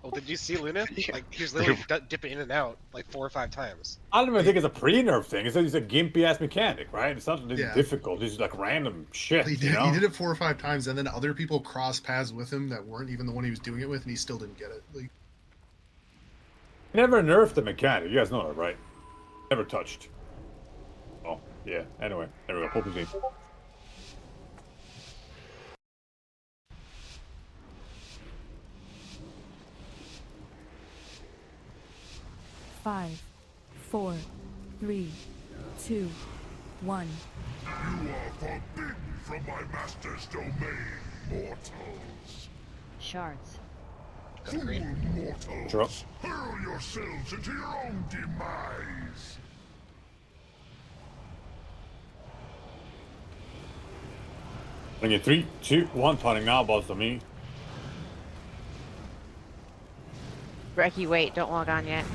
Oh, did you see Luna? Like, he was literally dipping in and out like 4 or 5 times. I don't even think it's a pre-nerf thing. It's a gimpy-ass mechanic, right? It's not Yeah. difficult. It's just like random shit, He you know? did it 4 or 5 times, and then other people crossed paths with him that weren't even the one he was doing it with, and he still didn't get it. Like, Never nerfed the mechanic. You guys know that, right? Never touched. Oh, yeah. Anyway, there we go. Pull the 5, 4, 3, 2, 1. You are forbidden from my master's domain, mortals. Shards. Mortals, Drop. hurl yourselves into your own demise. Bring it 3, 2, 1. Turning now, boss to me. Reki, wait, don't log on yet.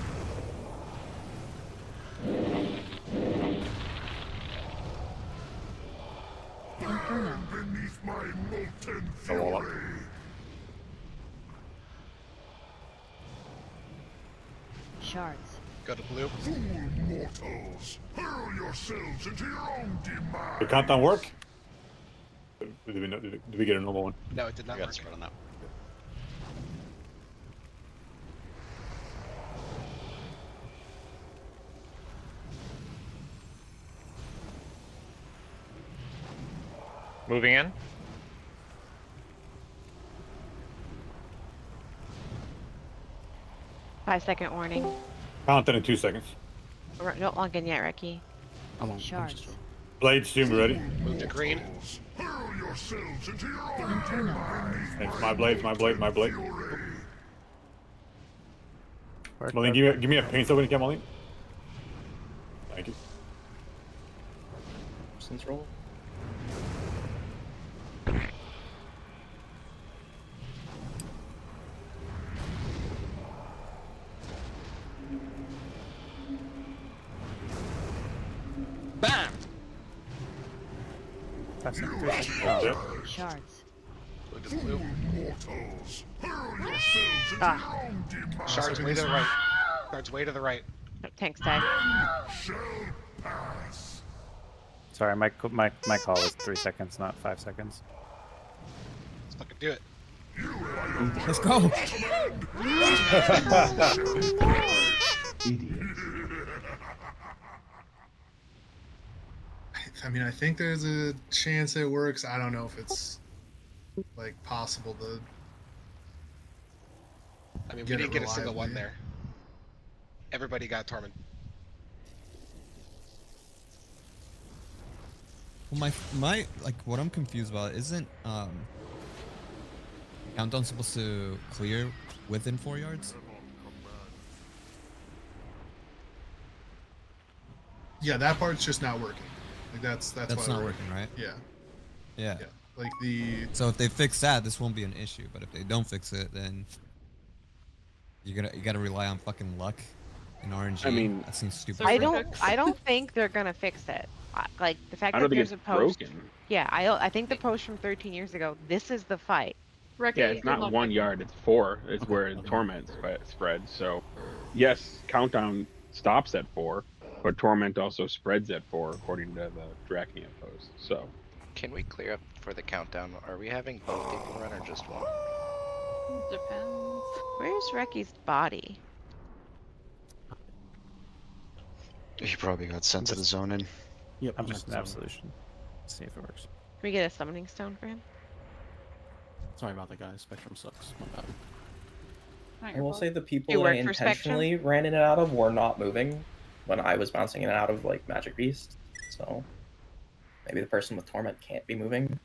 Inferno. Beneath my molten Oh, well, fury. Shards. Go to blue. Fool mortals, hurl yourselves into your own demise. The countdown work? Did we get a normal one? No, it did not I got work. spread on that. Moving in. Five-second warning. Countdown in 2 seconds. Don't log in yet, Reki. Shards. Blade, soon be ready. Move to green. Hurl yourselves into your own Inferno. demise. It's my blade, my blade, my blade. Work, Moline, give me a paint so when you can, Moline. Thank you. Since roll. Bam! 5 seconds, 3 seconds. Oh. Shards. Go to blue. Mortals, hurl yourselves into Ah. your own demise. Shards way to the right. Shards way to the right. Tanks die. Shall pass. Sorry, my call was 3 seconds, not 5 seconds. Let's fucking do it. Let's go. I mean, I think there's a chance it works. I don't know if it's like possible to. I mean, we Get it didn't get a single one reliably. there. Everybody got Torment. Well, my like what I'm confused about isn't countdown supposed to clear within 4 yards? Yeah, that part's just not working. Like that's That's why not we're- working, right? Yeah. Yeah. Yeah. Like the So if they fix that, this won't be an issue. But if they don't fix it, then you gotta rely on fucking luck and RNG. I mean, that seems stupid. So I Perfect. don't think they're gonna fix it. Like the fact I that don't think there's it's a post. broken. Yeah, I think the post from 13 years ago. This is the fight. Reki, Yeah, it's good not luck. 1 yard, it's 4. It's where Torment spreads. So, yes, Countdown stops at 4, but Torment also spreads at 4, according to the Dracnia post. So, Can we clear up for the countdown? Are we having both people run or just one? Depends. Where's Reki's body? He probably got sent to the zone in. Yep, I'm just an absolution. See if it works. Can we get a summoning stone for him? Sorry about that, guys. Spectrum sucks. My bad. I will say the people You that I work for Spectrum? intentionally ran in and out of were not moving when I was bouncing in and out of like Magic Beast. So maybe the person with Torment can't be moving.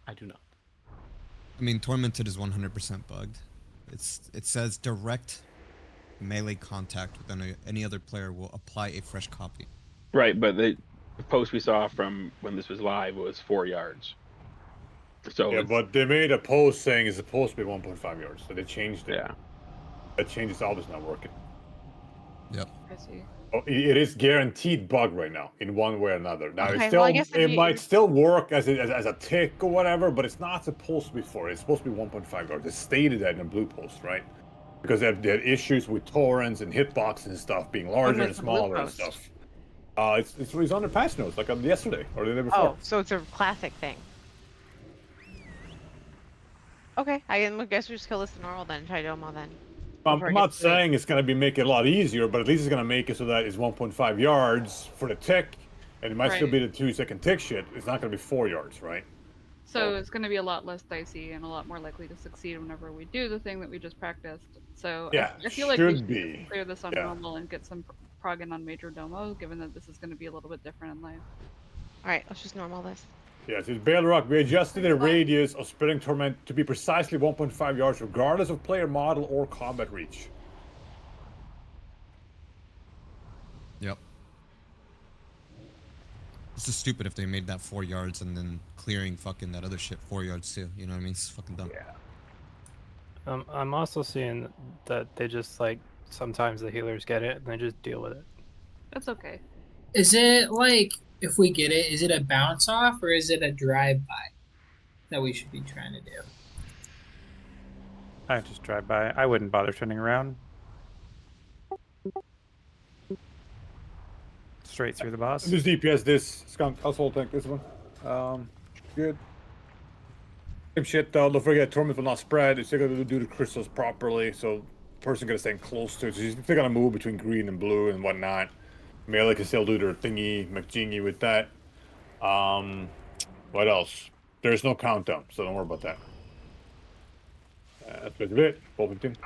I do not. I mean, Tormented is 100% bugged. It says direct melee contact with any other player will apply a fresh copy. right, but the post we saw from when this was live was 4 yards. So, Yeah, but they made a post saying it's supposed to be 1.5 yards, so they changed it. Yeah. that changes always not working. Yep. I see. Oh, it is guaranteed bug right now in one way or another. Now Okay, it's well, still I guess if it you- might still work as a tick or whatever, but it's not supposed to be 4. It's supposed to be 1.5 yards. It's stated that in the blue post, right? Because they had issues with torrents and hitboxes and stuff being larger and was the blue smaller and post? stuff. It's on the patch notes like yesterday or the day before. Oh, so it's a classic thing. Okay, I guess we just kill this normal then, try Domo then. Before I'm it not gets too late. saying it's going to be make it a lot easier, but at least it's going to make it so that it's 1.5 yards for the tick, and it might still Right. be the 2-second tick shit. It's not going to be 4 yards, right? So it's going to be a lot less dicey and a lot more likely to succeed whenever we do the thing that we just practiced. So Yeah, I feel like we should should be. clear this on Yeah. normal and get some prog in on major domo, given that this is going to be a little bit different in life. All right, let's just normal this. Yes, it's Balrog. We adjusted the radius of spreading torment to be precisely 1.5 yards, regardless of player model or combat reach. Yep. It's just stupid if they made that 4 yards and then clearing fucking that other shit 4 yards too. You know what I mean? It's fucking dumb. Yeah. I'm also seeing that they just like sometimes the healers get it and they just deal with it. That's okay. Is it like if we get it, is it a bounce off or is it a drive by that we should be trying to do? I just drive by. I wouldn't bother turning around. Straight through the boss. This DPS, this skunk household tank, this one. Good. Same shit though. Don't forget, torment will not spread. It's still gonna do the crystals properly, so person gonna stay close to it. So you're still gonna move between green and blue and whatnot. Melee can still do their thingy, McJingy with that. What else? There's no countdown, so don't worry about that. That's basically it. Bolton.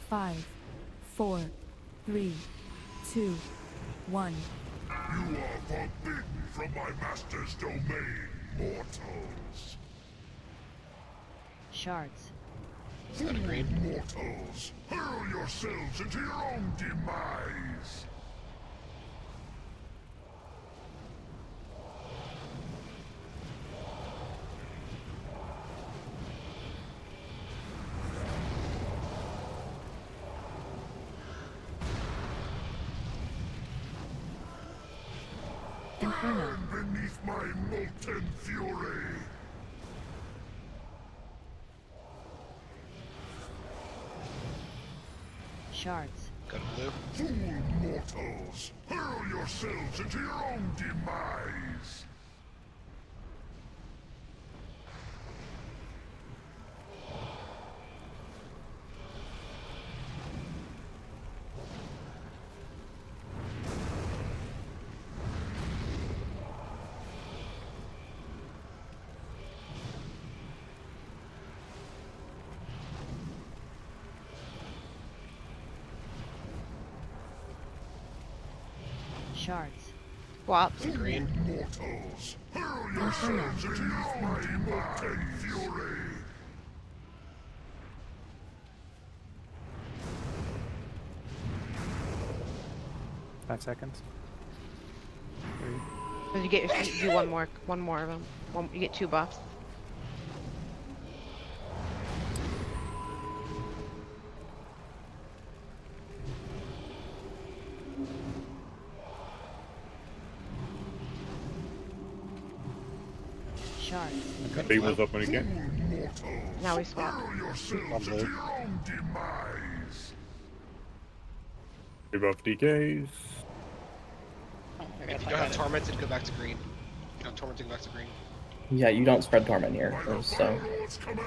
Five, 4, 3, 2, 1. You are forbidden from my master's domain, mortals. Shards. Mortals, hurl yourselves into your own demise. Inferno. Beneath my molten fury. Shards. Go to blue. Fool mortals, hurl yourselves into your own demise. Shards. Swap. Green. Mortals, hurl yourselves into your own molten fury. Five seconds. Then you get you do one more of them. You get 2 buffs. Shards. Big one's up when you can. Now we swap. Big buff DKs. If you don't have tormented, go back to green. If you don't tormented, go back to green. Yeah, you don't spread torment here, so.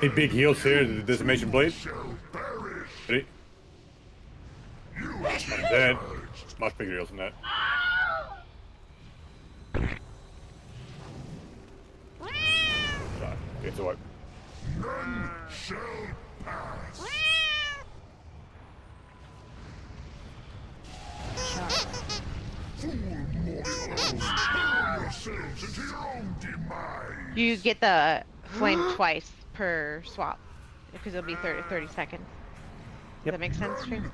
Hey, big heals here. The decimation blade. Ready? I'm dead. Much bigger heals than that. It's a wipe. None shall pass. Fool mortals, hurl yourselves into your own demise. You get the flame twice per swap because it'll be 30 seconds. Does that make sense, Stream?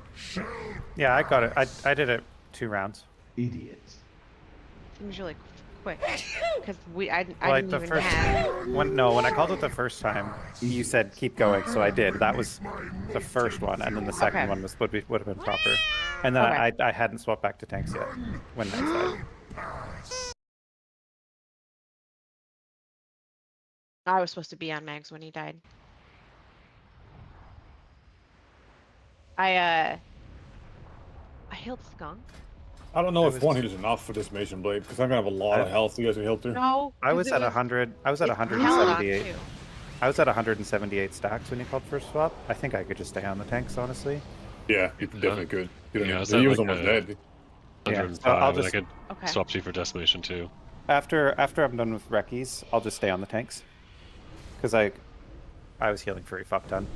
Yeah, I got it. I did it 2 rounds. Idiots. Seems really quick. Because I Well, didn't even have. when I called it the first time, you said keep going, so I did. That was the first one, and then the second Okay. one would have been proper. And then Okay. I hadn't swapped back to tanks yet when Max died. I was supposed to be on Mags when he died. I healed Skunk. I don't know if one hit is enough for this Mason Blade, because I'm gonna have a lot of health. You guys can heal through. No, I was at 100. I was at it's 178. Paladon, too. I was at 178 stacks when you called first swap. I think I could just stay on the tanks, honestly. Yeah, you definitely could. You don't Yeah, need- it's he at was like almost dead. 105, so I'll and I just- could Okay. swap you for Decimation too. After I'm done with Reckies, I'll just stay on the tanks. Because I was healing for a fuck ton.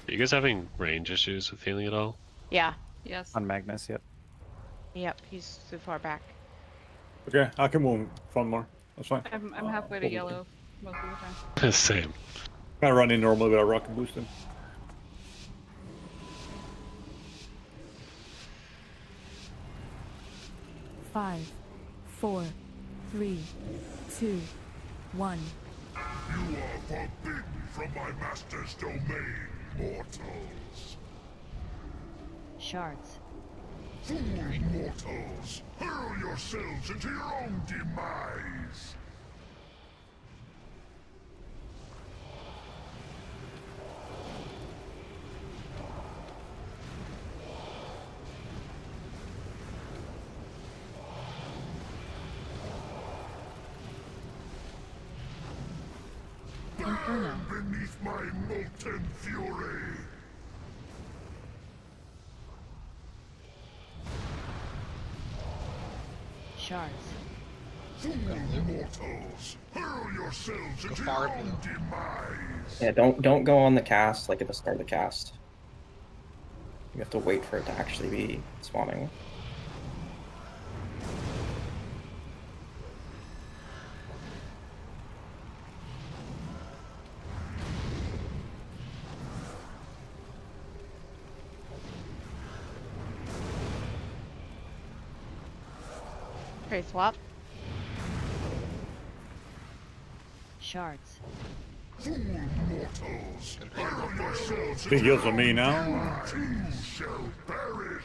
Are you guys having range issues with healing at all? Yeah. Yes. On Magnus, yep. Yep, he's too far back. Okay, I can move fun more. That's fine. I'm halfway to yellow most of the time. Same. Kind of run in normally without rocket boosting. Five, 4, 3, 2, 1. You are forbidden from my master's domain, mortals. Shards. Fool mortals, hurl yourselves into your own demise. Inferno. Burn beneath my molten fury. Shards. Fool mortals, hurl yourselves into your own demise. Yeah, don't go on the cast like at the start of the cast. You have to wait for it to actually be spawning. Okay, swap. Shards. Fool mortals, hurl yourselves He heals on me now. too shall perish.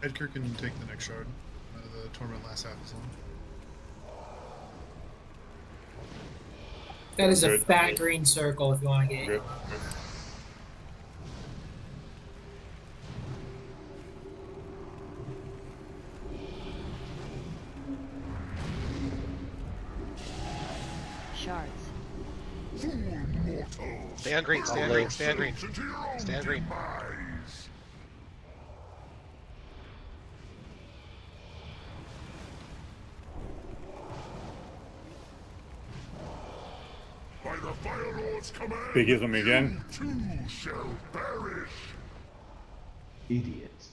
Edgar can take the next shard. The torment lasts half as long. That is a Good. fat green circle if you want to get Good. it. Shards. Fool mortals, Stay on green, stay on green, stay on green. Stay on green. demise. By the Fire Lord's command, He heals on me again. you too shall perish. Idiots.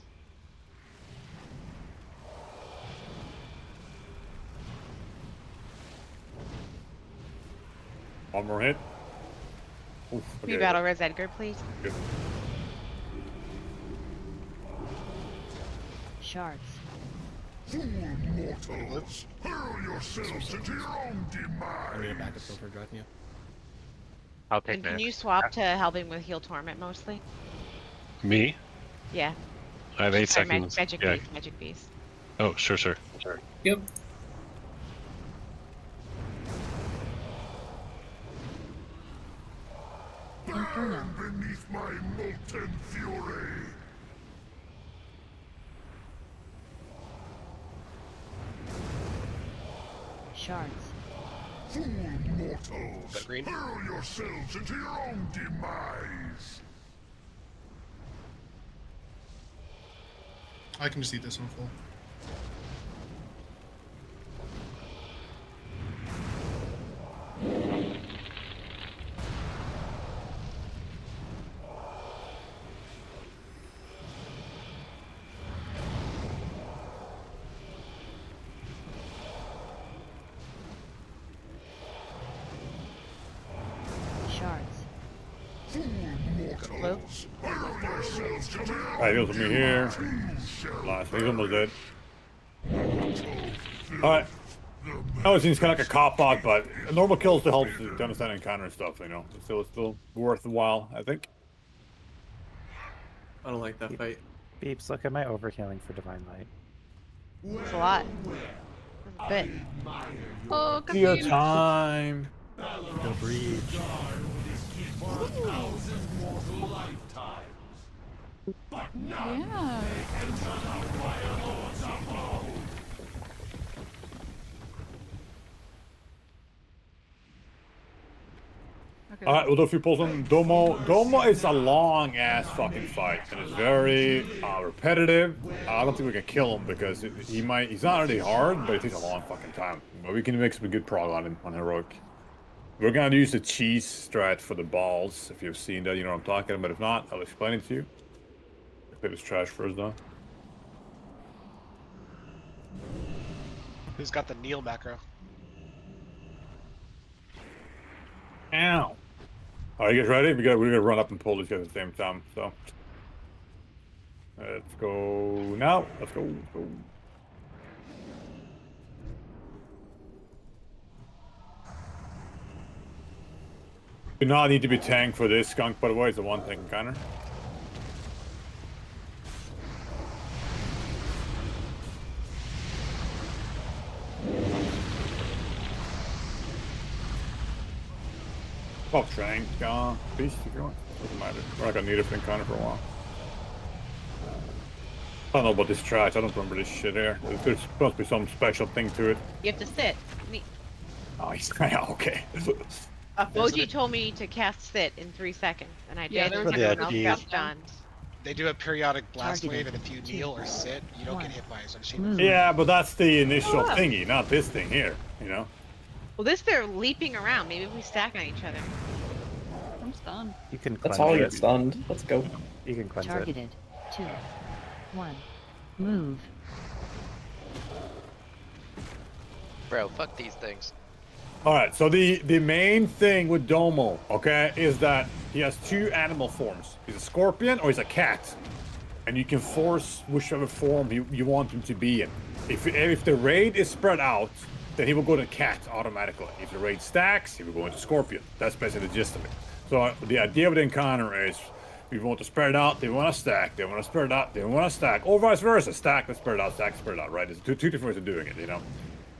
One more hit. Oof, We okay. battle Res Edgar, please. Good. Shards. Fool mortals, hurl yourselves into your own I need a demise. backup filter drive me up. I'll take And can Max. you swap to helping with heal torment mostly? Me? Yeah. I have 8 Sorry, seconds. Magic Yeah. beast, magic beast. Oh, sure. Yep. Inferno. Beneath my molten fury. Shards. Fool mortals, Got green? hurl yourselves into your own demise. I can just eat this one full. Hello. Alright, heals me here. Last, he's almost dead. Alright. No, it seems kind of like a cop-out, but a normal kill still helps to understand encounter and stuff, you know. It's still worthwhile, I think. I don't like that fight. Beeps, look at my overhealing for Divine Light. It's a lot. That's a bit. Oh, Your Caffeine. time. Go breach. Yeah. Okay. Alright, we'll do a few pulls on Domo. Domo is a long ass fucking fight, and it's very repetitive. I don't think we can kill him because he's not really hard, but it takes a long fucking time. But we can make some good prog on him on heroic. We're gonna use the cheese strat for the balls. If you've seen that, you know what I'm talking about. If not, I'll explain it to you. Play this trash first, though. Who's got the kneel macro? Ow. Alright, you guys ready? We're gonna run up and pull these guys at the same time, so. Let's go now. Let's go. Do not need to be tanked for this skunk, by the way. It's a one tank encounter. Pop train, beast if you want. Doesn't matter. We're not gonna need it for encounter for a while. I don't know about this trash. I don't remember this shit here. There's supposed to be some special thing to it. You have to sit. Oh, yeah, okay. Boji told me to cast sit in 3 seconds, and I Yeah, did. there was Everyone like else got stunned. They do a periodic blast Targeted. wave, and if you kneel or sit, you don't get hit by it. So Yeah, but that's the initial Oh. thingy, not this thing here, you know? Well, this they're leaping around. Maybe we stack on each other. I'm stunned. You can That's cleanse how I it. get stunned. Let's go. You can cleanse it. Targeted. 2, 1. Move. Bro, fuck these things. Alright, so the main thing with Domo, okay, is that he has 2 animal forms. He's a scorpion or he's a cat. And you can force whichever form you want him to be in. If the raid is spread out, then he will go to cat automatically. If the raid stacks, he will go into scorpion. That's basically the gist of it. So the idea of the encounter is we want to spread it out, they want to stack, they want to spread it out, they want to stack, or vice versa. Stack, let's spread it out, stack, spread it out, right? There's two different ways of doing it, you know?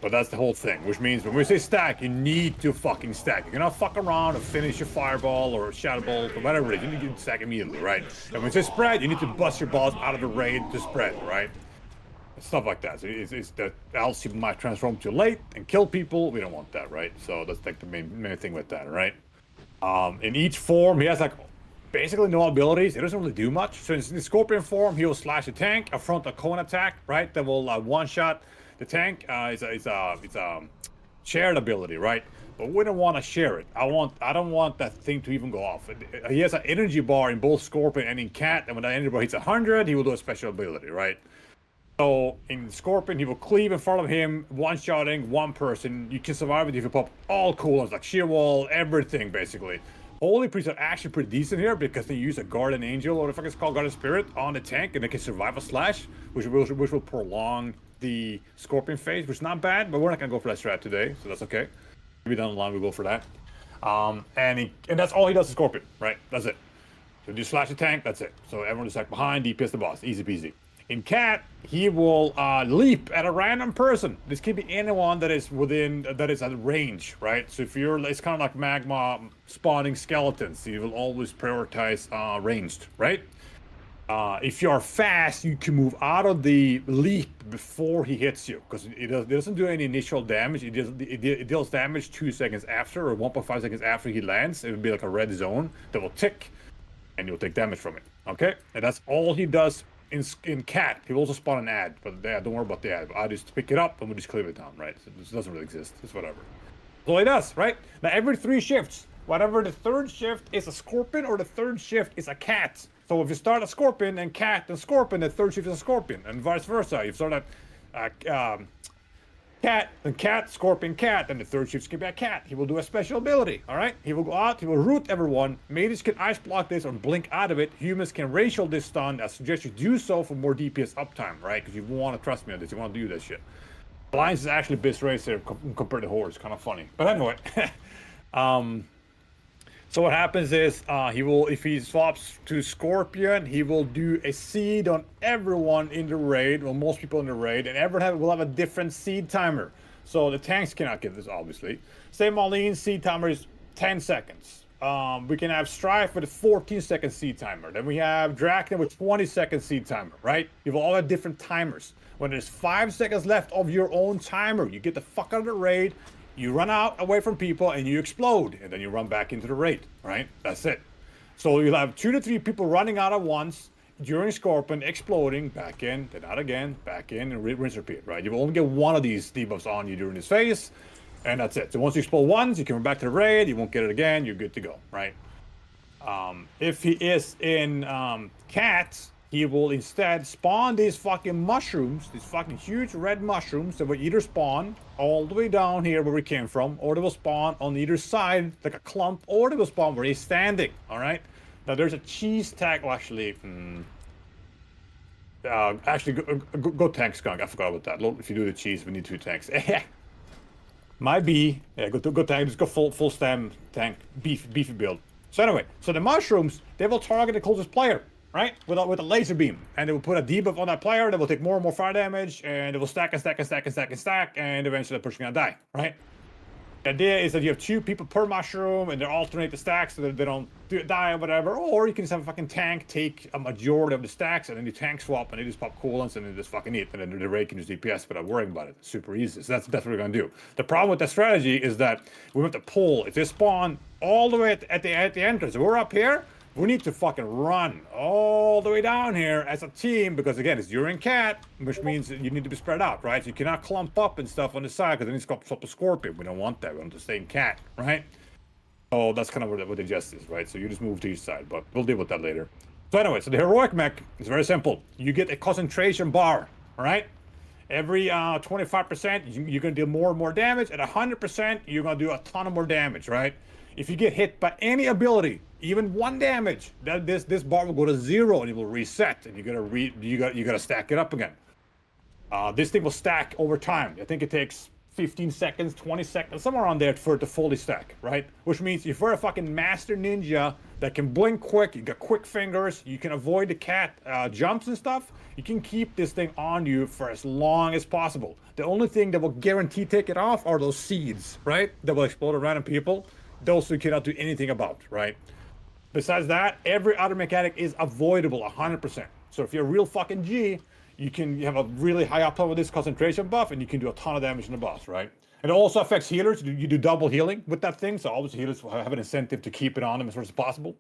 But that's the whole thing, which means when we say stack, you need to fucking stack. You cannot fuck around or finish your fireball or shadow bolt or whatever it is. You need to stack immediately, right? And when we say spread, you need to bust your balls out of the raid to spread, right? Stuff like that. So it's that else people might transform too late and kill people. We don't want that, right? So that's like the main thing with that, right? In each form, he has like basically no abilities. He doesn't really do much. So in the scorpion form, he will slash a tank, affront a cone attack, right? That will one-shot the tank. It's a shared ability, right? But we don't want to share it. I don't want that thing to even go off. He has an energy bar in both scorpion and in cat, and when that energy bar hits 100, he will do a special ability, right? So in Scorpion, he will cleave in front of him, one-shotting one person. You can survive it if you pop all cooldowns, like sheer wall, everything basically. Holy Priests are actually pretty decent here because they use a Guardian Angel, or what the fuck it's called, Guardian Spirit, on the tank, and they can survive a slash, which will prolong the Scorpion phase, which is not bad, but we're not gonna go for that strat today, so that's okay. Maybe down the line we'll go for that. And that's all he does is Scorpion, right? That's it. So just slash the tank, that's it. So everyone just like behind, DPS the boss, easy peasy. In Cat, he will leap at a random person. This can be anyone that is at range, right? So if it's kind of like magma spawning skeletons. He will always prioritize ranged, right? If you are fast, you can move out of the leap before he hits you, because it doesn't do any initial damage. It deals damage 2 seconds after, or 1.5 seconds after he lands. It would be like a red zone that will tick, and you'll take damage from it. Okay, and that's all he does. In Cat, he will also spawn an ad, but don't worry about the ad. I just pick it up and we just cleave it down, right? So this doesn't really exist. It's whatever. That's all he does, right? Now every 3 shifts, whatever the 3rd shift is a Scorpion or the 3rd shift is a Cat. So if you start a Scorpion and Cat and Scorpion, the 3rd shift is a Scorpion, and vice versa. If you start Cat, then Cat, Scorpion, Cat, then the third shift's gonna be a Cat. He will do a special ability, alright? He will go out, he will root everyone. Mages can ice block this or blink out of it. Humans can racial this stun. I suggest you do so for more DPS uptime, right? Because you want to trust me on this, you want to do this shit. Alliance is actually best race here compared to Horde. It's kind of funny. But anyway. So what happens is he will, if he swaps to Scorpion, he will do a seed on everyone in the raid, well, most people in the raid, and everyone will have a different seed timer. So the tanks cannot get this, obviously. Say Marlene seed timer is 10 seconds. We can have Strife with a 14-second seed timer. Then we have Drakna with 20-second seed timer, right? You will all have different timers. When there's 5 seconds left of your own timer, you get the fuck out of the raid. You run out away from people and you explode, and then you run back into the raid, right? That's it. So you'll have 2 to 3 people running out at once during Scorpion, exploding, back in, then out again, back in, and rinse repeat, right? You will only get one of these debuffs on you during this phase, and that's it. So once you explode once, you can run back to the raid, you won't get it again, you're good to go, right? If he is in Cat, he will instead spawn these fucking mushrooms, these fucking huge red mushrooms that will either spawn all the way down here where we came from, or they will spawn on either side like a clump, or they will spawn where he's standing, alright? Now there's a cheese tag, well actually, go tank skunk, I forgot about that. If you do the cheese, we need 2 tanks. Might be, yeah, go tank, just go full stem tank, beefy build. So anyway, so the mushrooms, they will target the closest player. Right? With a laser beam. And they will put a debuff on that player, they will take more and more fire damage, and they will stack and stack and stack and stack and stack, and eventually the person's gonna die, right? The idea is that you have 2 people per mushroom, and they alternate the stacks so that they don't die or whatever, or you can just have a fucking tank take a majority of the stacks, and then you tank swap, and they just pop coolants, and they just fucking eat, and then the raid can use DPS without worrying about it. It's super easy. So that's what we're gonna do. The problem with that strategy is that we want to pull. If they spawn all the way at the entrance, we're up here, we need to fucking run all the way down here as a team, because again, it's you're in Cat, which means that you need to be spread out, right? So you cannot clump up and stuff on the side, because then it's got a Scorpion. We don't want that. We want to stay in Cat, right? So that's kind of what the gist is, right? So you just move to each side, but we'll deal with that later. So anyway, so the heroic mech is very simple. You get a concentration bar, all right? Every 25%, you're going to do more and more damage. At 100%, you're going to do a ton of more damage, right? If you get hit by any ability, even 1 damage, this bar will go to 0 and it will reset, and you gotta stack it up again. This thing will stack over time. I think it takes 15 seconds, 20 seconds, somewhere around there for it to fully stack, right? Which means if you're a fucking master ninja that can blink quick, you got quick fingers, you can avoid the cat jumps and stuff, you can keep this thing on you for as long as possible. The only thing that will guarantee take it off are those seeds, right? That will explode at random people. Those you cannot do anything about, right? Besides that, every other mechanic is avoidable 100%. So if you're a real fucking G, you have a really high uptime with this concentration buff, and you can do a ton of damage in the boss, right? It also affects healers. You do double healing with that thing, so obviously healers will have an incentive to keep it on them as much as possible.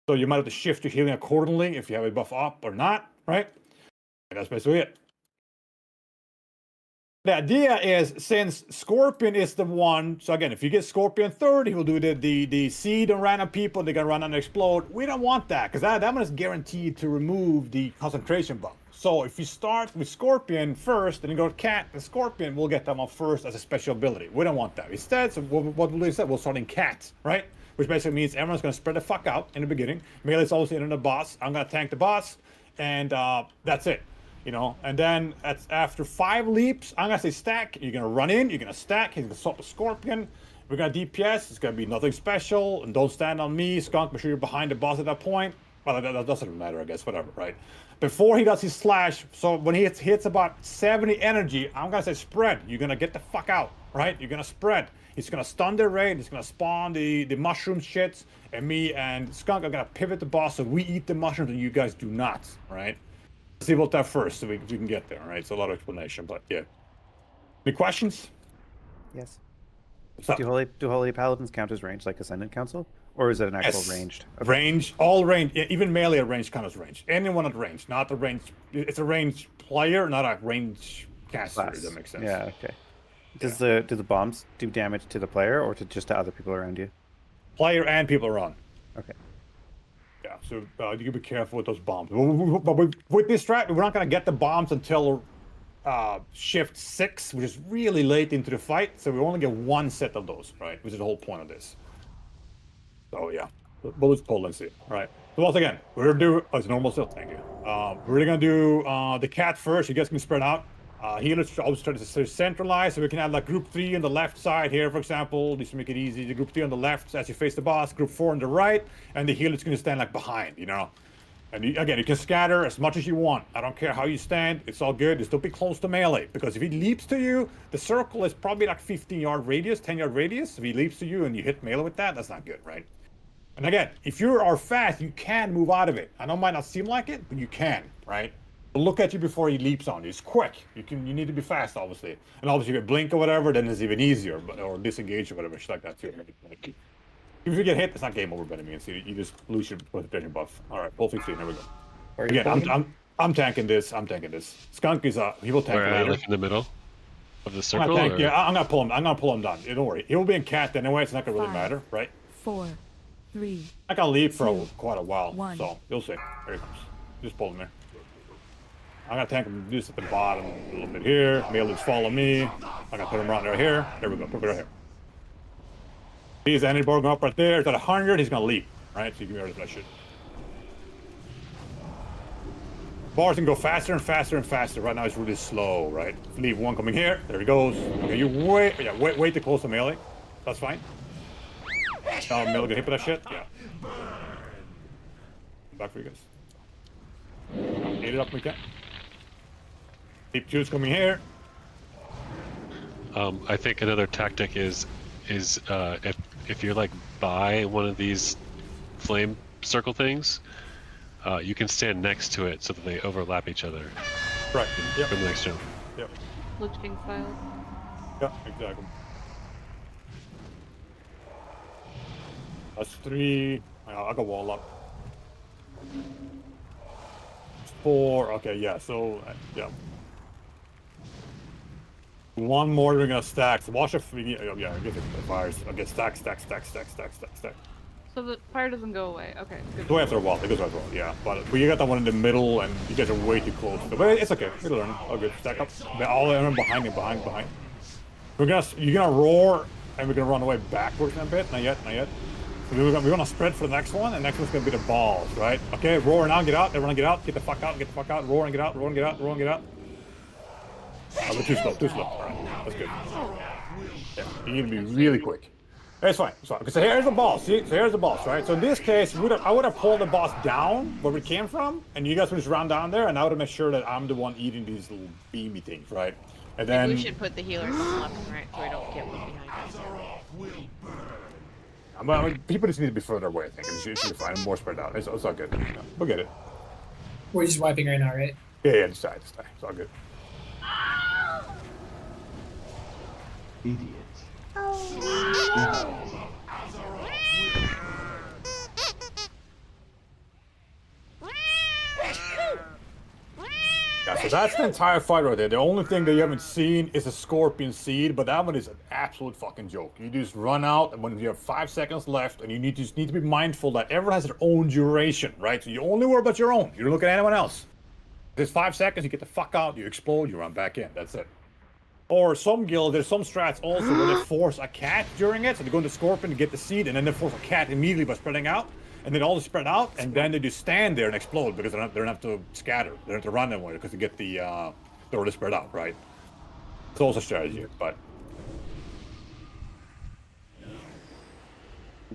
So you might have to shift your healing accordingly if you have a buff up or not, right? And that's basically it. The idea is, since Scorpion is the one, so again, if you get Scorpion third, he will do the seed on random people, they're gonna run and explode. We don't want that, because that one is guaranteed to remove the concentration buff. So if you start with Scorpion first, and then go to Cat and Scorpion, we'll get them off first as a special ability. We don't want that. Instead, so what we'll do instead, we'll start in Cat, right? Which basically means everyone's gonna spread the fuck out in the beginning. Melee's obviously in the boss. I'm gonna tank the boss, and that's it. You know, and then after 5 leaps, I'm gonna say stack. You're gonna run in, you're gonna stack, he's gonna swap the Scorpion. We're gonna DPS, it's gonna be nothing special, and don't stand on me, Skunk, make sure you're behind the boss at that point. Well, that doesn't matter, I guess, whatever, right? Before he does his slash, so when he hits about 70 energy, I'm gonna say spread. You're gonna get the fuck out, right? You're gonna spread. He's gonna stun their raid, he's gonna spawn the mushroom shits, and me and Skunk are gonna pivot the boss so we eat the mushrooms and you guys do not, right? Let's see about that first, so we can get there, right? It's a lot of explanation, but yeah. Any questions? Yes. What's up? Do holy paladins count as ranged like Ascendant Council? Or is it an actual Yes. ranged? Range, all range, yeah, even melee at range count as range. Anyone at range, not the range. It's a range player, not a range caster, if that makes sense. Yeah, okay. Do the bombs do damage to the player or just to other people around you? Player and people around. Okay. Yeah, so you can be careful with those bombs. But with this strat, we're not going to get the bombs until shift 6, which is really late into the fight, so we only get 1 set of those, right? Which is the whole point of this. So yeah, bullets pull and see. All right. So once again, we're gonna do it's normal still. Thank you. We're gonna do the cat first. You guys can spread out. Healers always try to centralize, so we can have like group 3 on the left side here, for example. Just to make it easy. The group 3 on the left as you face the boss. Group 4 on the right, and the healer's gonna stand like behind. You know. And again, you can scatter as much as you want. I don't care how you stand. It's all good. Just don't be close to melee. Because if he leaps to you, the circle is probably like 15-yard radius, 10-yard radius. If he leaps to you and you hit melee with that, that's not good, right? And again, if you are fast, you can move out of it. I know it might not seem like it, but you can, right? But look at you before he leaps on you. It's quick. You need to be fast, obviously. And obviously, if you blink or whatever, then it's even easier. Or disengage or whatever, shit like that too. Like, if you get hit, it's not game over by any means. You just lose your concentration buff. All right, pull 15. There we go. Again, I'm tanking this. I'm tanking this. Skunk is he will tank later. Like in the middle of the circle. Yeah, I'm gonna pull him. I'm gonna pull him down. Don't worry. He will be in cat anyway. It's not gonna really matter, right? 4, 3. I can leave for quite a while, 1. so you'll see. There he comes. Just pull him there. I'm gonna tank him just at the bottom a little bit here. Melees follow me. I'm gonna put him right here. There we go. Put it right here. He's any board going up right there. It's at 100. He's gonna leap. Right, so you can be ready for that shit. Bars can go faster and faster and faster. Right now it's really slow, right? Leave 1 coming here. There he goes. Okay, you wait too close to melee. That's fine. Melee get hit by that shit? Yeah. Back for you guys. Hit it up we can. Deep 2's coming here. I think another tactic is if you're like by one of these flame circle things, you can stand next to it so that they overlap each other. Right. Yep. For the next jump. Yep. Lich King style. Yeah, exactly. That's 3. I'll go wall up. 4. Okay, yeah. So yeah. 1 more we're gonna stack. So watch it. Yeah, get the fires. Okay, stack. So the fire doesn't go away. Okay. Good. Go after a while. It goes after a while. Yeah, but you got that one in the middle, and you guys are way too close. But it's okay. We'll learn. All good. Stack up. All of them behind you. Behind. You're gonna roar, and we're gonna run away backwards a bit. Not yet. So we're gonna spread for the next one, and next one's gonna be the balls, right? Okay, roar now. Get out. Everyone, get out. Get the fuck out. Roar and get out. Oh, we're too slow. All right, that's good. Yeah, you need to be really quick. It's fine. So here's the boss. See? So here's the boss, right? So in this case, I would have pulled the boss down where we came from, and you guys would just run down there, and I would have made sure that I'm the one eating these little beamy things, right? And then we should put the healers on the left and right so we don't get one behind us. I mean, people just need to be further away, I think. It should be fine. More spread out. It's all good. Yeah, we'll get it. We're just wiping right now, right? Yeah, just die. It's all good. Idiot. Yeah, so that's the entire fight right there. The only thing that you haven't seen is a scorpion seed, but that one is an absolute fucking joke. You just run out, and when you have 5 seconds left, and you just need to be mindful that everyone has their own duration, right? So you only worry about your own. You don't look at anyone else. There's 5 seconds, you get the fuck out, you explode, you run back in. That's it. Or some guilds, there's some strats also where they force a cat during it, so they go into Scorpion to get the seed, and then they force a cat immediately by spreading out, and then all just spread out, and then they just stand there and explode because they don't have to scatter, they don't have to run anywhere because they get the they're already spread out, right? It's also a strategy, but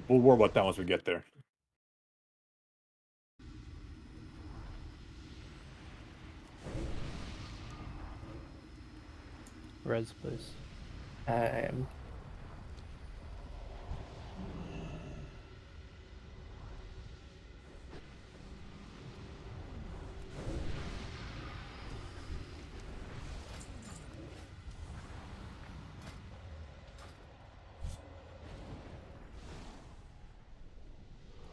we'll worry about that once we get there. Res, please. I am.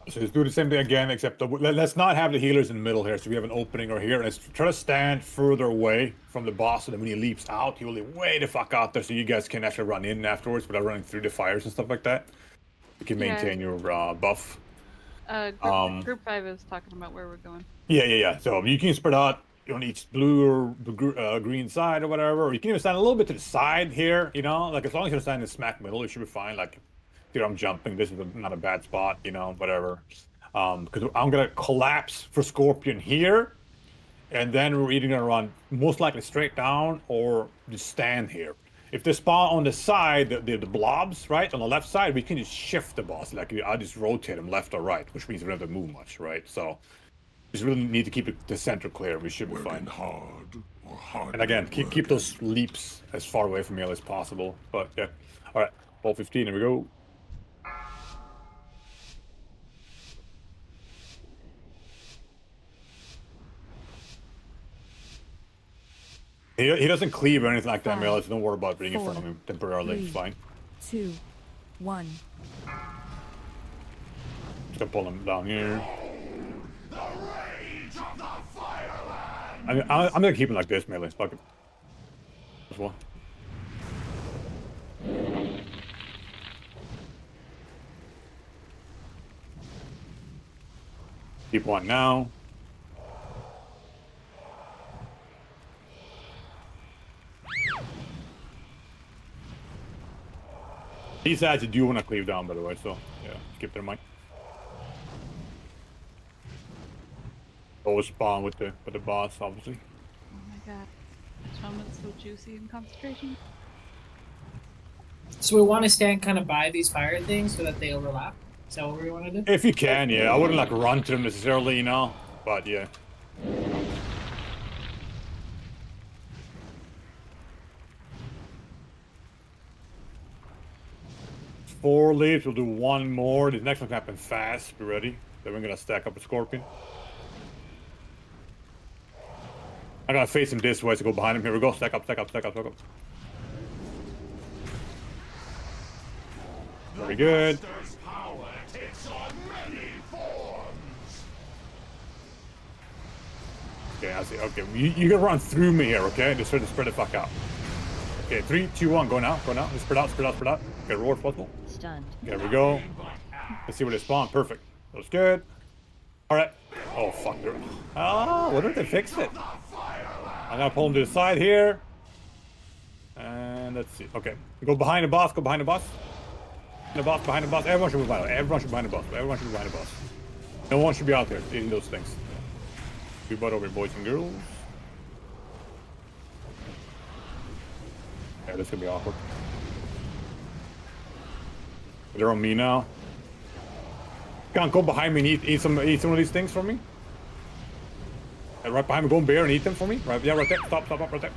So let's do the same thing again, except let's not have the healers in the middle here. So we have an opening right here. Let's try to stand further away from the boss, so that when he leaps out, he will be way the fuck out there, so you guys can actually run in afterwards without running through the fires and stuff like that. You can maintain your buff. Group 5 is talking about where we're going. Yeah. So you can spread out. on each blue or green side or whatever. Or you can even stand a little bit to the side here, you know, like as long as you're standing smack middle, you should be fine. Like, dude, I'm jumping. This is not a bad spot, you know, whatever. Because I'm gonna collapse for Scorpion here, and then we're either gonna run most likely straight down or just stand here. If they spawn on the side, the blobs, right, on the left side, we can just shift the boss. Like, I just rotate them left or right, which means we don't have to move much, right? So, just really need to keep the center clear. We should be fine. And again, keep those leaps as far away from me as possible. But yeah, all right, ball 15. Here we go. He doesn't cleave or anything like that, Melee. So don't worry about being in front of him temporarily. It's fine. 2, 1. Just gonna pull him down here. I'm gonna keep him like this, Melee. Fuck it. As well. Keep one now. These ads do want to cleave down, by the way, so yeah, keep that in mind. Always spawn with the boss, obviously. Oh my god. This moment's so juicy in concentration. So we want to stand kind of by these fire things so that they overlap. Is that what we want to do? If you can, yeah. I wouldn't like run to them necessarily, you know, but yeah. Four leaves, we'll do one more. The next one can happen fast. Be ready. Then we're gonna stack up a Scorpion. I gotta face him this way, so go behind him. Here we go. Stack up, stack up, stack up, stack up. Very good. Okay, I see. Okay, you can run through me here, okay? Just sort of spread the fuck out. Okay, 3, 2, 1, go now, go now. Just spread out, spread out, spread out. Okay, roar if possible. Stunned. There we go. Let's see where they spawn. Perfect. That was good. All right. Oh, fuck. Oh, what if they fix it? I'm gonna pull him to the side here. And let's see. Okay, go behind the boss, go behind the boss. The boss, behind the boss. Everyone should be behind. Everyone should be behind the boss. Everyone should be behind the boss. No one should be out there eating those things. Be butt over, boys and girls. Yeah, this is gonna be awkward. They're on me now. Can't go behind me and eat some of these things for me. Right behind me, go and bear and eat them for me. Right, yeah, right there. Stop, stop, up, right there.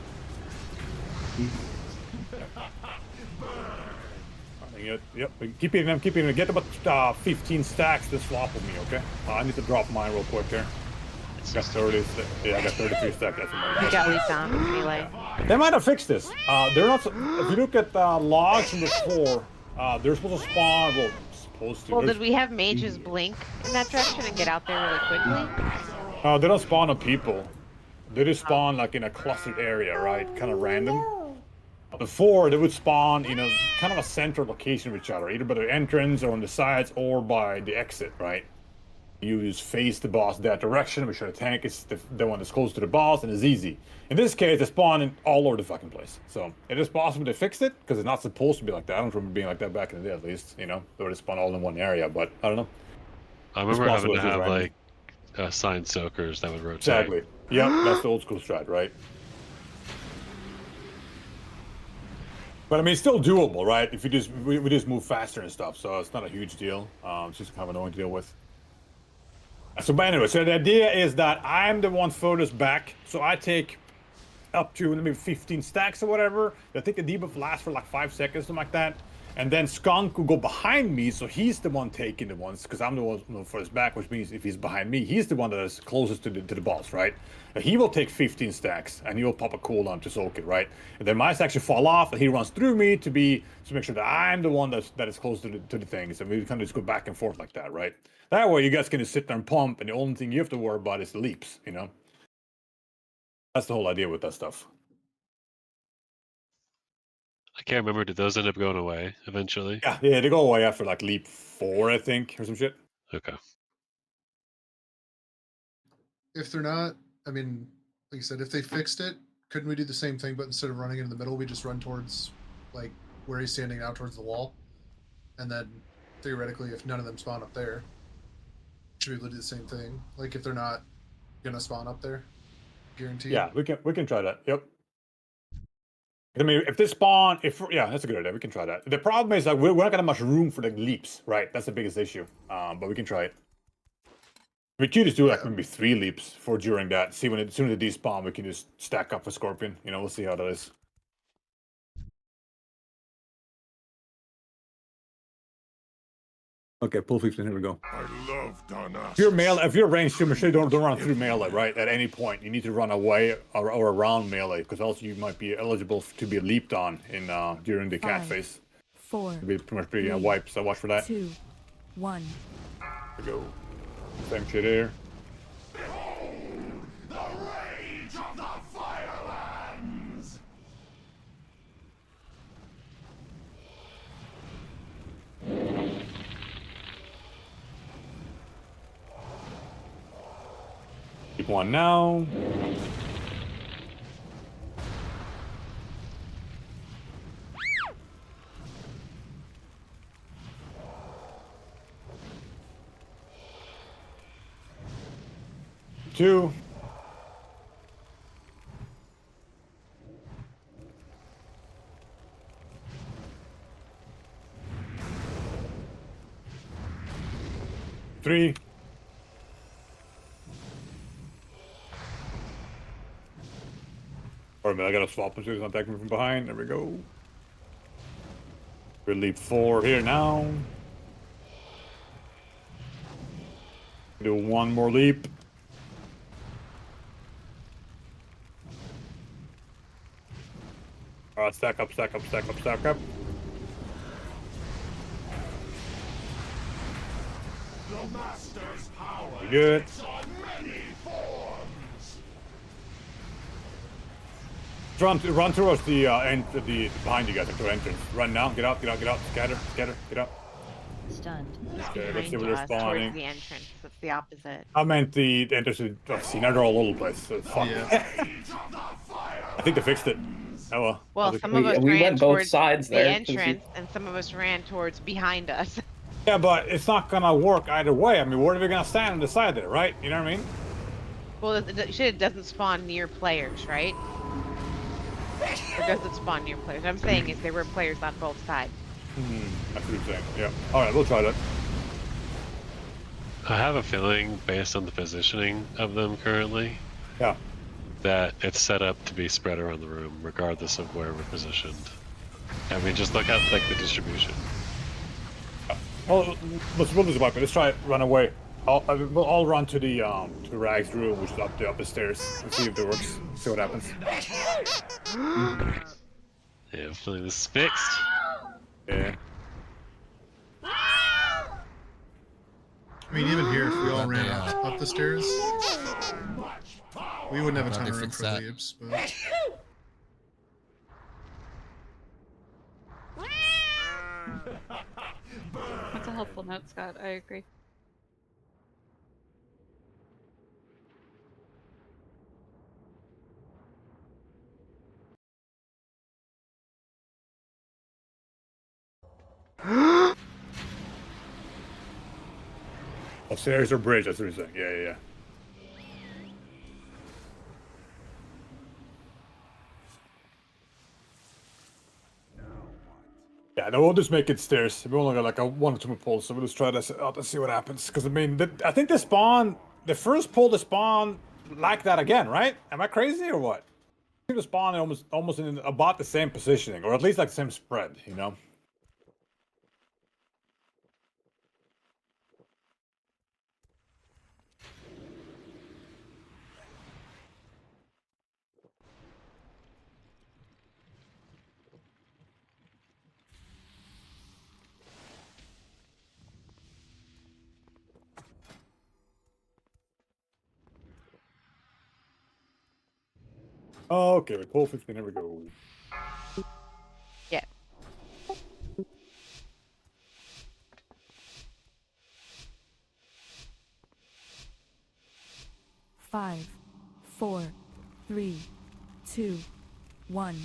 Yep, keep eating them, keep eating them. Get about 15 stacks to swap with me, okay? I need to drop mine real quick there. I got 30. Yeah, I got 33 stacks. That's You got leap down, melee. They might have fixed this. They're not. If you look at logs from before, they're supposed to spawn. Well, supposed to. Well, did we have mages blink in that direction and get out there really quickly? They don't spawn on people. They just spawn like in a clustered area, right? Kind of random. Before, they would spawn in a kind of a central location of each other, either by the entrance or on the sides or by the exit, right? You just face the boss that direction, make sure the tank is the one that's close to the boss, and it's easy. In this case, they spawn in all over the fucking place. So, it is possible they fixed it, because it's not supposed to be like that. I don't remember being like that back in the day, at least, you know? They would spawn all in one area, but I don't know. I remember having to have, like, assigned soakers that would rotate. Exactly. Yep, that's the old school strat, right? But I mean, it's still doable, right? If you just we just move faster and stuff, so it's not a huge deal. It's just kind of annoying to deal with. So, but anyway, so the idea is that I'm the one furthest back, so I take up to maybe 15 stacks or whatever. I think the debuff lasts for like 5 seconds, something like that. And then Skunk will go behind me, so he's the one taking the ones, because I'm the one furthest back, which means if he's behind me, he's the one that is closest to the boss, right? And he will take 15 stacks, and he will pop a cooldown to soak it, right? And then my stacks actually fall off, and he runs through me to make sure that I'm the one that is close to the things, and we kind of just go back and forth like that, right? That way, you guys can just sit there and pump, and the only thing you have to worry about is the leaps, you know? That's the whole idea with that stuff. I can't remember. Did those end up going away eventually? Yeah, they go away after like leap 4, I think, or some shit. Okay. If they're not, I mean, like I said, if they fixed it, couldn't we do the same thing, but instead of running in the middle, we just run towards like where he's standing out towards the wall, and then theoretically, if none of them spawn up there, should be able to do the same thing. Like if they're not gonna spawn up there, guaranteed. Yeah, we can try that. Yep. I mean, if they spawn, yeah, that's a good idea. We can try that. The problem is that we're not gonna have much room for the leaps, right? That's the biggest issue. But we can try it. We could just do like maybe 3 leaps for during that. See as soon as they despawn, we can just stack up for Scorpion. You know, we'll see how that is. Okay, pull 15. Here we go. I love Donna. If you're ranged too much, don't run through melee, right? At any point, you need to run away or around melee, because else you might be eligible to be leaped on in during the cat 5, phase. 4, It'll be pretty much pretty 3, wiped. So watch for that. 2, 1. There we go. Same shit here. The rage of the Firelands. Keep one now. Two. Three. Wait a minute, I gotta swap them so he's not attacking me from behind. There we go. We'll leap 4 here now. Do one more leap. Alright, stack up, stack up, stack up, stack up. The Master's power We good. takes on many forms. Run towards the end, the behind you guys, into entrance. Run now, get out, scatter, get out. Stunned. Okay, let's see Behind where they're us, spawning. towards the entrance. That's the opposite. I meant the entrance. See, now they're all over the place. So fuck. Yeah. I think they fixed it. Oh well. Well, some of us we ran went both towards sides the there, 'cause we- entrance, and some of us ran towards behind us. Yeah, but it's not gonna work either way. I mean, where are we gonna stand on the side there, right? You know what I mean? Well, it doesn't spawn near players, right? It doesn't spawn near players. What I'm saying is there were players on both sides. That's what you're saying. Yeah. All right, we'll try that. I have a feeling, based on the positioning of them currently, Yeah. that it's set up to be spread around the room, regardless of where we're positioned. I mean, just look at like the distribution. Well, we'll just wipe it. Let's try it. Run away. We'll all run to the Rags room, which is up the stairs, and see if it works. See what happens. Yeah, hopefully this is fixed. Yeah. I mean, even here, if we all ran up the stairs, we wouldn't have a ton of room for leaps, but... That's a helpful note, Scott. I agree. Stairs or bridge, that's what you're saying. Yeah. Yeah, no, we'll just make it stairs. We only got like a 1 or 2 more pulls, so we'll just try this out and see what happens. Because I mean, I think the first pull to spawn like that again, right? Am I crazy or what? I think the spawn almost in about the same positioning, or at least like the same spread, you know? Okay, we pull 15, here we go. Yeah. Five, 4, 3, 2, 1.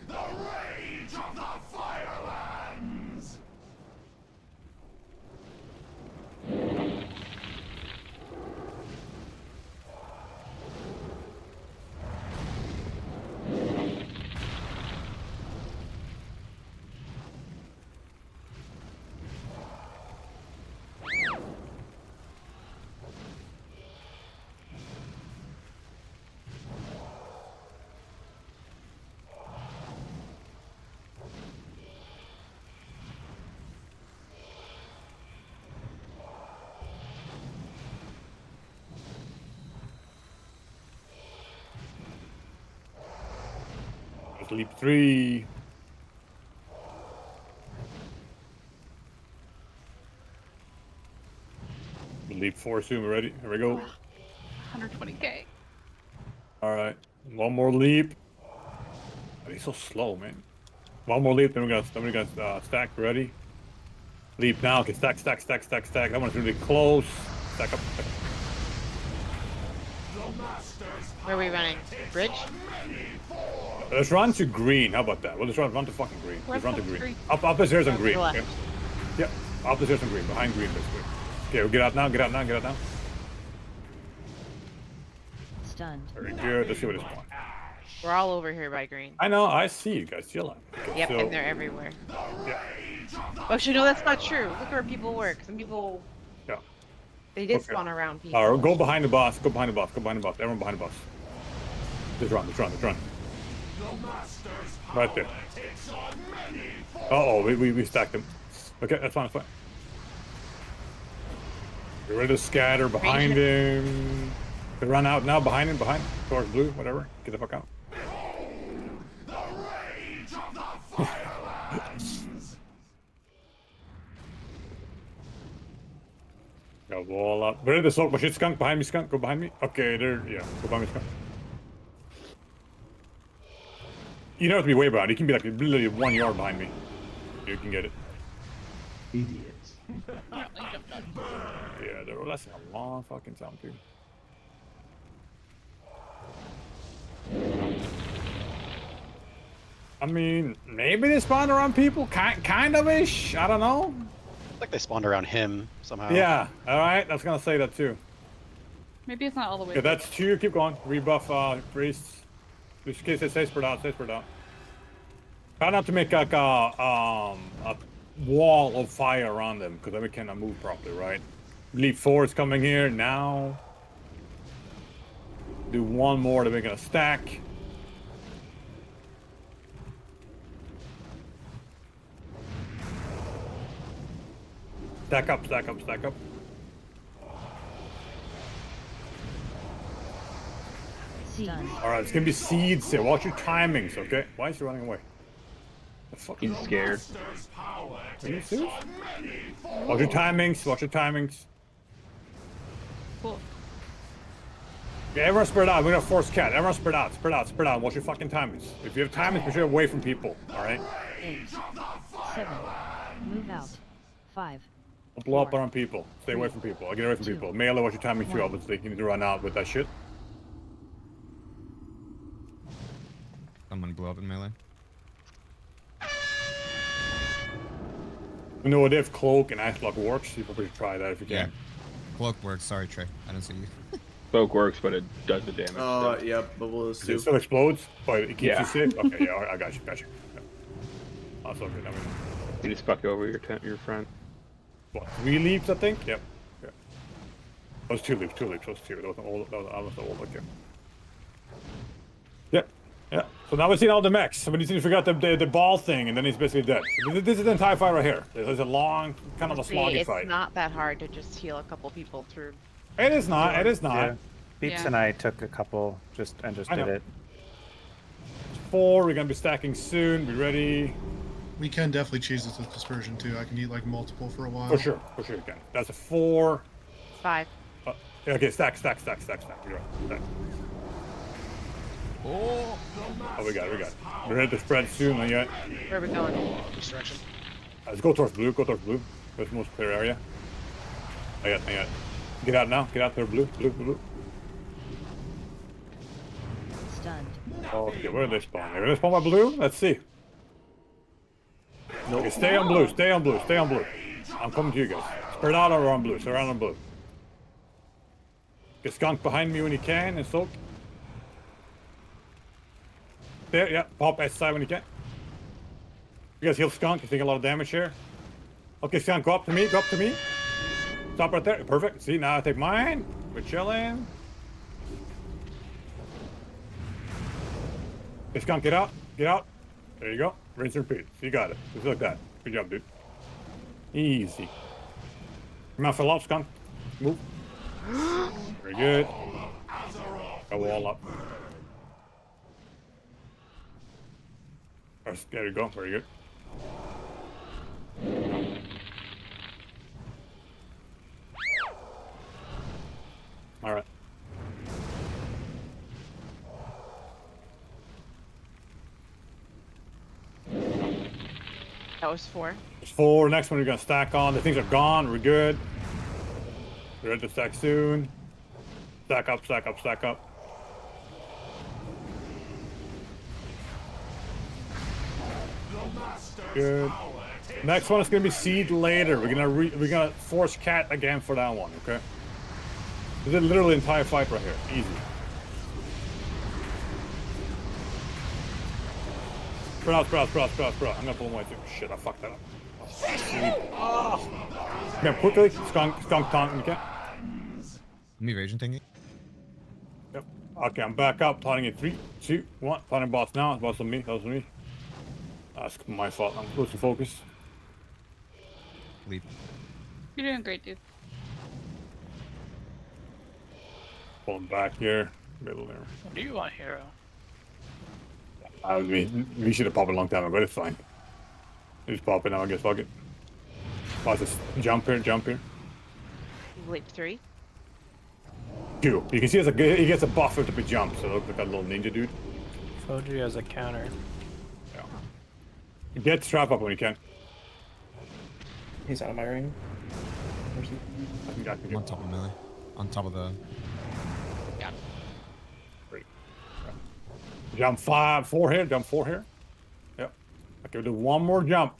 The rage of the Firelands! Leap 3. Leap 4 soon. We're ready. Here we go. 120k. All right. One more leap. Oh, he's so slow, man. One more leap. Then we got stack. Ready? Leap now. Okay, stack. That one's really close. Stack up. Where are we running? Bridge? Let's run to green. How about that? We'll just run to fucking green. Let's run to green. Up the stairs on green. Okay? Yeah, up the stairs on green. Behind green, basically. Okay, we'll get out now. Get out now. Stunned. Very good. Let's see what it's on. We're all over here by green. I know. I see you guys. Chill out. Okay, Yep, so, and they're everywhere. Yeah. Actually, no, that's not true. Look where people work. Some people. Yeah. They did Okay. spawn around people. All right, go behind the boss. Everyone behind the boss. Just run. Right there. Uh-oh, we stacked them. Okay, that's fine. Get ready to scatter behind him. They run out now, behind him, towards blue, whatever. Get the fuck out. Got wall up. Ready to smoke my shit, skunk. Behind me, skunk. Go behind me. Okay, there. Yeah, go behind me, skunk. You don't have to be way behind. You can be like literally 1 yard behind me. You can get it. Idiots. Yeah, they're lasting a long fucking time, dude. I mean, maybe they spawned around people, kind of ish. I don't know. It's like they spawned around him somehow. Yeah. All right. I was gonna say that too. Maybe it's not all the way. Yeah, that's 2. Keep going. Rebuff priests. Just in case stay spread out. Try not to make like a wall of fire around them, because then we cannot move properly, right? Leap 4 is coming here now. Do one more to make it a stack. Stack up. Alright, it's gonna be seeds here. Watch your timings, okay? Why is he running away? The fuck? He's scared. Are you serious? Watch your timings. Cool. Yeah, everyone spread out. We're gonna force cat. Everyone spread out. Watch your fucking timings. If you have timings, push it away from people, alright? 8, 7, move out. 5. Don't blow up on people. Stay away from people. I'll get away from people. Melee, watch your timing too, obviously. You need to run out with that shit. Someone blew up in melee. You know what if Cloak and Ice Block works? You probably should try that if you can. Yeah. Cloak works. Sorry, Trey. I didn't see you. Cloak works, but it does the damage. Oh, yep, bubbles too. It still explodes, but it keeps Yeah. you safe? Okay, yeah, I got you. Yeah. That's okay. I mean, You just fuck over your front. what, 3 leaps, I think? Yep. Yeah. Those 2 leaps. Those was almost all, okay. Yep. Yeah. So now we've seen all the mechs. So we need to figure out the ball thing, and then he's basically dead. So this is the entire fight right here. There's a long, kind of a sloggy fight. It's not that hard to just heal a couple people through. It is not. Yeah. Beeps Yeah. and I took a couple and just I did know. it. 4. We're gonna be stacking soon. Be ready. We can definitely cheese this with dispersion too. I can eat like multiple for a while. For sure you can. That's a 4. 5. Okay, stack. You're right. Stack. Oh, we got it. We're ready to spread soon, not yet. Where are we going? Which direction? Let's go towards blue. That's the most clear area. Not yet. Get out now. Get out there, blue. Stunned. Okay, where are they spawn? They're gonna spawn by blue? Let's see. Okay, stay on blue. I'm coming to you guys. Spread out or on blue. Surround on blue. Get skunk behind me when you can and soak. There, yeah. Pop S side when you can. You guys heal skunk. You're taking a lot of damage here. Okay, skunk, go up to me. Stop right there. Perfect. See, now I take mine. We're chilling. Hey, skunk, get out. There you go. Rinse and repeat. You got it. Just like that. Good job, dude. Easy. Come on, fill up, skunk. Move. Very good. Go wall up. There you go. Very good. All right. That was 4. There's 4. Next one we're gonna stack on. The things are gone. We're good. We're ready to stack soon. Stack up. Good. Next one is gonna be seed later. We're gonna force cat again for that one. Okay. This is literally an entire fight right here. Easy. Spread out. I'm gonna pull my too. Shit, I fucked that up. Come here, quickly. Skunk taunt when you can. Me raging thingy. Yep. Okay, I'm back up. Taunting in 3, 2, 1. Taunting boss now. Boss on me. That was me. That's my fault. I'm close to focus. Leave. You're doing great, dude. Pulling back here. Middle there. What do you want, hero? We should have popped it a long time ago, but it's fine. Just pop it now, I guess. Fuck it. Watch this. Jump here. Leap 3. 2. You can see he gets a buff every time he jumps, so it looks like that little ninja dude. Foji as a counter. Yeah. Get strap up when you can. He's out of my ring. Where's he? I'm on top of melee. On top of the... Got Great. Jump 4 here. Yep. Okay, we'll do one more jump.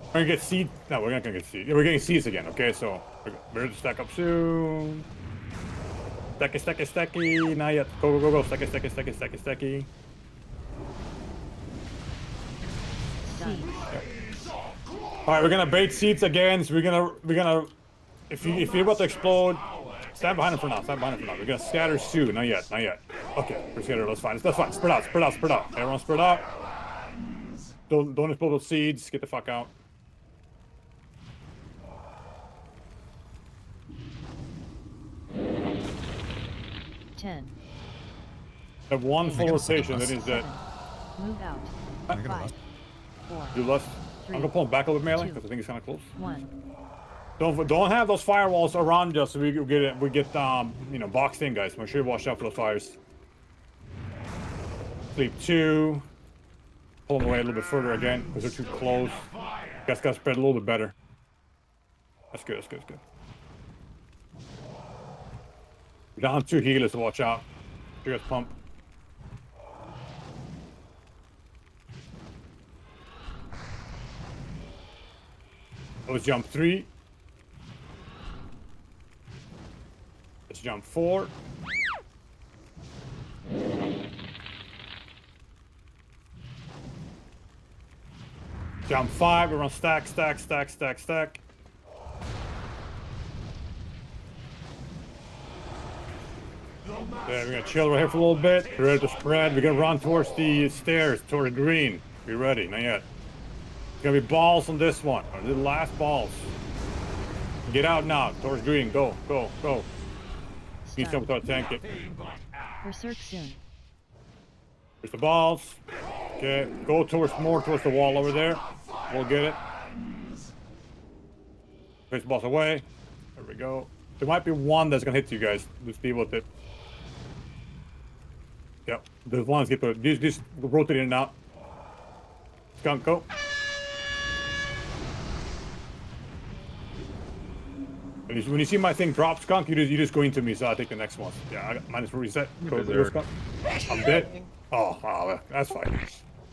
We're gonna get seed. No, we're not gonna get seed. Yeah, we're getting seeds again, okay? So, we're gonna stack up soon. Stacky. Not yet. Go. Stacky. Alright, we're gonna bait seeds again. So we're gonna if you're about to explode, stand behind him for now. We're gonna scatter soon. Not yet. Okay, we're scattered. That's fine. Spread out. Everyone spread out. Don't explode those seeds. Get the fuck out. Ten. Have one full rotation. That is dead. Move out. 5, 4. Do less. I'm gonna pull him back a little bit melee because I think it's kind of close. 1. Don't have those firewalls around us so we get boxed in, guys. Make sure you watch out for those fires. Sleep 2. Pull them away a little bit further again because they're too close. Guys gotta spread a little bit better. That's good. We're down 2 healers to watch out. You guys pump. Let's jump 3. Let's jump 4. Jump 5. We're on stack. Yeah, we're gonna chill right here for a little bit. We're ready to spread. We're gonna run towards the stairs, toward the green. Be ready. Not yet. It's gonna be balls on this one. Or the last balls. Get out now. Towards green. Go. Need someone to tank it. Berserk soon. There's the balls. Okay. Go more towards the wall over there. We'll get it. Face the balls away. There we go. There might be one that's gonna hit you guys. Let's deal with it. Yep. There's one that's get to just rotate in and out. Skunk, go. When you see my thing drop, Skunk, you just go into me, so I take the next one. Yeah, I got minus 4 reset. Go, Skunk. I'm dead. Oh, that's fine.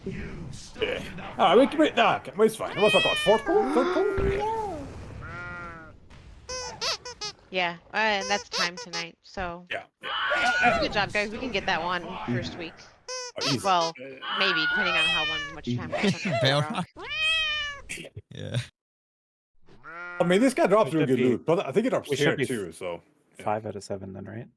Yeah. Wait, nah, it's fine. What's my cost? 4th pull? 3rd pull? Yeah, and that's time tonight. So yeah. Good job, guys. We can get that one first week. Well, maybe depending on how much time. Balrog. Yeah. I mean, this guy drops really good loot, but I think it drops we here should be too. So 5 out of 7 then, right?